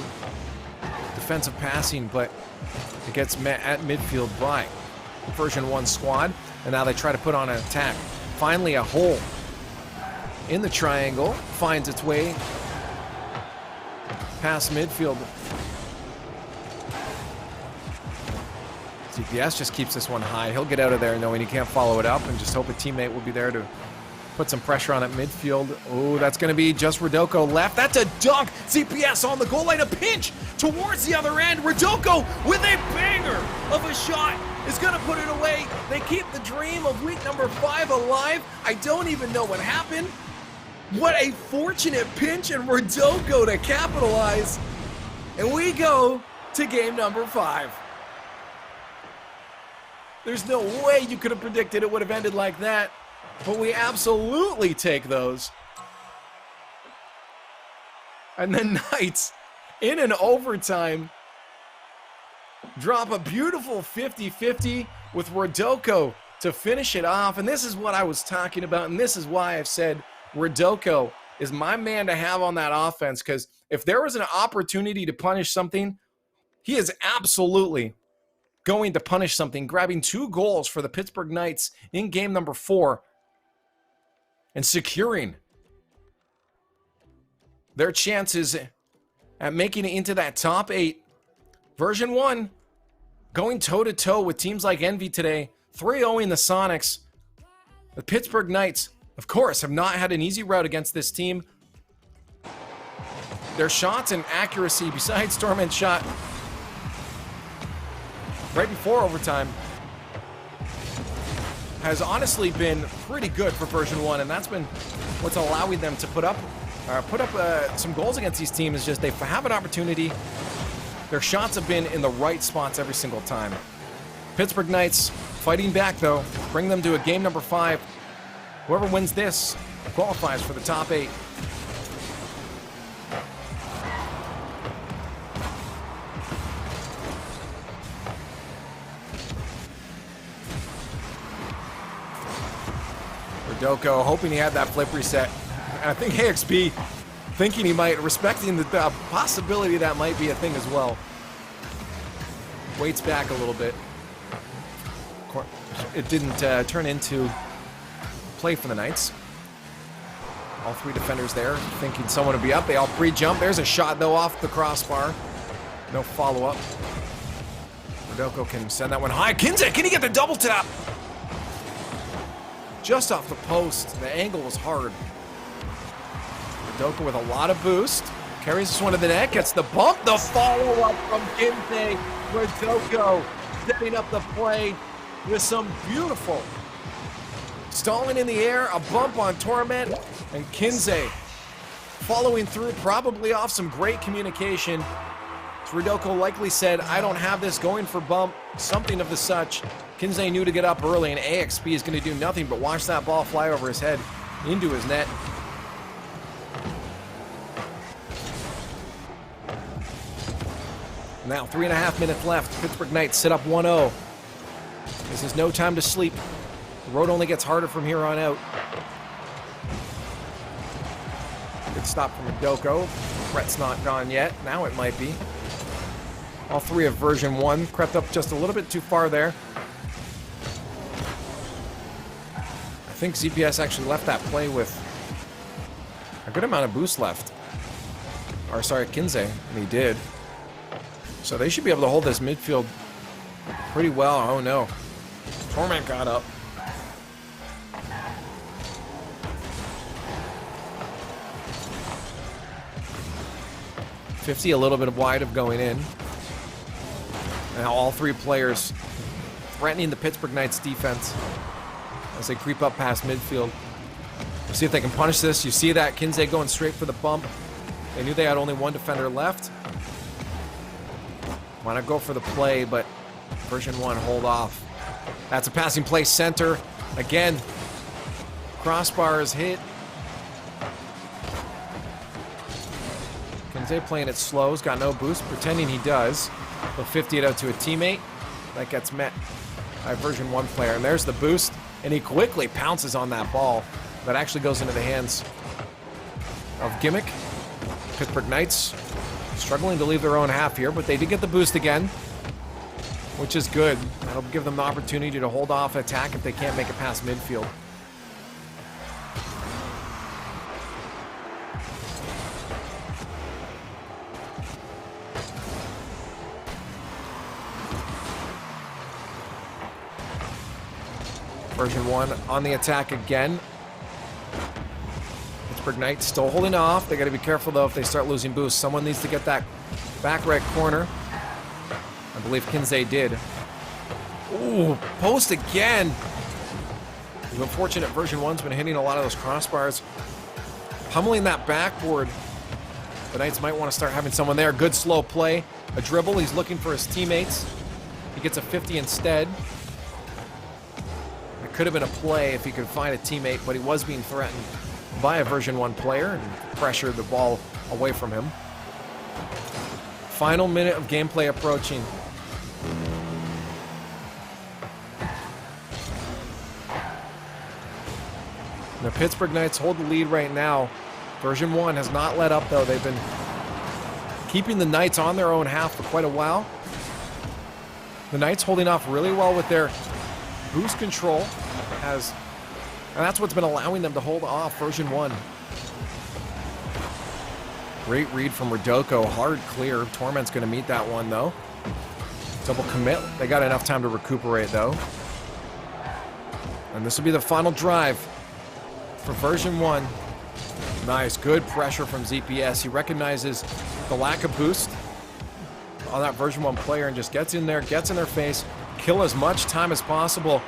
defensive passing, but it gets met at midfield by version 1 squad. And now they try to put on an attack. Finally, a hole in the triangle finds its way past midfield. CPS just keeps this one high. He'll get out of there knowing he can't follow it up and just hope a teammate will be there to put some pressure on at midfield. Oh, that's going to be just Rodoko left. That's a dunk. CPS on the goal line. A pinch towards the other end. Rodoko with a banger of a shot is going to put it away. They keep the dream of week number 5 alive. I don't even know what happened. What a fortunate pinch and Rodoko to capitalize. And we go to game number 5. There's no way you could have predicted it would have ended like that, but we absolutely take those. And the Knights, in an overtime, drop a beautiful 50-50 with Rodoko to finish it off. And this is what I was talking about, and this is why I've said Rodoko is my man to have on that offense, because if there was an opportunity to punish something, he is absolutely going to punish something, grabbing 2 goals for the Pittsburgh Knights in game number 4 and securing their chances at making it into that top 8. Version 1 going toe-to-toe with teams like Envy today, 3-0ing the Sonics. The Pittsburgh Knights, of course, have not had an easy route against this team. Their shots and accuracy, besides Torment's shot right before overtime, has honestly been pretty good for version 1, and that's been what's allowing them to put up some goals against these teams. Is just they have an opportunity. Their shots have been in the right spots every single time. Pittsburgh Knights fighting back though, bring them to a game number 5. Whoever wins this qualifies for the top 8. Rodoko hoping he had that flip reset. And I think AXB thinking he might, respecting the possibility that might be a thing as well. Waits back a little bit. It didn't turn into play for the Knights. All three defenders there, thinking someone would be up. They all pre-jump. There's a shot, though, off the crossbar. No follow-up. Rodoko can send that one high. Kinsey, can he get the double tap? Just off the post. The angle was hard. Rodoko with a lot of boost. Carries this one to the net. Gets the bump. The follow-up from Kinsey. Rodoko setting up the play with some beautiful stalling in the air. A bump on Torment. And Kinsey following through, probably off some great communication. Rodoko likely said, I don't have this going for bump, something of the such. Kinsey knew to get up early, and AXP is going to do nothing but watch that ball fly over his head into his net. Now, 3.5 minutes left. Pittsburgh Knights sit up 1-0. This is no time to sleep. The road only gets harder from here on out. Good stop from Rodoko. Threat's not gone yet. Now it might be. All three of version 1 crept up just a little bit too far there. I think ZPS actually left that play with a good amount of boost left. Or sorry, Kinsey, and he did. So they should be able to hold this midfield pretty well. Oh no. Torment got up. A little bit wide of going in. Now all three players threatening the Pittsburgh Knights defense as they creep up past midfield. We'll see if they can punish this. You see that Kinsey going straight for the bump. They knew they had only one defender left. Want to go for the play, but version 1 hold off. That's a passing play center. Again, crossbar is hit. Kinsey playing it slow. He's got no boost, pretending he does. He'll 50 it out to a teammate. That gets met by version 1 player. And there's the boost. And he quickly pounces on that ball. That actually goes into the hands of Gimmick. Pittsburgh Knights struggling to leave their own half here, but they did get the boost again, which is good. That'll give them the opportunity to hold off an attack if they can't make it past midfield. Version 1 on the attack again. Pittsburgh Knights still holding off. They got to be careful though if they start losing boost. Someone needs to get that back right corner. I believe Kinsey did. Ooh, post again. It's unfortunate version 1's been hitting a lot of those crossbars. Pummeling that backboard. The Knights might want to start having someone there. Good slow play. A dribble. He's looking for his teammates. He gets a 50 instead. Could have been a play if he could find a teammate, but he was being threatened by a version 1 player and pressured the ball away from him. Final minute of gameplay approaching. The Pittsburgh Knights hold the lead right now. Version 1 has not let up though. They've been keeping the Knights on their own half for quite a while. The Knights holding off really well with their boost control, and that's what's been allowing them to hold off version 1. Great read from Rodoko, hard clear. Torment's going to meet that one though. Double commit. They got enough time to recuperate though. And this will be the final drive for version 1. Nice, good pressure from ZPS. He recognizes the lack of boost on that version 1 player and just gets in there, gets in their face, kill as much time as possible.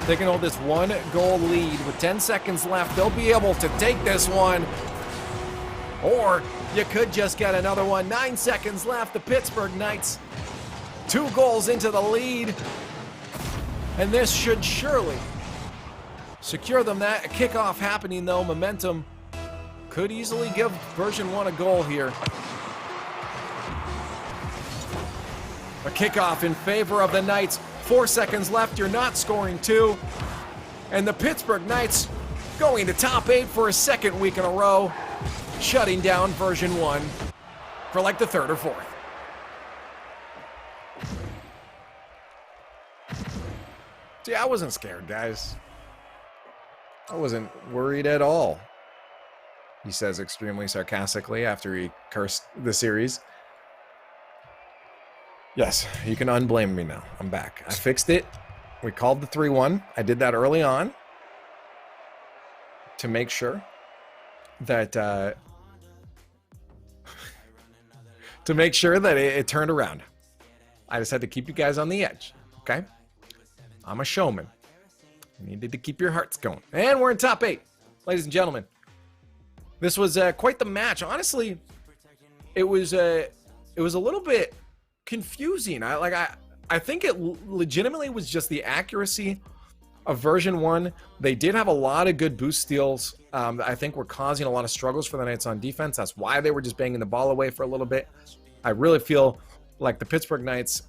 They can hold this 1-goal lead with 10 seconds left. They'll be able to take this one. Or you could just get another one. 9 seconds left. The Pittsburgh Knights 2 goals into the lead. And this should surely secure them that. A kickoff happening though. Momentum could easily give version 1 a goal here. A kickoff in favor of the Knights. 4 seconds left, you're not scoring 2. And the Pittsburgh Knights going to top 8 for a second week in a row, shutting down version 1 for like the 3rd or 4th. See, I wasn't scared, guys. I wasn't worried at all. he says extremely sarcastically after he cursed the series. Yes, you can unblame me now. I'm back. I fixed it. We called the 3-1. I did that early on to make sure that it turned around. I just had to keep you guys on the edge, okay? I'm a showman. I needed to keep your hearts going. And we're in top 8, ladies and gentlemen. This was quite the match. Honestly, it was a little bit confusing. I think it legitimately was just the accuracy of version 1. They did have a lot of good boost steals. I think were causing a lot of struggles for the Knights on defense. That's why they were just banging the ball away for a little bit. I really feel like the Pittsburgh Knights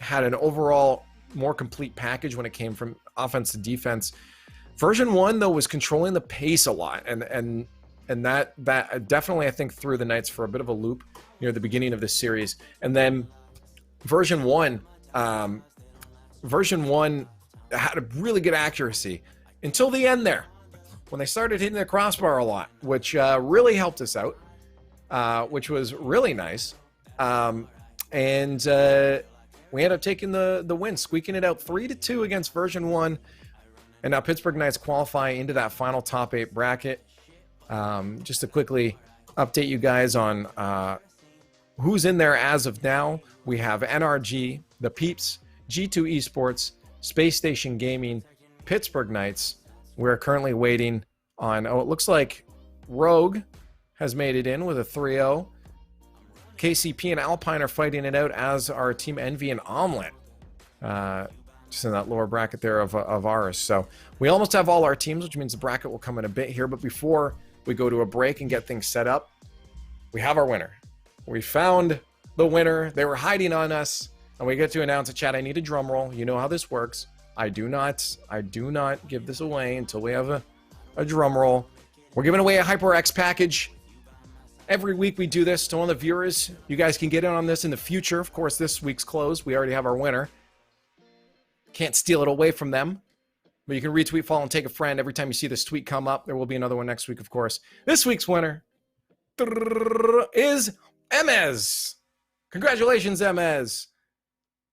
had an overall more complete package when it came from offense to defense. Version 1 though was controlling the pace a lot, and that definitely I think threw the Knights for a bit of a loop near the beginning of this series. And then version 1 had a really good accuracy until the end there, when they started hitting the crossbar a lot, which really helped us out, which was really nice. And we ended up taking the win, squeaking it out 3-2 against version 1. And now Pittsburgh Knights qualify into that final top 8 bracket. Just to quickly update you guys on who's in there as of now. We have NRG, the Peeps, G2 Esports, Space Station Gaming, Pittsburgh Knights. We're currently waiting on, it looks like Rogue has made it in with a 3-0. KCP and Alpine are fighting it out, as are Team Envy and Omelette. Just in that lower bracket there of ours. So we almost have all our teams, which means the bracket will come in a bit here. But before we go to a break and get things set up, we have our winner. We found the winner. They were hiding on us, and we get to announce it. Chat, I need a drum roll. You know how this works. I do not give this away until we have a drum roll. We're giving away a HyperX package. Every week we do this to one of the viewers. You guys can get in on this in the future. Of course, this week's closed. We already have our winner. Can't steal it away from them. But you can retweet, follow, and take a friend every time you see this tweet come up. There will be another one next week, of course. This week's winner is Emez. Congratulations, Emez.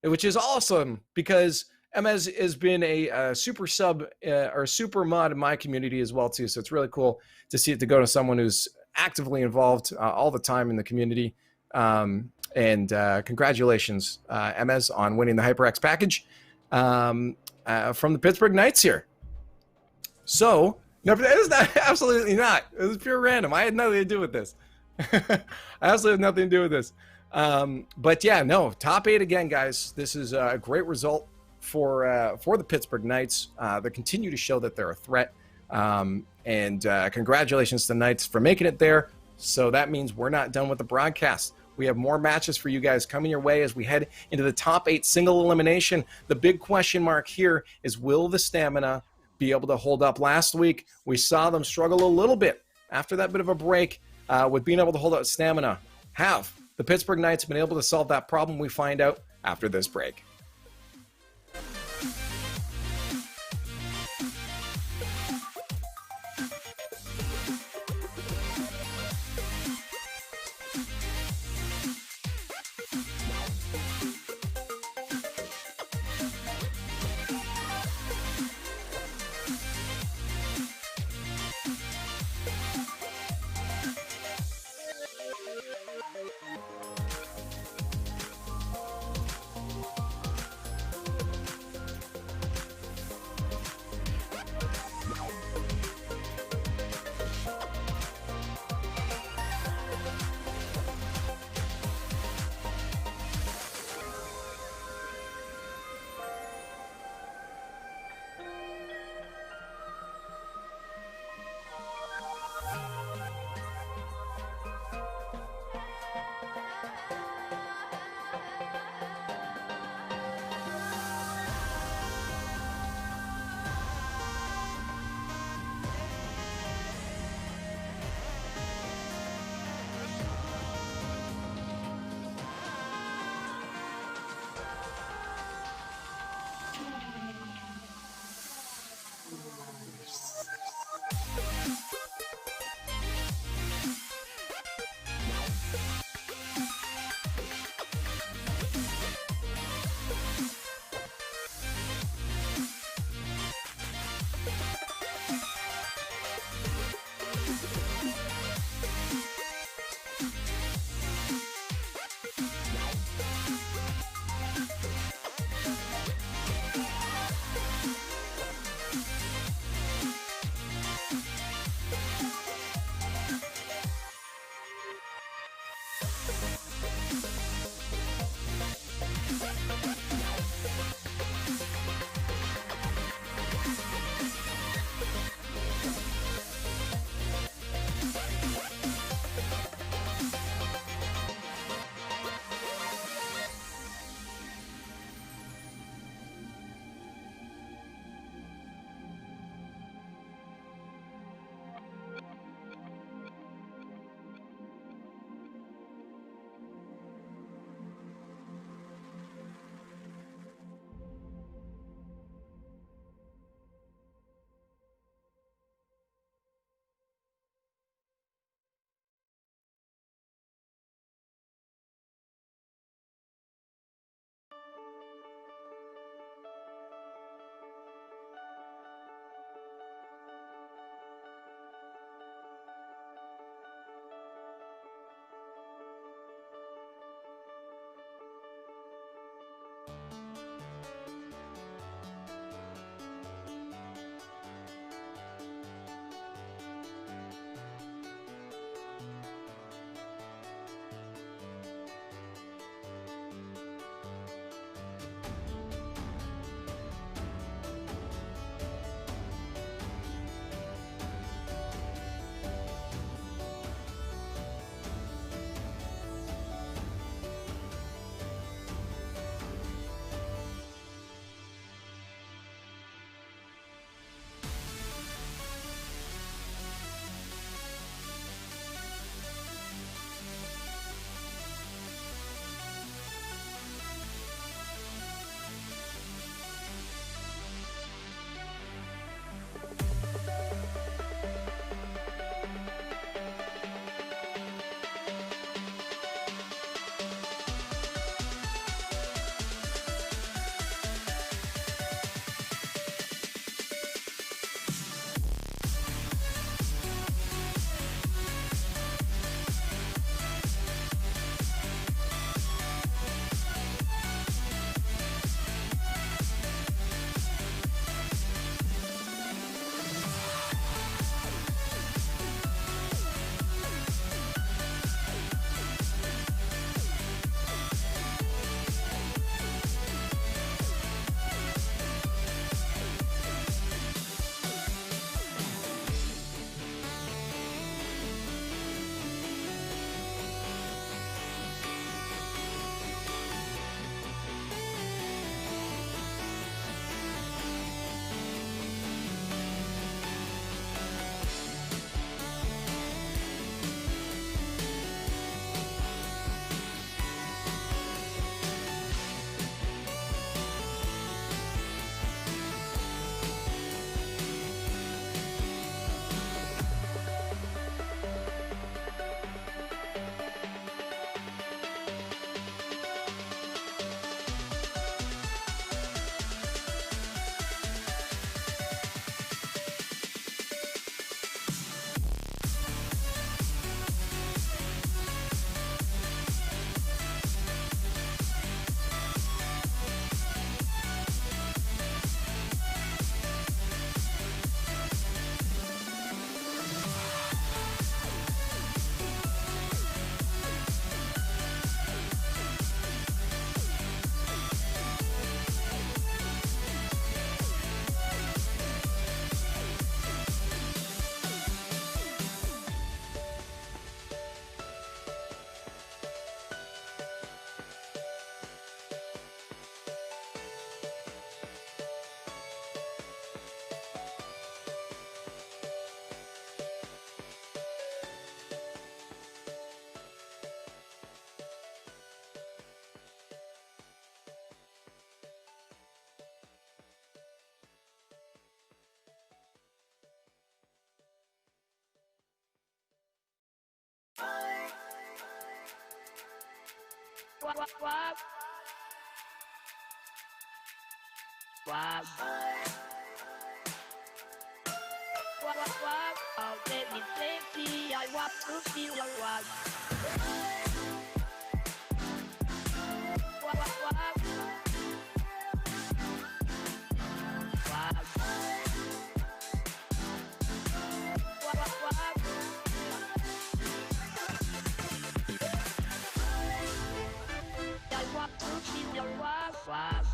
Which is awesome, because Emez has been a super sub or super mod in my community as well, too. So it's really cool to see it to go to someone who's actively involved all the time in the community. And congratulations, Emez, on winning the HyperX package. From the Pittsburgh Knights here. So, no, it is not, absolutely not. It was pure random. I had nothing to do with this. I absolutely have nothing to do with this. But yeah, no, top 8 again, guys. This is a great result for the Pittsburgh Knights. They continue to show that they're a threat. And congratulations to the Knights for making it there. So that means we're not done with the broadcast. We have more matches for you guys coming your way as we head into the top 8 single elimination. The big question mark here is, will the stamina be able to hold up? Last week, we saw them struggle a little bit after that bit of a break with being able to hold out stamina. Have the Pittsburgh Knights been able to solve that problem? We find out after this break. Oh, let me safety, I want to feel your love. I want to feel your love.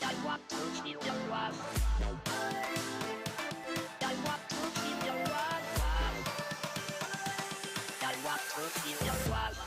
I want to feel your love. I want to feel your love. I want to feel your love.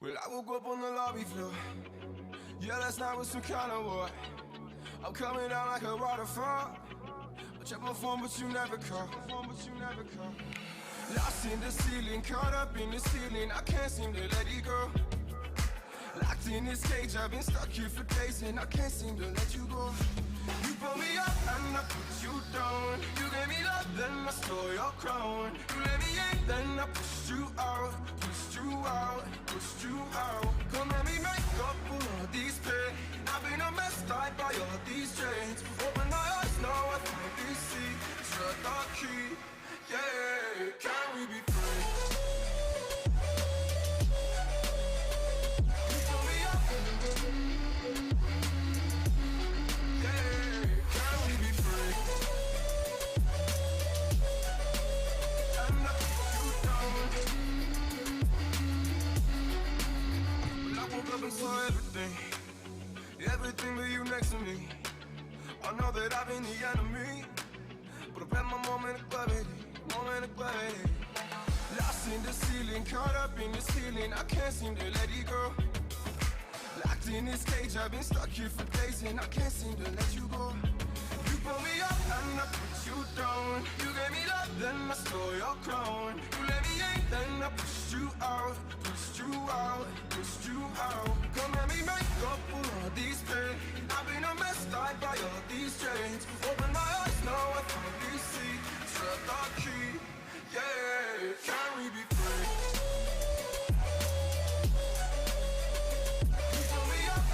Well, I woke up on the lobby floor. Yeah, last night was some kind of war. I'm coming down like a waterfall. I check my phone, but you never call. Lost in the ceiling, caught up in the ceiling. I can't seem to let it go. Locked in this cage, I've been stuck here for days, and I can't seem to let you go. You pull me up and I put you down. You gave me love, then I stole your crown. You let me in, then I pushed you out. Come let me make up for all these pain. I've been a mess, tied by all these chains. Open my eyes, now I finally see. Shut the key, yeah. Can we be free? You pull me up, yeah. Can we be free? And I put you down. I woke up and saw everything but you next to me. I know that I've been the enemy, but I've had my moment of clarity. Lost in the ceiling, caught up in the ceiling. I can't seem to let it go. Locked in this cage, I've been stuck here for days, and I can't seem to let you go. You pull me up and I put you down. You gave me love, then I stole your crown. You let me in, then I pushed you out. Come let me make up for all these pain. I've been a mess, tied by all these chains. Open my eyes, now I finally see. Shut the key, yeah. Can we be free? You pull me up,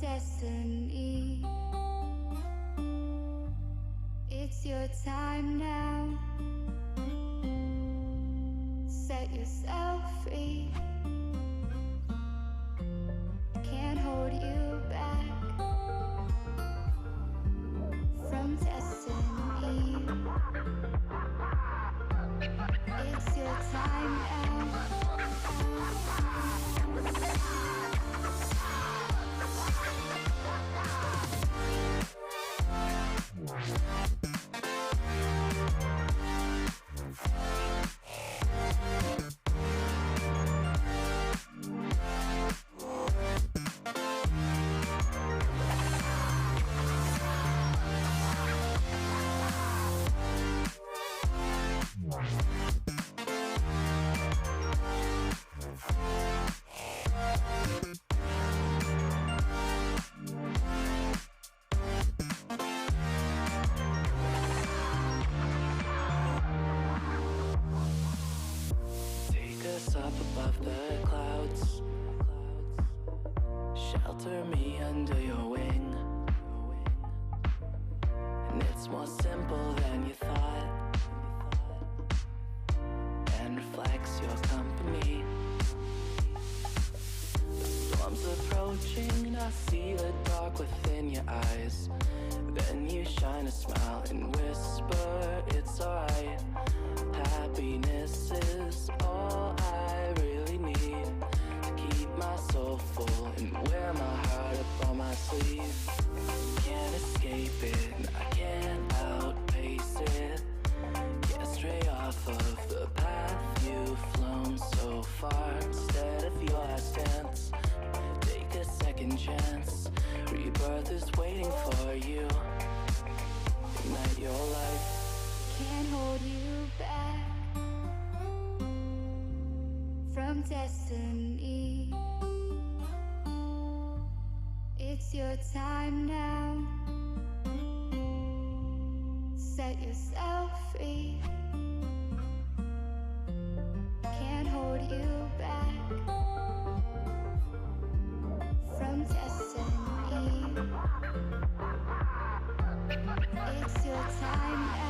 Destiny. It's your time now. Set yourself free. Can't hold you back from destiny. It's your time now. Of the path you've flown so far. Instead of your last dance, take a second chance. Rebirth is waiting for you. Ignite your life. Can't hold you back from destiny. It's your time now. Set yourself free. Can't hold you back from destiny. It's your time now.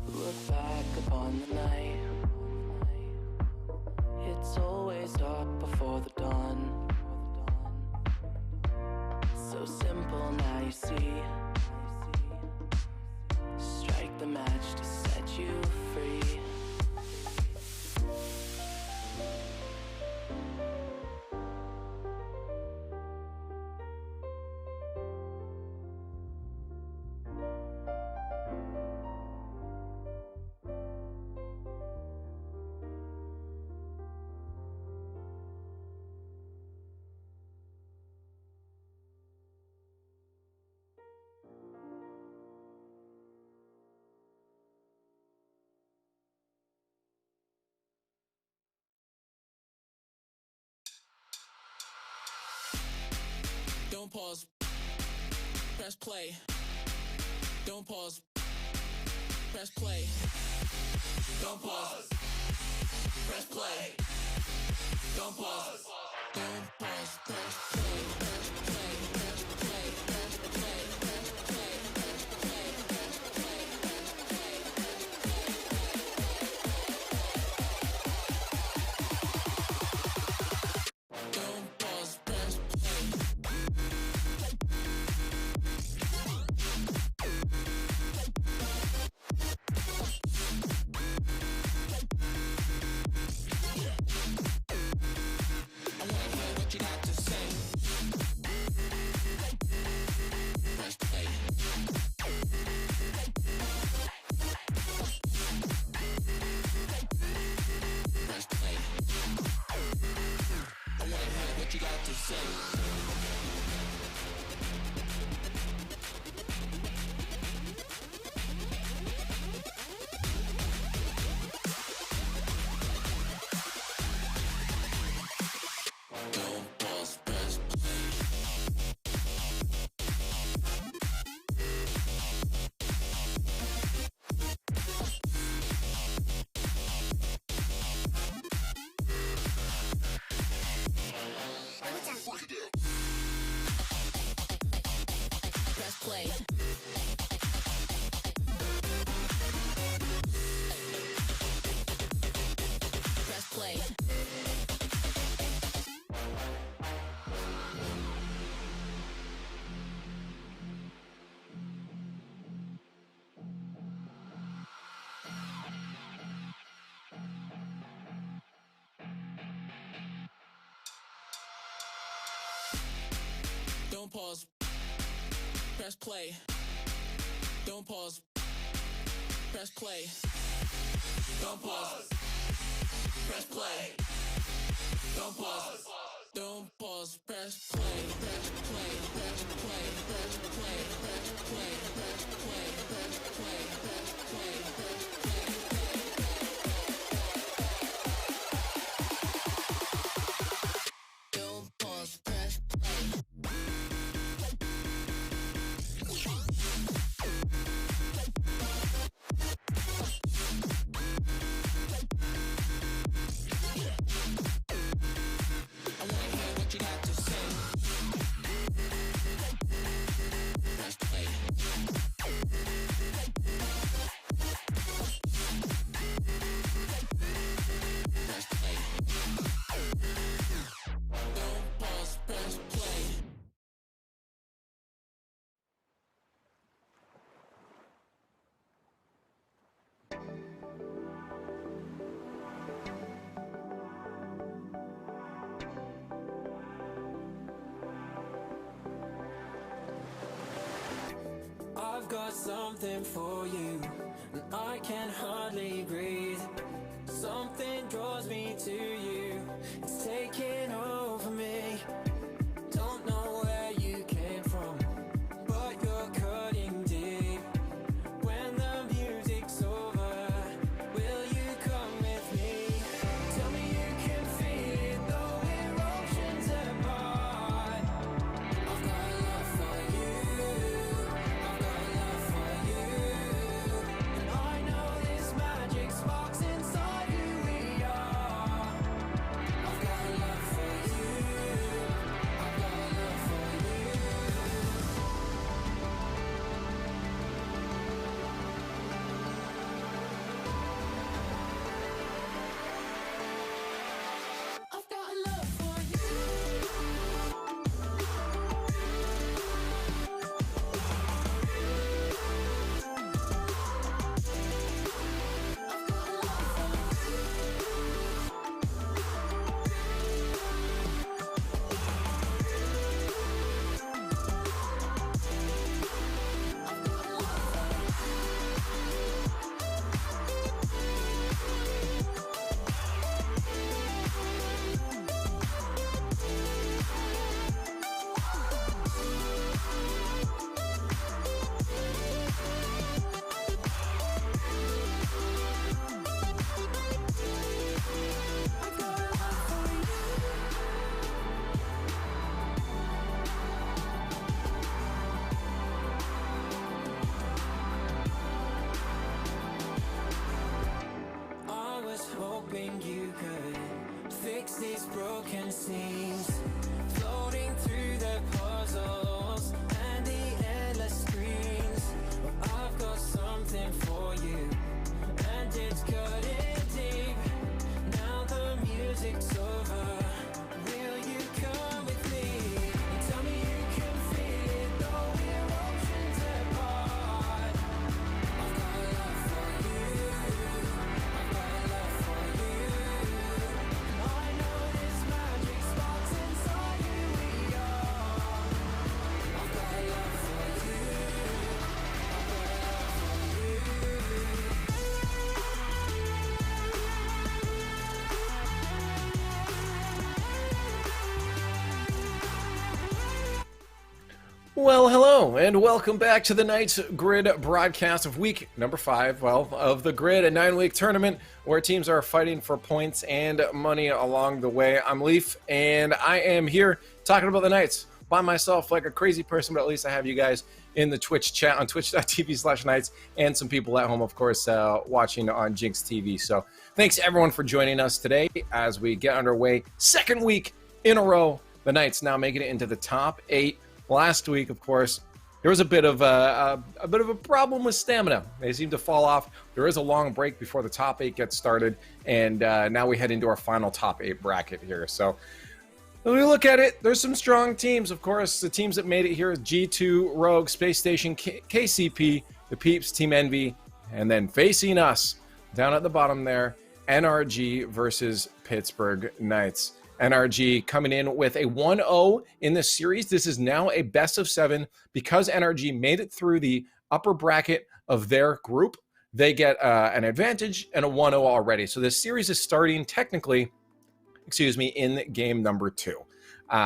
Look back upon the night. It's always dark before the dawn. So simple, now you see. Strike the match to set you free. Don't pause. Press play. Don't pause. Press play. Don't pause. Press play. Don't pause. Don't pause. Press play. Press play. Press play. Press play. Press play. Press play. Press play. Press play. Don't pause. Press play. I wanna hear what you got to say. Press play. Press play. I wanna hear what you got to say. Don't pause, press play. Press play. Press play. Don't pause. Press play. Don't pause. Press play. Don't pause. Press play. Don't pause. Don't pause. Press play. Press play. Press play. Press play. Press play. Press play. Press play. Press play. Press play. Don't pause. Press play. something for you, and I can hardly breathe. Something draws me to you, it's taking over me. Don't know where you came from, but you're cutting deep. When the music's over, will you come with me? Tell me you can feel it, though we're oceans apart. I've got love for you, I've got love for you, and I know this magic sparks inside who we are. I've got love for you, I've got love for you. I've got love for you. I've got love for you. I've got love for you. I've got love for you. I was hoping you could fix these broken seams, floating through the puzzles and the endless screens. Well, I've got something for you, and it's cutting deep. Now the music's over, will you come with me? And tell me you can feel it, though we're oceans apart. I've got love for you, I've got love for you, and I know this magic sparks inside who we are. I've got love for you, I've got love for you. Well, hello, and welcome back to the Knights Grid broadcast of week number 5, of the Grid, a 9-week tournament where teams are fighting for points and money along the way. I'm Leaf, and I am here talking about the Knights by myself like a crazy person, but at least I have you guys in the Twitch chat on twitch.tv/Knights, and some people at home, of course, watching on Jinx TV. So thanks, everyone, for joining us today as we get underway. Second week in a row, the Knights now making it into the top 8. Last week, of course, there was a bit of a problem with stamina. They seem to fall off. There is a long break before the top 8 gets started, and now we head into our final top 8 bracket here. So when we look at it, there's some strong teams, of course. The teams that made it here is G2, Rogue, Space Station, KCP, the Peeps, Team Envy, and then facing us down at the bottom there, NRG versus Pittsburgh Knights. NRG coming in with a 1-0 in this series. This is now a best of 7 because NRG made it through the upper bracket of their group. They get an advantage and a 1-0 already. So this series is starting technically, in game number 2.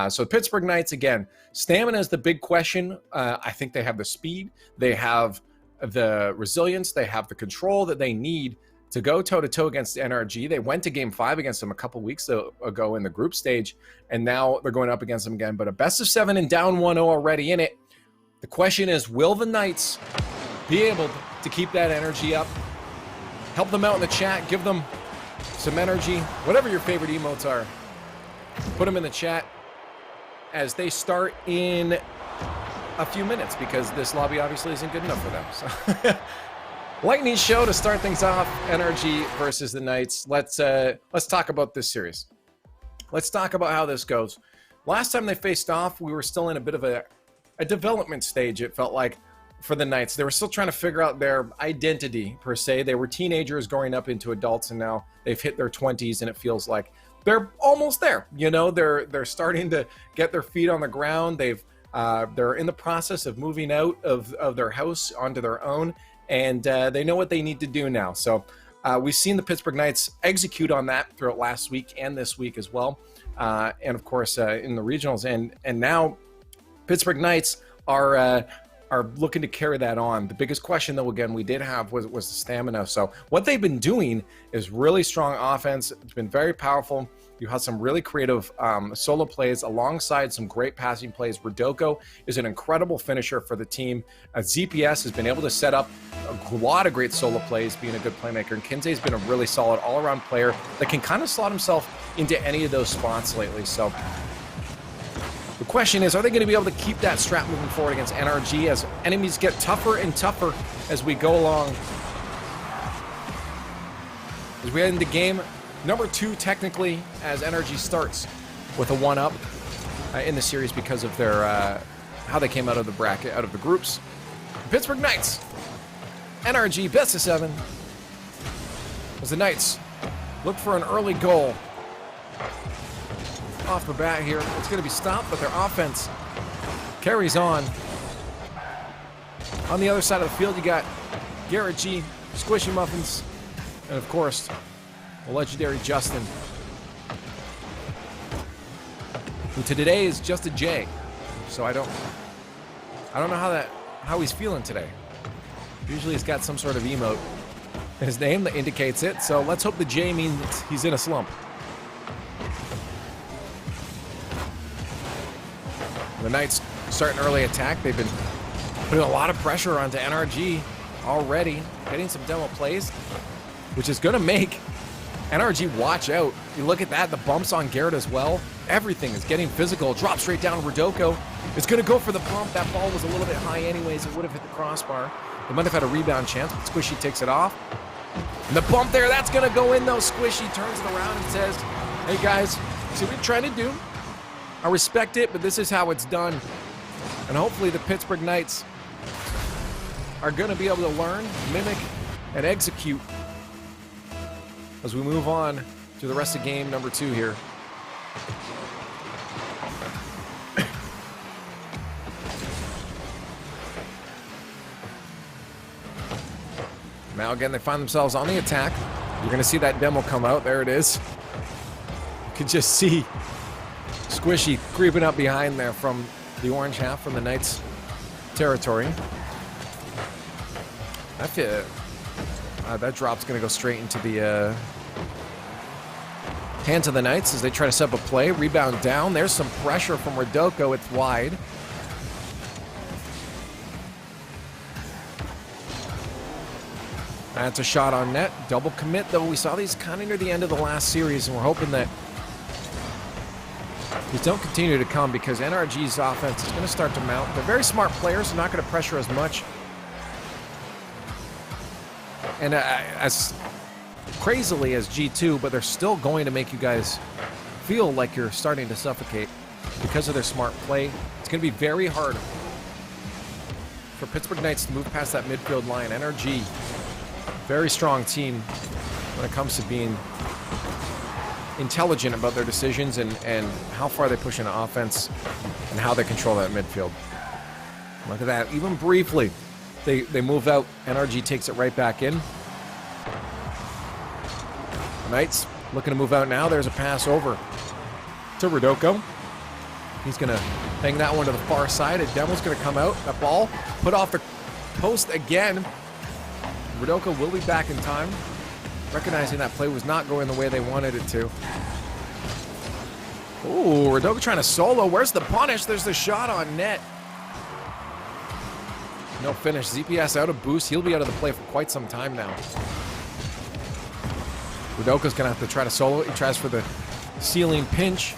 So Pittsburgh Knights, again, stamina is the big question. I think they have the speed, they have the resilience, they have the control that they need to go toe-to-toe against NRG. They went to Game 5 against them a couple weeks ago in the group stage, and now they're going up against them again. But a best of 7 and down 1-0 already in it. The question is, will the Knights be able to keep that energy up? Help them out in the chat. Give them some energy. Whatever your favorite emotes are, put them in the chat as they start in a few minutes, because this lobby obviously isn't good enough for them. So lightning show to start things off. NRG versus the Knights. Let's talk about this series. Let's talk about how this goes. Last time they faced off, we were still in a bit of a development stage, it felt like, for the Knights. They were still trying to figure out their identity, per se. They were teenagers growing up into adults, and now they've hit their 20s, and it feels like they're almost there. You know, they're starting to get their feet on the ground. They've They're in the process of moving out of their house onto their own, and they know what they need to do now. So we've seen the Pittsburgh Knights execute on that throughout last week and this week as well, and of course in the regionals. And now Pittsburgh Knights are looking to carry that on. The biggest question, though, again, we did have was the stamina. So what they've been doing is really strong offense. It's been very powerful. You have some really creative solo plays alongside some great passing plays. Rodoko is an incredible finisher for the team. ZPS has been able to set up a lot of great solo plays, being a good playmaker. And Kinsey's been a really solid all-around player that can kind of slot himself into any of those spots lately. So the question is, are they going to be able to keep that strap moving forward against NRG as enemies get tougher and tougher as we go along? As we head into game number 2, technically, as NRG starts with a 1-up in the series because of their how they came out of the bracket, out of the groups. Pittsburgh Knights, NRG, best of 7. As the Knights look for an early goal. Off the bat here, it's going to be stopped, but their offense carries on. On the other side of the field, you got Garrett G, Squishy Muffins, and of course, the legendary Justin, who today is just a J. So I don't know how he's feeling today. Usually he's got some sort of emote in his name that indicates it. So let's hope the J means he's in a slump. The Knights start an early attack. They've been putting a lot of pressure onto NRG already, getting some demo plays, which is going to make NRG watch out. You look at that, the bumps on Garrett as well. Everything is getting physical. Drop straight down. Rodoko is going to go for the bump. That ball was a little bit high anyways. It would have hit the crossbar. They might have had a rebound chance, but Squishy takes it off. And the bump there, that's going to go in though. Squishy turns it around and says, hey guys, see what you're trying to do? I respect it, but this is how it's done. And hopefully the Pittsburgh Knights are going to be able to learn, mimic, and execute as we move on to the rest of game number 2 here. Now again, they find themselves on the attack. You're going to see that demo come out. There it is. You can just see Squishy creeping up behind there from the orange half from the Knights territory. That drop's going to go straight into the hands of the Knights as they try to set up a play. Rebound down. There's some pressure from Rodoko. It's wide. That's a shot on net. Double commit, though. We saw these kind of near the end of the last series, and we're hoping that these don't continue to come because NRG's offense is going to start to mount. They're very smart players, so not going to pressure as much. And as crazily as G2, but they're still going to make you guys feel like you're starting to suffocate because of their smart play. It's going to be very hard for Pittsburgh Knights to move past that midfield line. NRG, very strong team when it comes to being intelligent about their decisions and how far they push into offense and how they control that midfield. Look at that. Even briefly, they move out. NRG takes it right back in. Knights looking to move out now. There's a pass over to Rodoko. He's going to hang that one to the far side. A demo's going to come out. That ball put off the post again. Rodoko will be back in time, recognizing that play was not going the way they wanted it to. Ooh, Rodoko trying to solo. Where's the punish? There's the shot on net. No finish. ZPS out of boost. He'll be out of the play for quite some time now. Rodoko's going to have to try to solo it. He tries for the ceiling pinch.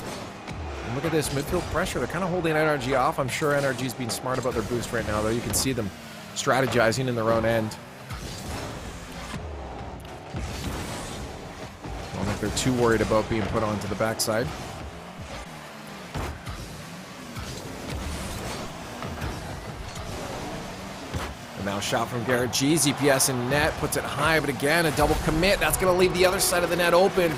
And look at this midfield pressure. They're kind of holding NRG off. I'm sure NRG's being smart about their boost right now, though. You can see them strategizing in their own end. I don't think they're too worried about being put onto the backside. And now shot from Garrett G. ZPS in net, puts it high, but again, a double commit. That's going to leave the other side of the net open.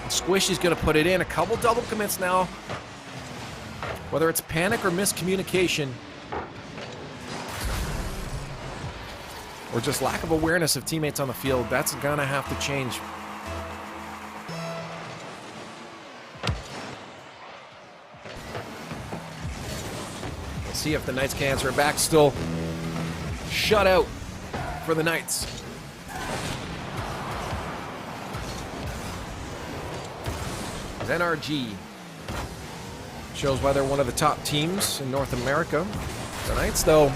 Squishy's going to put it in. A couple double commits now Whether it's panic or miscommunication, or just lack of awareness of teammates on the field, that's gonna have to change. We'll see if the Knights can answer it back. Still shut out for the Knights. As NRG shows why they're one of the top teams in North America. The Knights, though,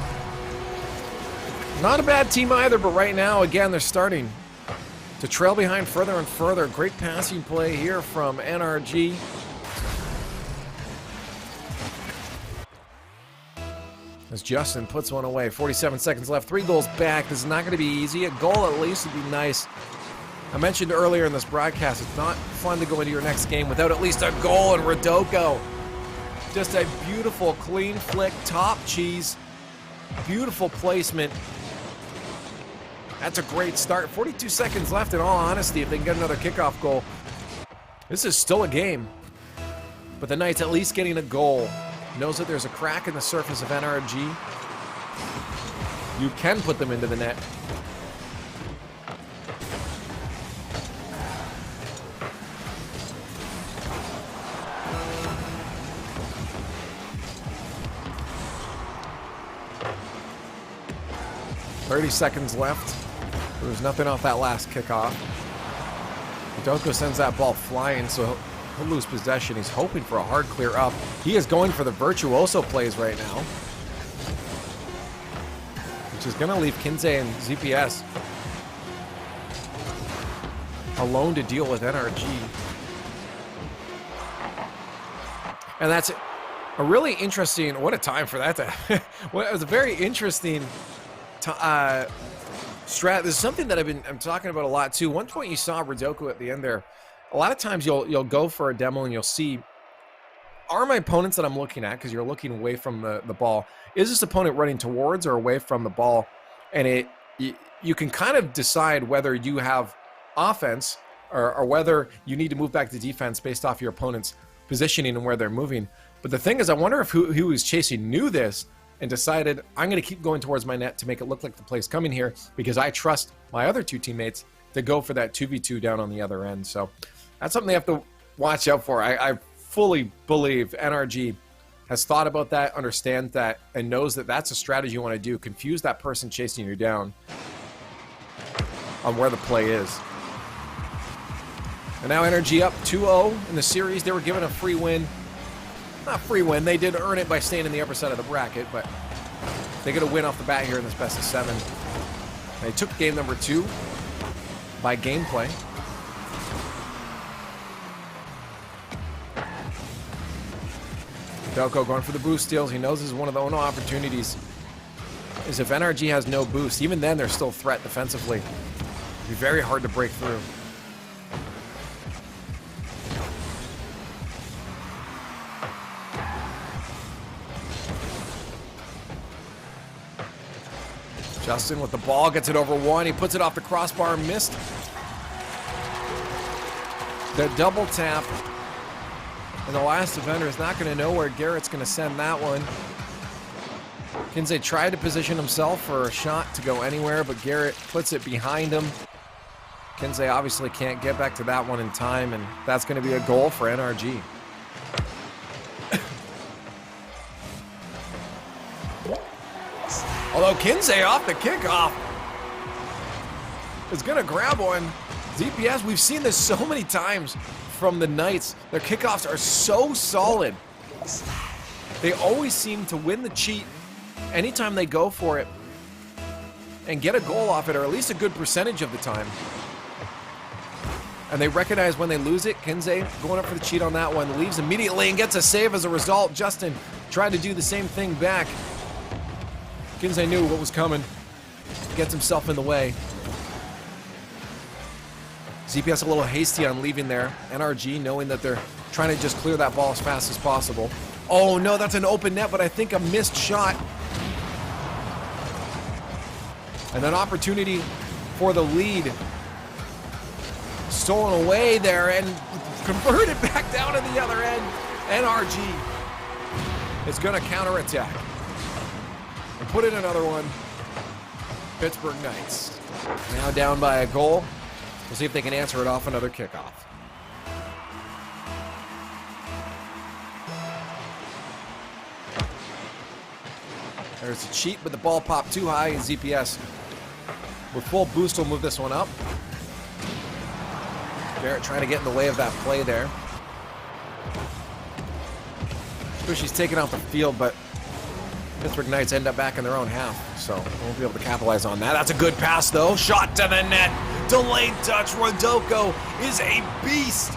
not a bad team either, but right now, again, they're starting to trail behind further and further. Great passing play here from NRG. As Justin puts one away. 47 seconds left. 3 goals back. This is not going to be easy. A goal at least would be nice. I mentioned earlier in this broadcast, it's not fun to go into your next game without at least a goal. And Rodoko, just a beautiful, clean flick, top cheese. Beautiful placement. That's a great start. 42 seconds left, in all honesty, if they can get another kickoff goal. This is still a game. But the Knights at least getting a goal. Knows that there's a crack in the surface of NRG. You can put them into the net. .30 seconds left. There was nothing off that last kickoff. Rodoko sends that ball flying, so he'll lose possession. He's hoping for a hard clear up. He is going for the virtuoso plays right now, which is going to leave Kinsey and ZPS alone to deal with NRG. And that's a really interesting, what a time for that to, well, it was a very interesting strat. This is something that I'm talking about a lot too. One point you saw Rodoko at the end there. A lot of times you'll go for a demo and you'll see, are my opponents that I'm looking at, because you're looking away from the ball, is this opponent running towards or away from the ball? And you can kind of decide whether you have offense or whether you need to move back to defense based off your opponent's positioning and where they're moving. But the thing is, I wonder if who was chasing knew this and decided, I'm going to keep going towards my net to make it look like the play's coming here because I trust my other 2 teammates to go for that 2v2 down on the other end. So that's something they have to watch out for. I fully believe NRG has thought about that, understands that, and knows that that's a strategy you want to do. Confuse that person chasing you down on where the play is. And now NRG up 2-0 in the series. They were given a free win. Not free win. They did earn it by staying in the upper side of the bracket, but they get a win off the bat here in this best of 7. They took game number 2 by gameplay. Delco going for the boost steals. He knows this is one of the only opportunities. Is if NRG has no boost, even then they're still a threat defensively. It'd be very hard to break through. Justin with the ball, gets it over 1. He puts it off the crossbar, missed. The double tap. And the last defender is not going to know where Garrett's going to send that one. Kinsey tried to position himself for a shot to go anywhere, but Garrett puts it behind him. Kinsey obviously can't get back to that one in time, and that's going to be a goal for NRG. Although Kinsey off the kickoff is going to grab one. ZPS, we've seen this so many times from the Knights. Their kickoffs are so solid. They always seem to win the cheat anytime they go for it and get a goal off it, or at least a good percentage of the time. And they recognize when they lose it. Kinsey going up for the cheat on that one, leaves immediately and gets a save as a result. Justin tried to do the same thing back. Kinsey knew what was coming. Gets himself in the way. ZPS a little hasty on leaving there. NRG knowing that they're trying to just clear that ball as fast as possible. Oh no, that's an open net, but I think a missed shot. And an opportunity for the lead. Stolen away there and converted back down to the other end. NRG is going to counterattack. And put in another one. Pittsburgh Knights. Now down by a goal. We'll see if they can answer it off another kickoff. There's a cheat, but the ball popped too high, and ZPS with full boost will move this one up. Garrett trying to get in the way of that play there. She's taken off the field, but Pittsburgh Knights end up back in their own half, so won't be able to capitalize on that. That's a good pass, though. Shot to the net. Delayed touch. Rodoko is a beast.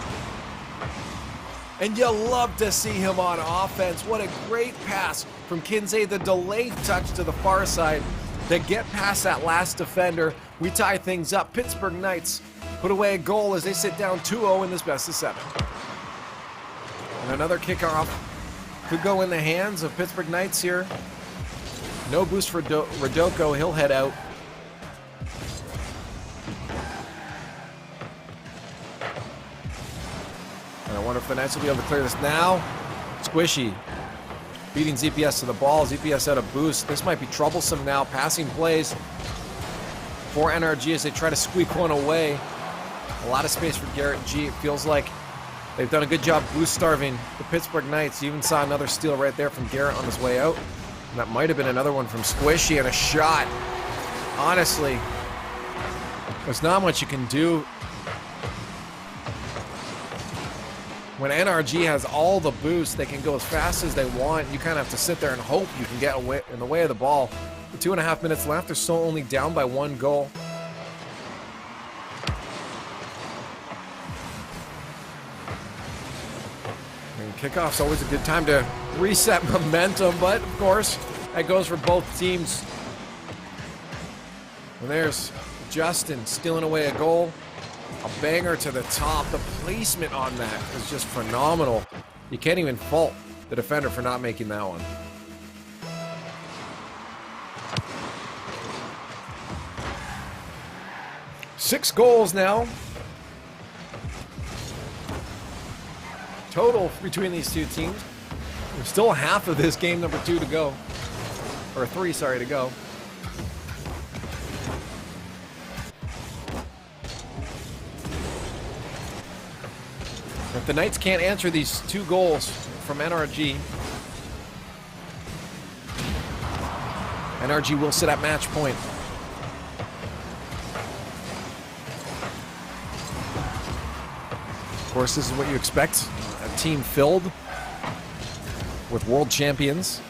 And you love to see him on offense. What a great pass from Kinsey. The delayed touch to the far side to get past that last defender. We tie things up. Pittsburgh Knights put away a goal as they sit down 2-0 in this best of 7. And another kickoff could go in the hands of Pittsburgh Knights here. No boost for Rodoko. He'll head out. And I wonder if the Knights will be able to clear this now. Squishy beating ZPS to the ball. ZPS out of boost. This might be troublesome now. Passing plays for NRG as they try to squeak one away. A lot of space for Garrett G. It feels like they've done a good job boost starving the Pittsburgh Knights. You even saw another steal right there from Garrett on his way out. And that might have been another one from Squishy, and a shot. Honestly, there's not much you can do when NRG has all the boost. They can go as fast as they want. You kind of have to sit there and hope you can get in the way of the ball. With 2.5 minutes left, they're still only down by 1 goal. And kickoff's always a good time to reset momentum, but of course, that goes for both teams. And there's Justin stealing away a goal. A banger to the top. The placement on that is just phenomenal. You can't even fault the defender for not making that one. Six goals now total between these two teams. There's still half of this game number 2 to go. Or 3, sorry, to go. If the Knights can't answer these 2 goals from NRG, NRG will sit at match point. Of course, this is what you expect. A team filled with world champions.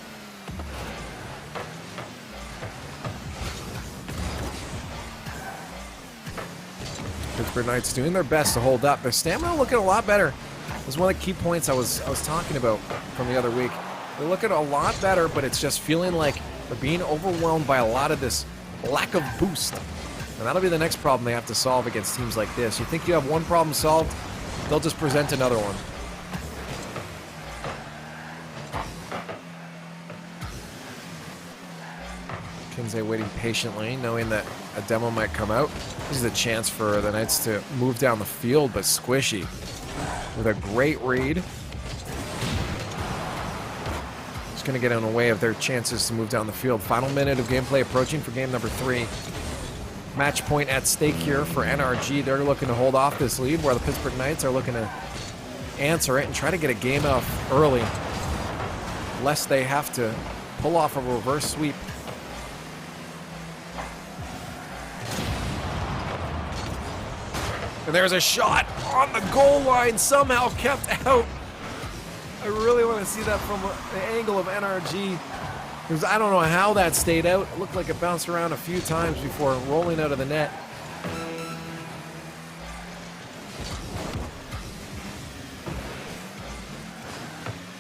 Pittsburgh Knights doing their best to hold up. Their stamina looking a lot better. It was one of the key points I was talking about from the other week. They're looking a lot better, but it's just feeling like they're being overwhelmed by a lot of this lack of boost. And that'll be the next problem they have to solve against teams like this. You think you have one problem solved, they'll just present another one. Kinsey waiting patiently, knowing that a demo might come out. This is a chance for the Knights to move down the field, but Squishy with a great read. It's going to get in the way of their chances to move down the field. Final minute of gameplay approaching for game number 3. Match point at stake here for NRG. They're looking to hold off this lead, where the Pittsburgh Knights are looking to answer it and try to get a game off early, lest they have to pull off a reverse sweep. And there's a shot on the goal line, somehow kept out. I really want to see that from the angle of NRG. Because I don't know how that stayed out. It looked like it bounced around a few times before rolling out of the net.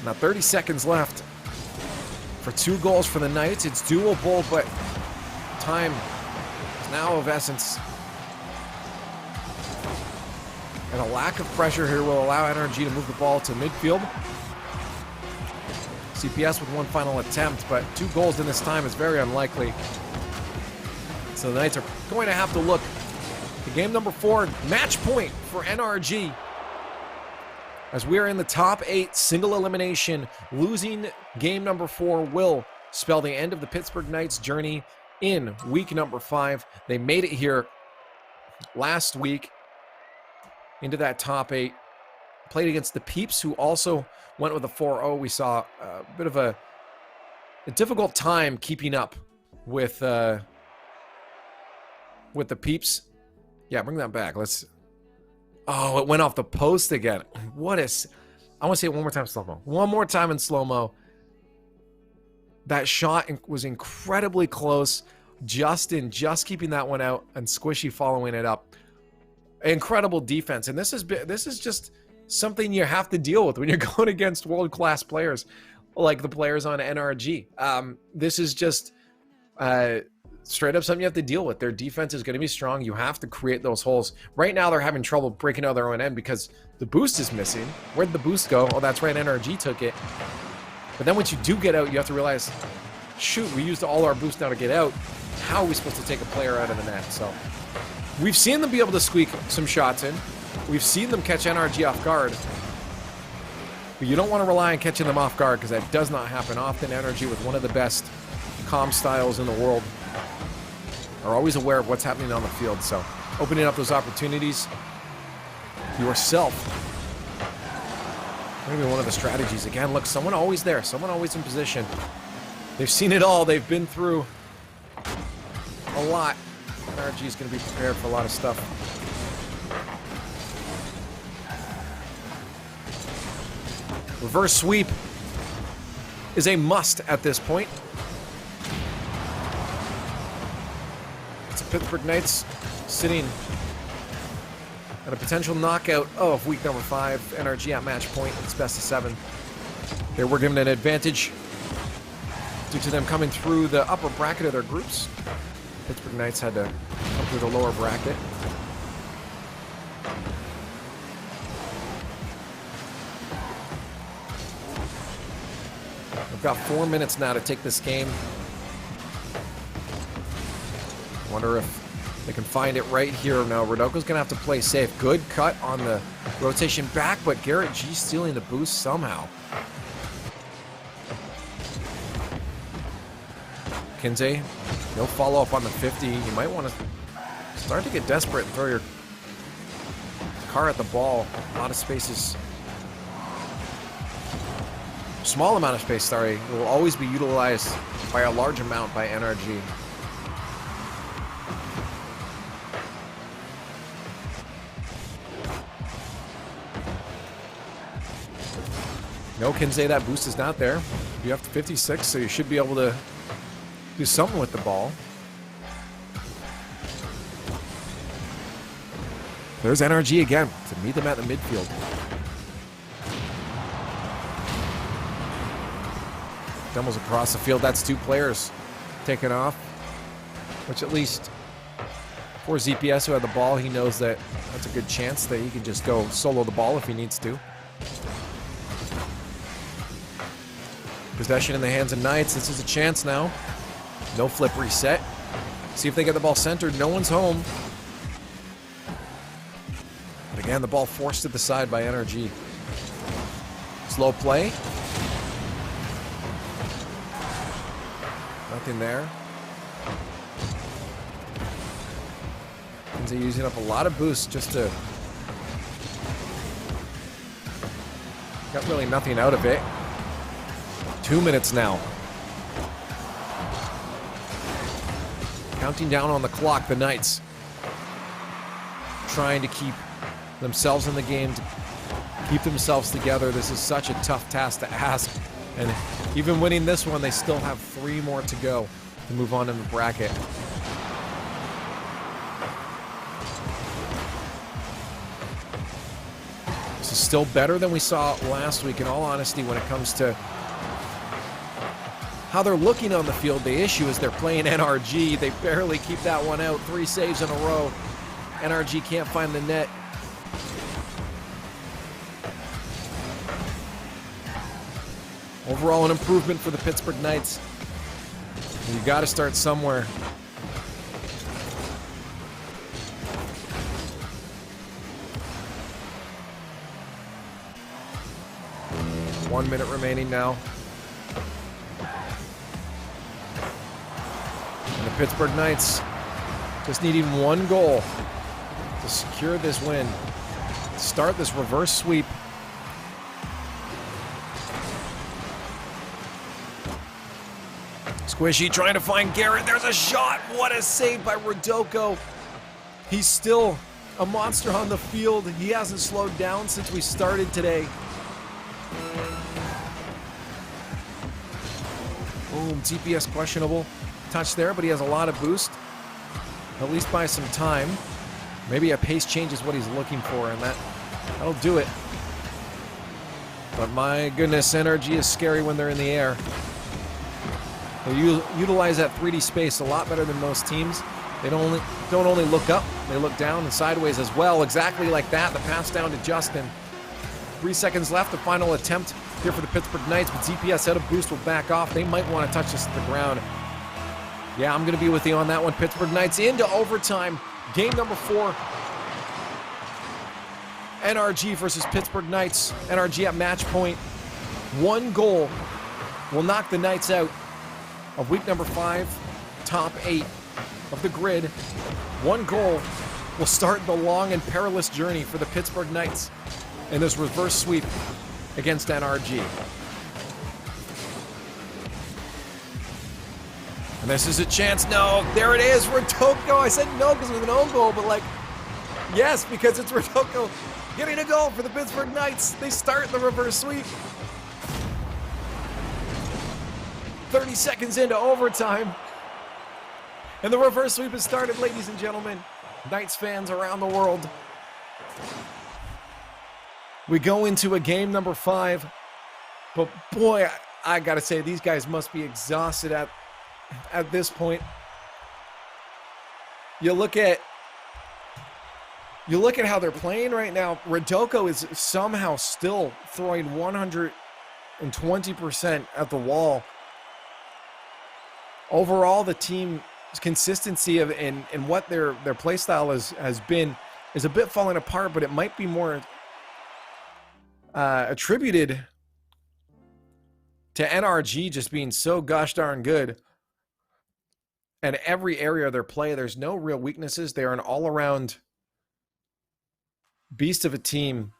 Now 30 seconds left for 2 goals for the Knights. It's doable, but time is now of essence. And a lack of pressure here will allow NRG to move the ball to midfield. CPS with one final attempt, but 2 goals in this time is very unlikely. So the Knights are going to have to look to game number 4, match point for NRG. as we are in the top 8, single elimination. Losing game number 4 will spell the end of the Pittsburgh Knights' journey in week number 5. They made it here last week into that top 8. Played against the Peeps, who also went with a 4-0. We saw a bit of a difficult time keeping up with the Peeps. Yeah, bring that back. Let's... Oh, it went off the post again. What is... I want to say it one more time in slow-mo. One more time in slow-mo. That shot was incredibly close. Justin just keeping that one out and Squishy following it up. Incredible defense. And this is just something you have to deal with when you're going against world-class players like the players on NRG. This is just straight up something you have to deal with. Their defense is going to be strong. You have to create those holes. Right now, they're having trouble breaking out their own end because the boost is missing. Where'd the boost go? Oh, that's right. NRG took it. But then once you do get out, you have to realize, shoot, we used all our boost now to get out. How are we supposed to take a player out of the net? So we've seen them be able to squeak some shots in. We've seen them catch NRG off guard. But you don't want to rely on catching them off guard because that does not happen often. NRG, with one of the best comm styles in the world, are always aware of what's happening on the field. So opening up those opportunities yourself. Maybe one of the strategies. Again, look, someone always there. Someone always in position. They've seen it all. They've been through a lot. NRG is going to be prepared for a lot of stuff. Reverse sweep is a must at this point. It's a Pittsburgh Knights sitting at a potential knockout of week number 5. NRG at match point. It's best of 7. They were given an advantage due to them coming through the upper bracket of their groups. Pittsburgh Knights had to come through the lower bracket. We've got 4 minutes now to take this game. Wonder if they can find it right here. Now, Rodoko's going to have to play safe. Good cut on the rotation back, but Garrett G stealing the boost somehow. Kinsey, no follow-up on the 50. You might want to start to get desperate and throw your car at the ball. A lot of spaces. Small amount of space, sorry, will always be utilized by a large amount by NRG. No, Kinsey, that boost is not there. You have to 56, so you should be able to do something with the ball. There's NRG again to meet them at the midfield. Dumbles across the field. That's 2 players taken off, which at least for ZPS, who had the ball, he knows that that's a good chance that he can just go solo the ball if he needs to. Possession in the hands of Knights. This is a chance now. No flip reset. See if they get the ball centered. No one's home. But again, the ball forced to the side by NRG. Slow play. Nothing there. Kinsey using up a lot of boosts just to... Got really nothing out of it. 2 minutes now. Counting down on the clock, the Knights. Trying to keep themselves in the game, to keep themselves together. This is such a tough task to ask. And even winning this one, they still have 3 more to go to move on in the bracket. This is still better than we saw last week, in all honesty, when it comes to how they're looking on the field. The issue is they're playing NRG. They barely keep that one out. 3 saves in a row. NRG can't find the net. Overall, an improvement for the Pittsburgh Knights. You got to start somewhere. 1 minute remaining now. And the Pittsburgh Knights just needing 1 goal to secure this win. Start this reverse sweep. Squishy trying to find Garrett. There's a shot. What a save by Rodoko. He's still a monster on the field. He hasn't slowed down since we started today. Boom, TPS questionable. Touch there, but he has a lot of boost. At least by some time. Maybe a pace change is what he's looking for, and that'll do it. But my goodness, NRG is scary when they're in the air. They utilize that 3D space a lot better than most teams. They don't only look up, they look down and sideways as well. Exactly like that, the pass down to Justin. 3 seconds left, the final attempt here for the Pittsburgh Knights, but ZPS out of boost will back off. They might want to touch this to the ground. Yeah, I'm going to be with you on that one. Pittsburgh Knights into overtime. Game number 4. NRG versus Pittsburgh Knights. NRG at match point. 1 goal will knock the Knights out of week number 5, top 8 of the grid. 1 goal will start the long and perilous journey for the Pittsburgh Knights in this reverse sweep against NRG. And this is a chance. No, there it is, Rodoko. I said no because it was an own goal, but like, yes, because it's Rodoko getting a goal for the Pittsburgh Knights. They start the reverse sweep. 30 seconds into overtime. And the reverse sweep has started, ladies and gentlemen. Knights fans around the world. We go into a game number 5. But boy, I gotta say, these guys must be exhausted at this point. You look at how they're playing right now. Rodoko is somehow still throwing 120% at the wall. Overall, the team's consistency in what their play style has been is a bit falling apart, but it might be more attributed to NRG just being so gosh darn good. And every area of their play, there's no real weaknesses. They're an all-around beast of a team.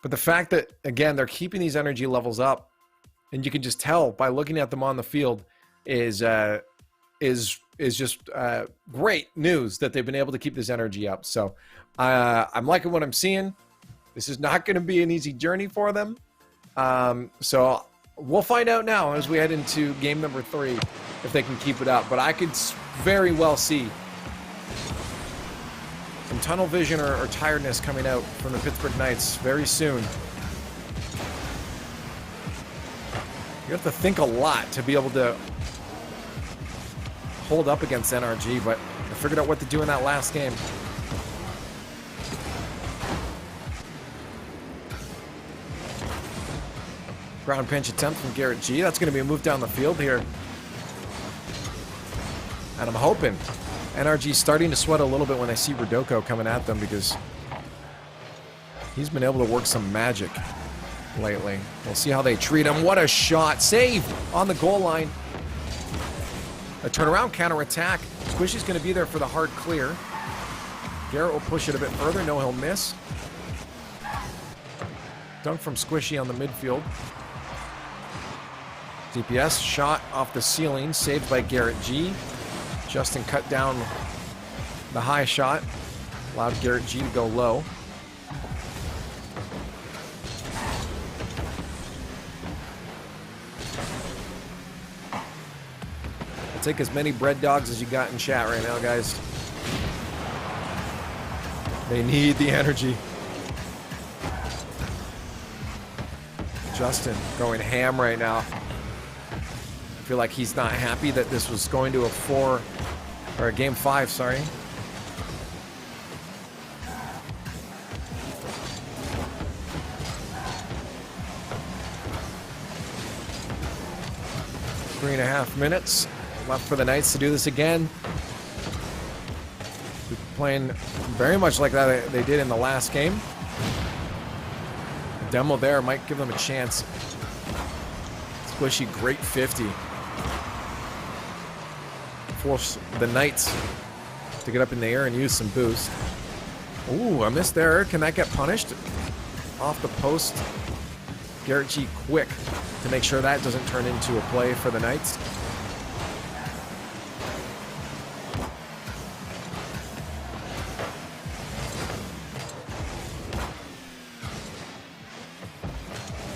But the fact that, again, they're keeping these energy levels up, and you can just tell by looking at them on the field, is just great news that they've been able to keep this energy up. So I'm liking what I'm seeing. This is not going to be an easy journey for them. So we'll find out now as we head into game number 3 if they can keep it up. But I could very well see some tunnel vision or tiredness coming out from the Pittsburgh Knights very soon. You have to think a lot to be able to hold up against NRG, but I figured out what to do in that last game. Ground pinch attempt from Garrett G. That's going to be a move down the field here. And I'm hoping NRG's starting to sweat a little bit when they see Rodoko coming at them, because he's been able to work some magic lately. We'll see how they treat him. What a shot. Save on the goal line. A turnaround counterattack. Squishy's going to be there for the hard clear. Garrett will push it a bit further. No, he'll miss. Dunk from Squishy on the midfield. DPS shot off the ceiling, saved by Garrett G. Justin cut down the high shot, allowed Garrett G to go low. I'll take as many bread dogs as you got in chat right now, guys. They need the energy. Justin going ham right now. I feel like he's not happy that this was going to a game 5, sorry. Three and a half minutes left for the Knights to do this again. They're playing very much like that they did in the last game. The demo there might give them a chance Squishy, great 50. Force the Knights to get up in the air and use some boost. Ooh, a miss there. Can that get punished? Off the post. Garrett G quick to make sure that doesn't turn into a play for the Knights.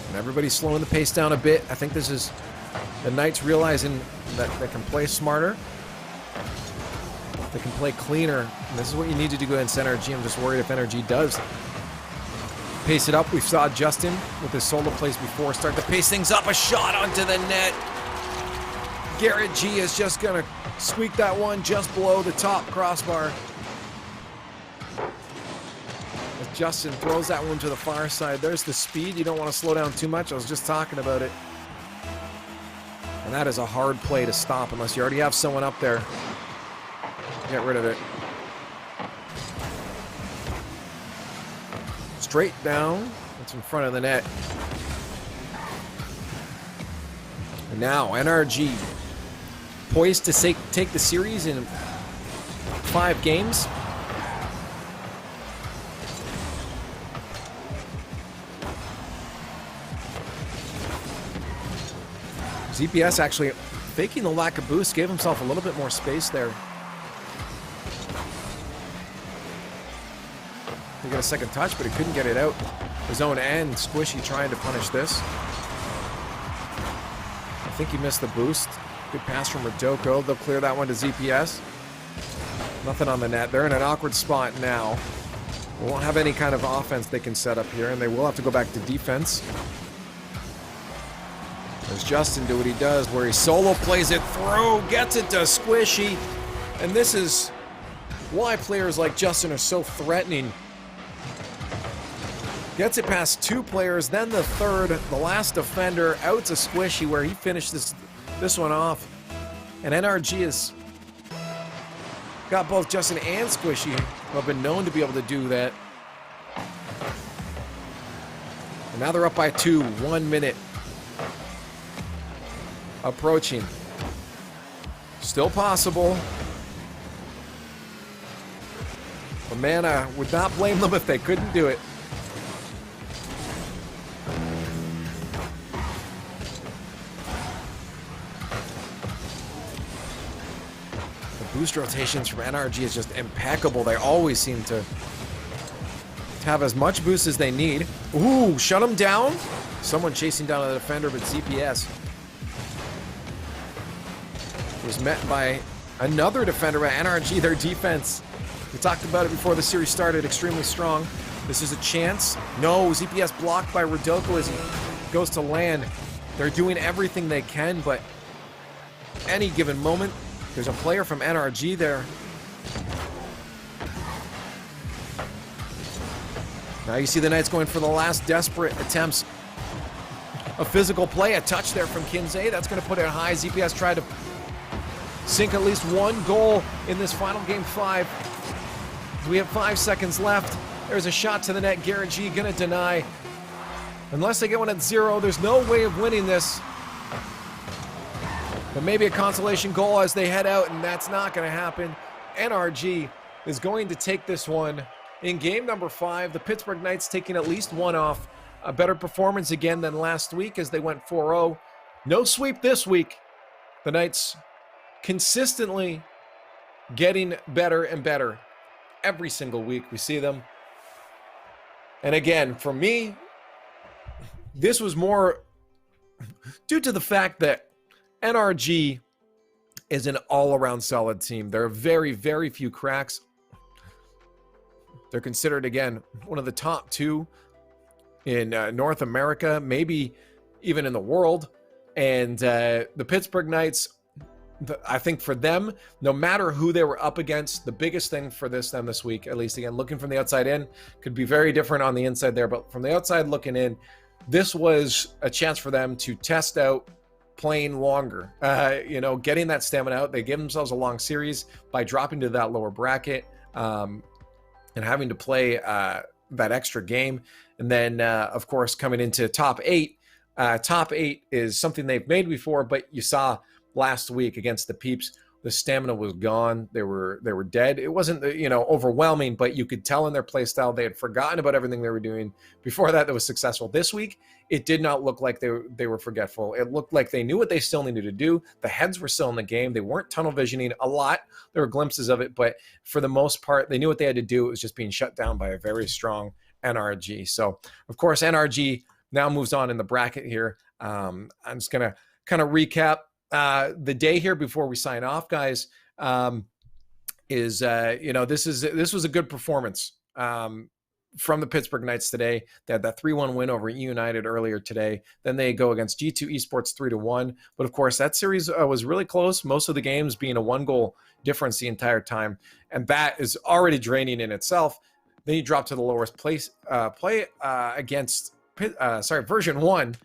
And everybody's slowing the pace down a bit. I think this is the Knights realizing that they can play smarter. They can play cleaner. And this is what you need to do against NRG. I'm just worried if NRG does pace it up. We saw Justin with his solo plays before start to pace things up. A shot onto the net. Garrett G is just going to squeak that one just below the top crossbar. As Justin throws that one to the far side. There's the speed. You don't want to slow down too much. I was just talking about it. And that is a hard play to stop unless you already have someone up there. Get rid of it. Straight down. It's in front of the net. And now NRG poised to take the series in 5 games. ZPS actually faking the lack of boost, gave himself a little bit more space there. He got a second touch, but he couldn't get it out. His own end. Squishy trying to punish this. I think he missed the boost. Good pass from Rodoko. They'll clear that one to ZPS. Nothing on the net. They're in an awkward spot now. They won't have any kind of offense they can set up here, and they will have to go back to defense. There's Justin do what he does, where he solo plays it through, gets it to Squishy. And this is why players like Justin are so threatening. Gets it past 2 players, then the third, the last defender, out to Squishy, where he finished this one off. And NRG has got both Justin and Squishy, who have been known to be able to do that. And now they're up by 2, 1 minute. Approaching. Still possible. But man, I would not blame them if they couldn't do it. Boost rotations from NRG is just impeccable. They always seem to have as much boost as they need. Ooh, shut him down. Someone chasing down a defender, but CPS was met by another defender by NRG. Their defense, we talked about it before the series started, extremely strong. This is a chance. No, ZPS blocked by Rodoko as he goes to land. They're doing everything they can, but any given moment, there's a player from NRG there. Now you see the Knights going for the last desperate attempts. A physical play, a touch there from Kinsey. That's going to put it high. ZPS tried to sink at least 1 goal in this final game 5. We have 5 seconds left. There's a shot to the net. Garrett G going to deny. Unless they get one at 0, there's no way of winning this. But maybe a consolation goal as they head out, and that's not going to happen. NRG is going to take this one in game number 5. The Pittsburgh Knights taking at least 1 off. A better performance again than last week as they went 4-0. No sweep this week. The Knights consistently getting better and better. Every single week we see them. And again, for me, this was more due to the fact that NRG is an all-around solid team. There are very, very few cracks. They're considered, again, one of the top 2 in North America, maybe even in the world. And the Pittsburgh Knights, I think for them, no matter who they were up against, the biggest thing for them this week, at least, again, looking from the outside in, could be very different on the inside there, but from the outside looking in, this was a chance for them to test out playing longer, getting that stamina out. They gave themselves a long series by dropping to that lower bracket and having to play that extra game. And then, of course, coming into top 8, Top 8 is something they've made before, but you saw last week against the Peeps, the stamina was gone. They were dead. It wasn't overwhelming, but you could tell in their play style they had forgotten about everything they were doing before that was successful. This week, it did not look like they were forgetful. It looked like they knew what they still needed to do. The heads were still in the game. They weren't tunnel visioning a lot. There were glimpses of it, but for the most part, they knew what they had to do. It was just being shut down by a very strong NRG. So, of course, NRG now moves on in the bracket here. I'm just going to kind of recap the day here before we sign off, guys. This was a good performance from the Pittsburgh Knights today. They had that 3-1 win over United earlier today. Then they go against G2 Esports 3-1. But of course, that series was really close. Most of the games being a 1-goal difference the entire time, and that is already draining in itself. Then you drop to the lowest place play against version 1,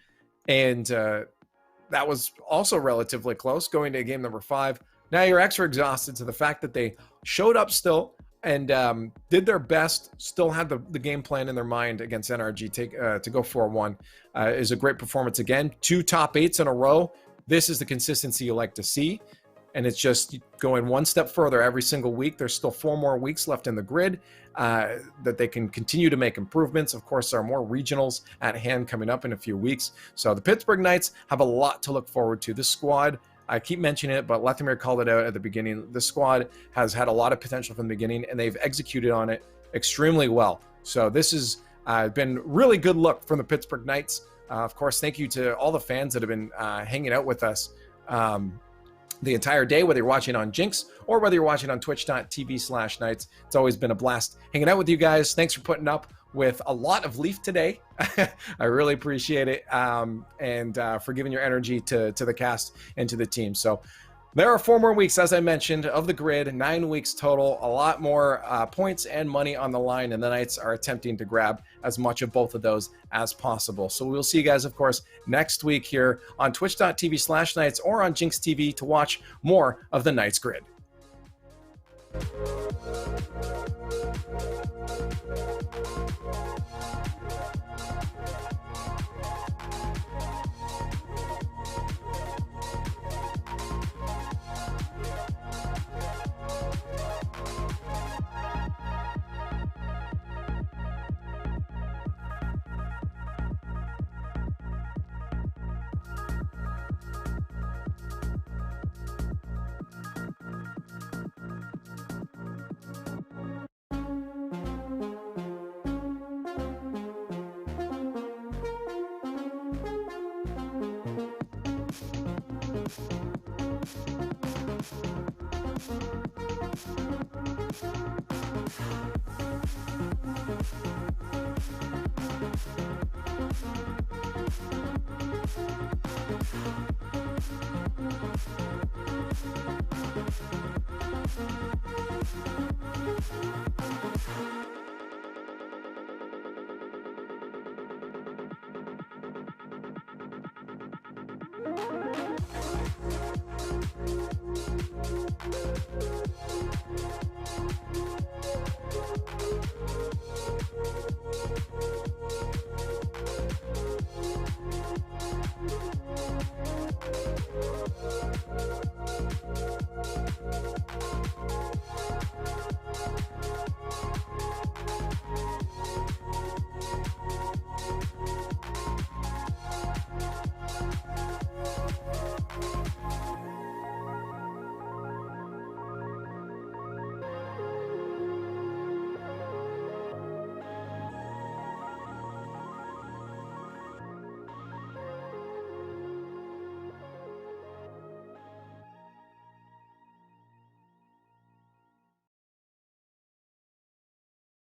and that was also relatively close, going to game number 5. Now you're extra exhausted, so the fact that they showed up still and did their best, still had the game plan in their mind against NRG to go 4-1 is a great performance again. 2 top 8s in a row. This is the consistency you like to see, and it's just going one step further every single week. There's still 4 more weeks left in the grid that they can continue to make improvements. Of course, there are more regionals at hand coming up in a few weeks. So the Pittsburgh Knights have a lot to look forward to. This squad, I keep mentioning it, but Lethamyr called it out at the beginning. The squad has had a lot of potential from the beginning, and they've executed on it extremely well. So this has been really good look from the Pittsburgh Knights. Of course, thank you to all the fans that have been hanging out with us the entire day, whether you're watching on Jinx or whether you're watching on twitch.tv/Knights. It's always been a blast hanging out with you guys. Thanks for putting up with a lot of Leaf today. I really appreciate it, and for giving your energy to the cast and to the team. So there are 4 more weeks, as I mentioned, of the grid, 9 weeks total, a lot more points and money on the line, and the Knights are attempting to grab as much of both of those as possible. So we'll see you guys, of course, next week here on twitch.tv/Knights or on Jinx TV to watch more of the Knights grid.